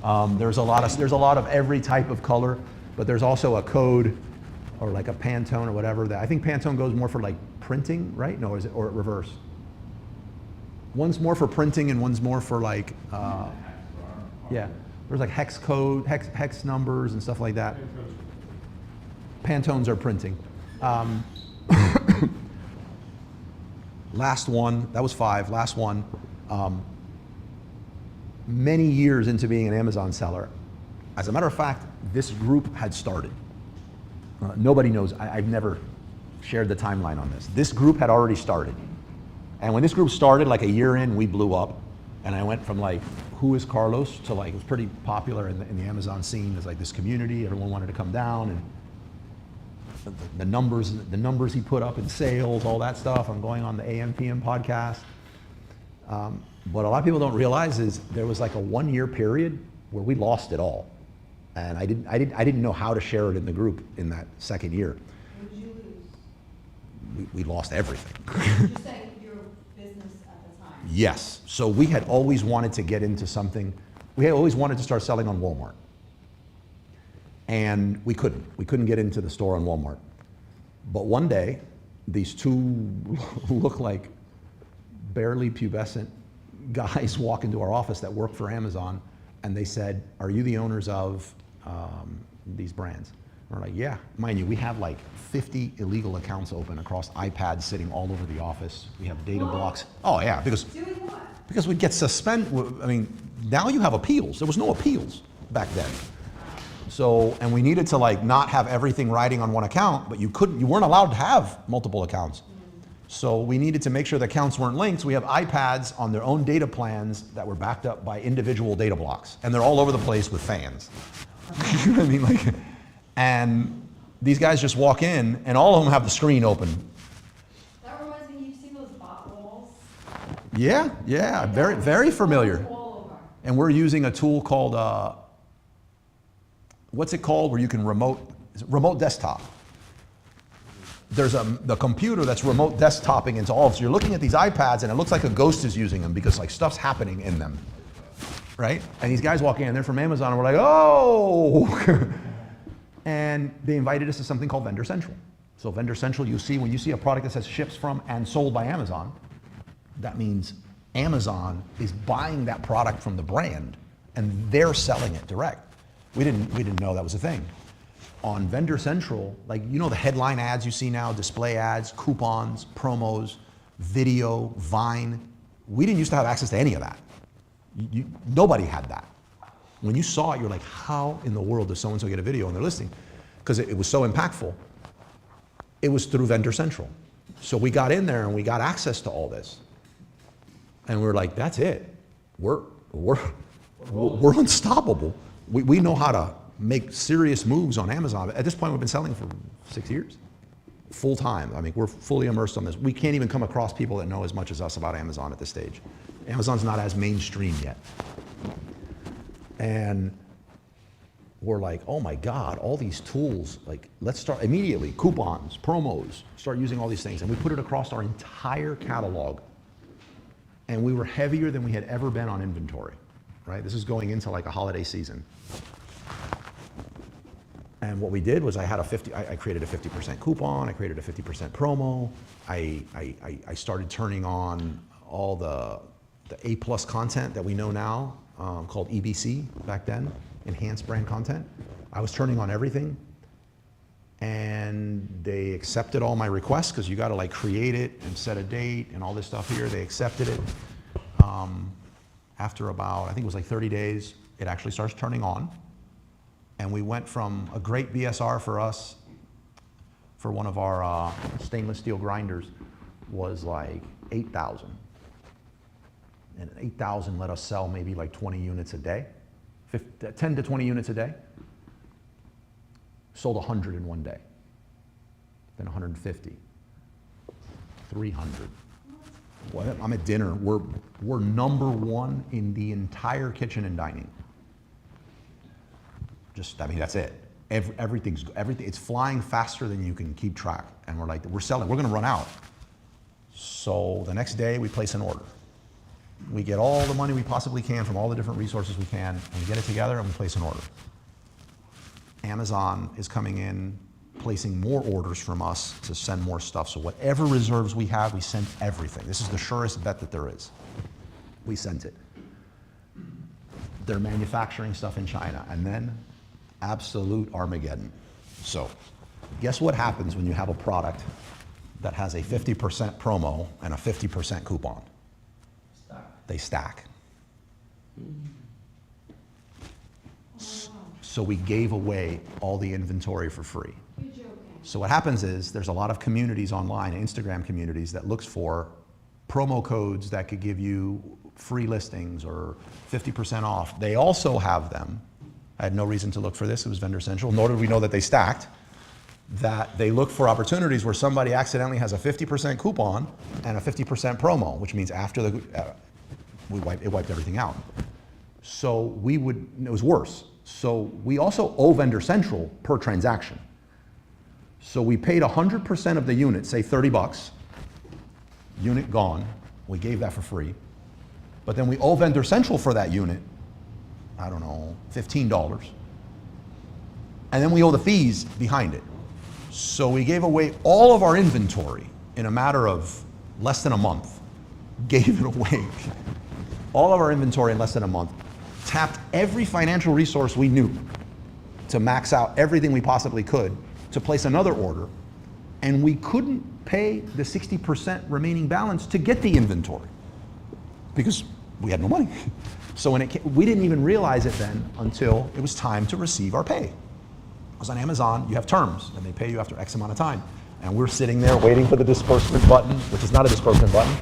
There's a lot of every type of color, but there's also a code or like a Pantone or whatever that I think Pantone goes more for like printing, right? No, is it or reverse? One's more for printing and one's more for like yeah. There's like hex code, hex numbers and stuff like that. Pantones are printing. Last one, that was 5, last one. Many years into being an Amazon seller, as a matter of fact, this group had started. Nobody knows, I've never shared the timeline on this. This group had already started. And when this group started, like a year in, we blew up. And I went from like, who is Carlos, to like, it was pretty popular in the Amazon scene. There's like this community, everyone wanted to come down, and the numbers he put up in sales, all that stuff. I'm going on the AM/PM podcast. What a lot of people don't realize is there was like a 1-year period where we lost it all. And I didn't know how to share it in the group in that second year. What did you lose? We lost everything. Did you say your business at the time? Yes. So we had always wanted to get into something. We had always wanted to start selling on Walmart. And we couldn't. We couldn't get into the store on Walmart. But one day, these two who look like barely pubescent guys walk into our office that work for Amazon, and they said, "Are you the owners of these brands?" And we're like, "Yeah." Mind you, we have like 50 illegal accounts open across iPads sitting all over the office. We have data blocks. Oh yeah, because we'd get suspended. I mean, now you have appeals. There was no appeals back then. So, and we needed to like not have everything riding on one account, but you weren't allowed to have multiple accounts. So we needed to make sure the accounts weren't linked. So we have iPads on their own data plans that were backed up by individual data blocks. And they're all over the place with fans. You know what I mean? Like, and these guys just walk in and all of them have the screen open. That reminds me, you've seen those bot walls? Yeah, very, very familiar. And we're using a tool called, what's it called, where you can remote desktop. There's the computer that's remote desktoping into all. So you're looking at these iPads and it looks like a ghost is using them because like stuff's happening in them, right? And these guys walk in, they're from Amazon, and we're like, oh! And they invited us to something called Vendor Central. So Vendor Central, when you see a product that says ships from and sold by Amazon, that means Amazon is buying that product from the brand and they're selling it direct. We didn't know that was a thing. On Vendor Central, like, you know the headline ads you see now, display ads, coupons, promos, video, Vine. We didn't used to have access to any of that. Nobody had that. When you saw it, you're like, how in the world does so-and-so get a video on their listing? Because it was so impactful. It was through Vendor Central. So we got in there and we got access to all this. And we were like, that's it. We're unstoppable. We know how to make serious moves on Amazon. At this point, we've been selling for 6 years, full time. I mean, we're fully immersed on this. We can't even come across people that know as much as us about Amazon at this stage. Amazon's not as mainstream yet. And we're like, oh my God, all these tools, like, let's start immediately, coupons, promos, start using all these things. And we put it across our entire catalog. And we were heavier than we had ever been on inventory, right? This is going into like a holiday season. And what we did was I created a 50% coupon, I created a 50% promo, I started turning on all the A+ content that we know now, called EBC back then, Enhanced Brand Content. I was turning on everything, and they accepted all my requests, because you gotta like create it and set a date and all this stuff here. They accepted it. After about, I think it was like 30 days, it actually starts turning on. And we went from a great BSR for us, for one of our stainless steel grinders, was like 8,000. And 8,000 let us sell maybe like 20 units a day, 10 to 20 units a day. Sold 100 in one day, then 150, 300. Well, I'm at dinner, we're #1 in the entire kitchen and dining. I mean, that's it. Everything, it's flying faster than you can keep track. And we're like, we're gonna run out. So the next day we place an order. We get all the money we possibly can from all the different resources we can, and we get it together and we place an order. Amazon is coming in, placing more orders from us to send more stuff. So whatever reserves we have, we send everything. This is the surest bet that there is. We sent it. They're manufacturing stuff in China, and then absolute Armageddon. So guess what happens when you have a product that has a 50% promo and a 50% coupon? They stack. So we gave away all the inventory for free. You're joking. So what happens is there's a lot of communities online, Instagram communities, that looks for promo codes that could give you free listings or 50% off. They also have them. I had no reason to look for this. It was Vendor Central, nor did we know that they stacked. That they look for opportunities where somebody accidentally has a 50% coupon and a 50% promo, which means after the, it wiped everything out. So it was worse. So we also owe Vendor Central per transaction. So we paid 100% of the unit, say 30 bucks, unit gone. We gave that for free. But then we owe Vendor Central for that unit, I don't know, $15. And then we owe the fees behind it. So we gave away all of our inventory in a matter of less than a month. Gave it away. All of our inventory in less than a month. Tapped every financial resource we knew to max out everything we possibly could to place another order. And we couldn't pay the 60% remaining balance to get the inventory because we had no money. So when we didn't even realize it then until it was time to receive our pay. Because on Amazon, you have terms, and they pay you after X amount of time. And we're sitting there waiting for the disbursement button, which is not a disbursement button,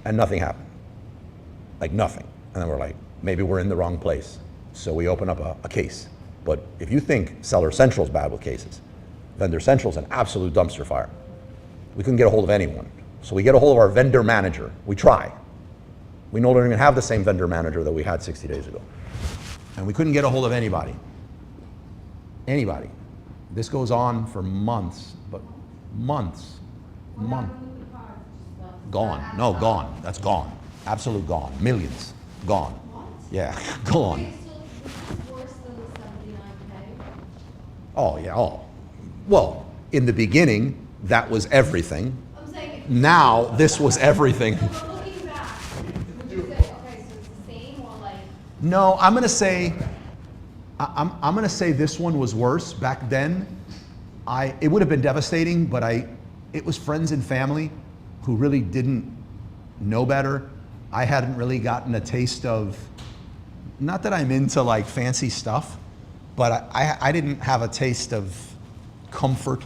and nothing happened. Like nothing. And then we're like, maybe we're in the wrong place. So we open up a case. But if you think Seller Central's bad with cases, Vendor Central's an absolute dumpster fire. We couldn't get a hold of anyone. So we get a hold of our vendor manager. We try. We no longer even have the same vendor manager that we had 60 days ago. And we couldn't get a hold of anybody. Anybody. This goes on for months, but months. What happened with the cars? Just Gone. No, gone. That's gone. Absolute gone. Millions. Gone. What? Yeah, gone. Okay, so this is worse than the 79K? Oh, yeah. Oh. Well, in the beginning, that was everything. I'm saying. Now, this was everything. So we're looking back, would you say, okay, so it's the same or like? No, I'm gonna say, I'm gonna say this one was worse. Back then, it would have been devastating, but it was friends and family who really didn't know better. I hadn't really gotten a taste of, not that I'm into like fancy stuff, but I didn't have a taste of comfort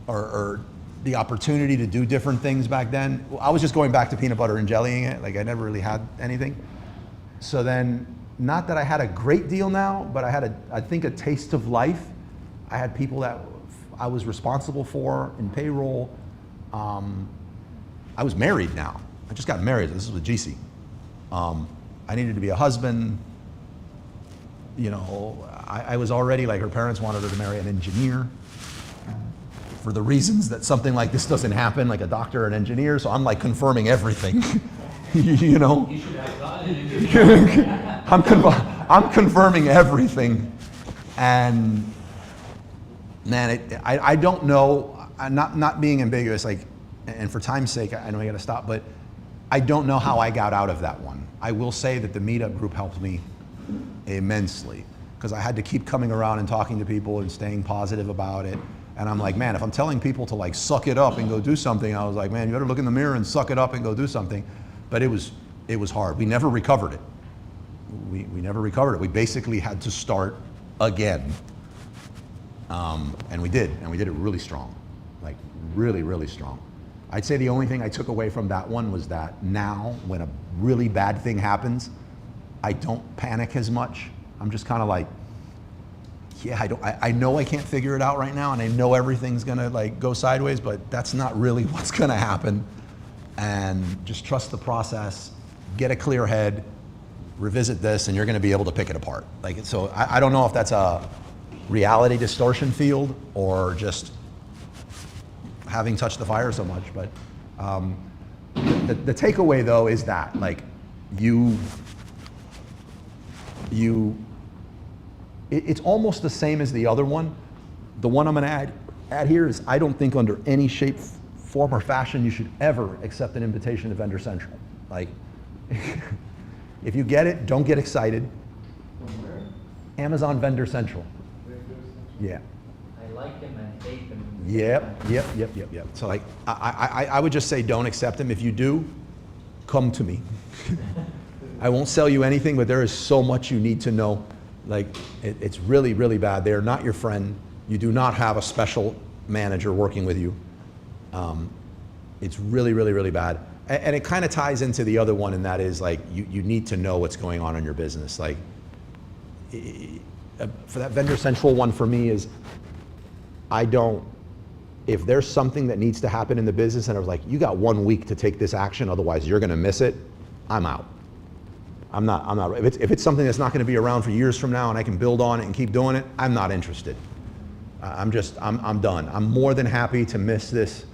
or the opportunity to do different things back then. I was just going back to peanut butter and jellying it. Like I never really had anything. So then, not that I had a great deal now, but I had I think a taste of life. I had people that I was responsible for in payroll. I was married now. I just got married. This is with GC. I needed to be a husband. You know, I was already like, her parents wanted her to marry an engineer for the reasons that something like this doesn't happen, like a doctor or an engineer. So I'm like confirming everything, you know? You should have done it. I'm confirming everything. And man, I don't know, I'm not being ambiguous, like, and for time's sake, I know I gotta stop, but I don't know how I got out of that one. I will say that the meetup group helped me immensely because I had to keep coming around and talking to people and staying positive about it. And I'm like, man, if I'm telling people to like suck it up and go do something, I was like, man, you better look in the mirror and suck it up and go do something. But it was hard. We never recovered it. We never recovered it. We basically had to start again. And we did it really strong, like really, really strong. I'd say the only thing I took away from that one was that now when a really bad thing happens, I don't panic as much. I'm just kind of like, yeah, I know I can't figure it out right now, and I know everything's gonna like go sideways, but that's not really what's gonna happen. And just trust the process, get a clear head, revisit this, and you're gonna be able to pick it apart. Like, so I don't know if that's a reality distortion field or just having touched the fire so much, but the takeaway though is that, like, it's almost the same as the other one. The one I'm gonna add here is I don't think under any shape, form, or fashion you should ever accept an invitation to Vendor Central. Like, if you get it, don't get excited. From where? Amazon Vendor Central. Yeah. I like him and hate him. Yep. So like, I would just say don't accept them. If you do, come to me. I won't sell you anything, but there is so much you need to know. Like, it's really, really bad. They're not your friend. You do not have a special manager working with you. It's really, really, really bad. And it kind of ties into the other one, and that is like, you need to know what's going on in your business. Like, for that Vendor Central one for me is, if there's something that needs to happen in the business and I was like, you got 1 week to take this action, otherwise you're gonna miss it, I'm out. I'm not, if it's something that's not gonna be around for years from now and I can build on it and keep doing it, I'm not interested. I'm done. I'm more than happy to miss this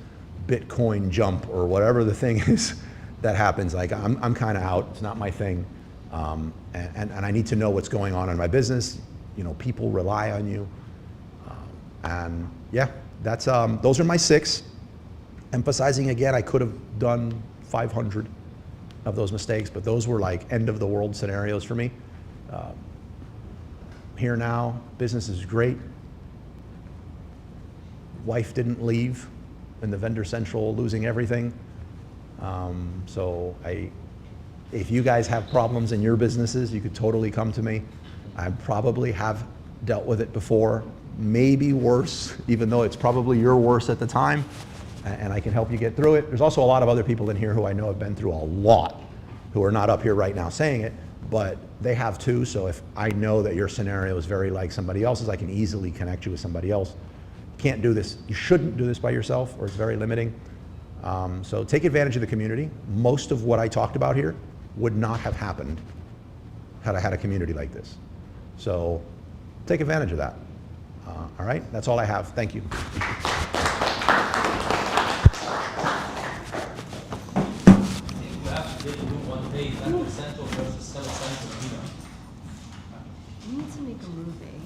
Bitcoin jump or whatever the thing is that happens. Like, I'm kind of out, it's not my thing. And I need to know what's going on in my business. You know, people rely on you. And yeah, that's, those are my 6. Emphasizing again, I could have done 500 of those mistakes, but those were like end of the world scenarios for me. Here now, business is great. Wife didn't leave in the Vendor Central losing everything. So if you guys have problems in your businesses, you could totally come to me. I probably have dealt with it before, maybe worse, even though it's probably your worst at the time, and I can help you get through it. There's also a lot of other people in here who I know have been through a lot, who are not up here right now saying it, but they have too. So if I know that your scenario is very like somebody else's, I can easily connect you with somebody else. Can't do this, you shouldn't do this by yourself, or it's very limiting. So take advantage of the community. Most of what I talked about here would not have happened had I had a community like this. So take advantage of that. All right, that's all I have. Thank you. You actually did do one page, Vendor Central versus Seller Central, You need to make a movie.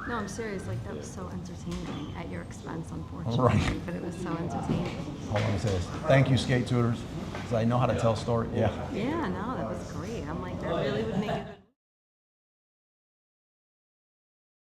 No, I'm serious, like, that was so entertaining, at your expense, unfortunately, Right. but it was so entertaining. Hold on, let me say this. Thank you, Skate Tutors, because I know how to tell stories. Yeah. Yeah, no, that was great. I'm like, that really would make it.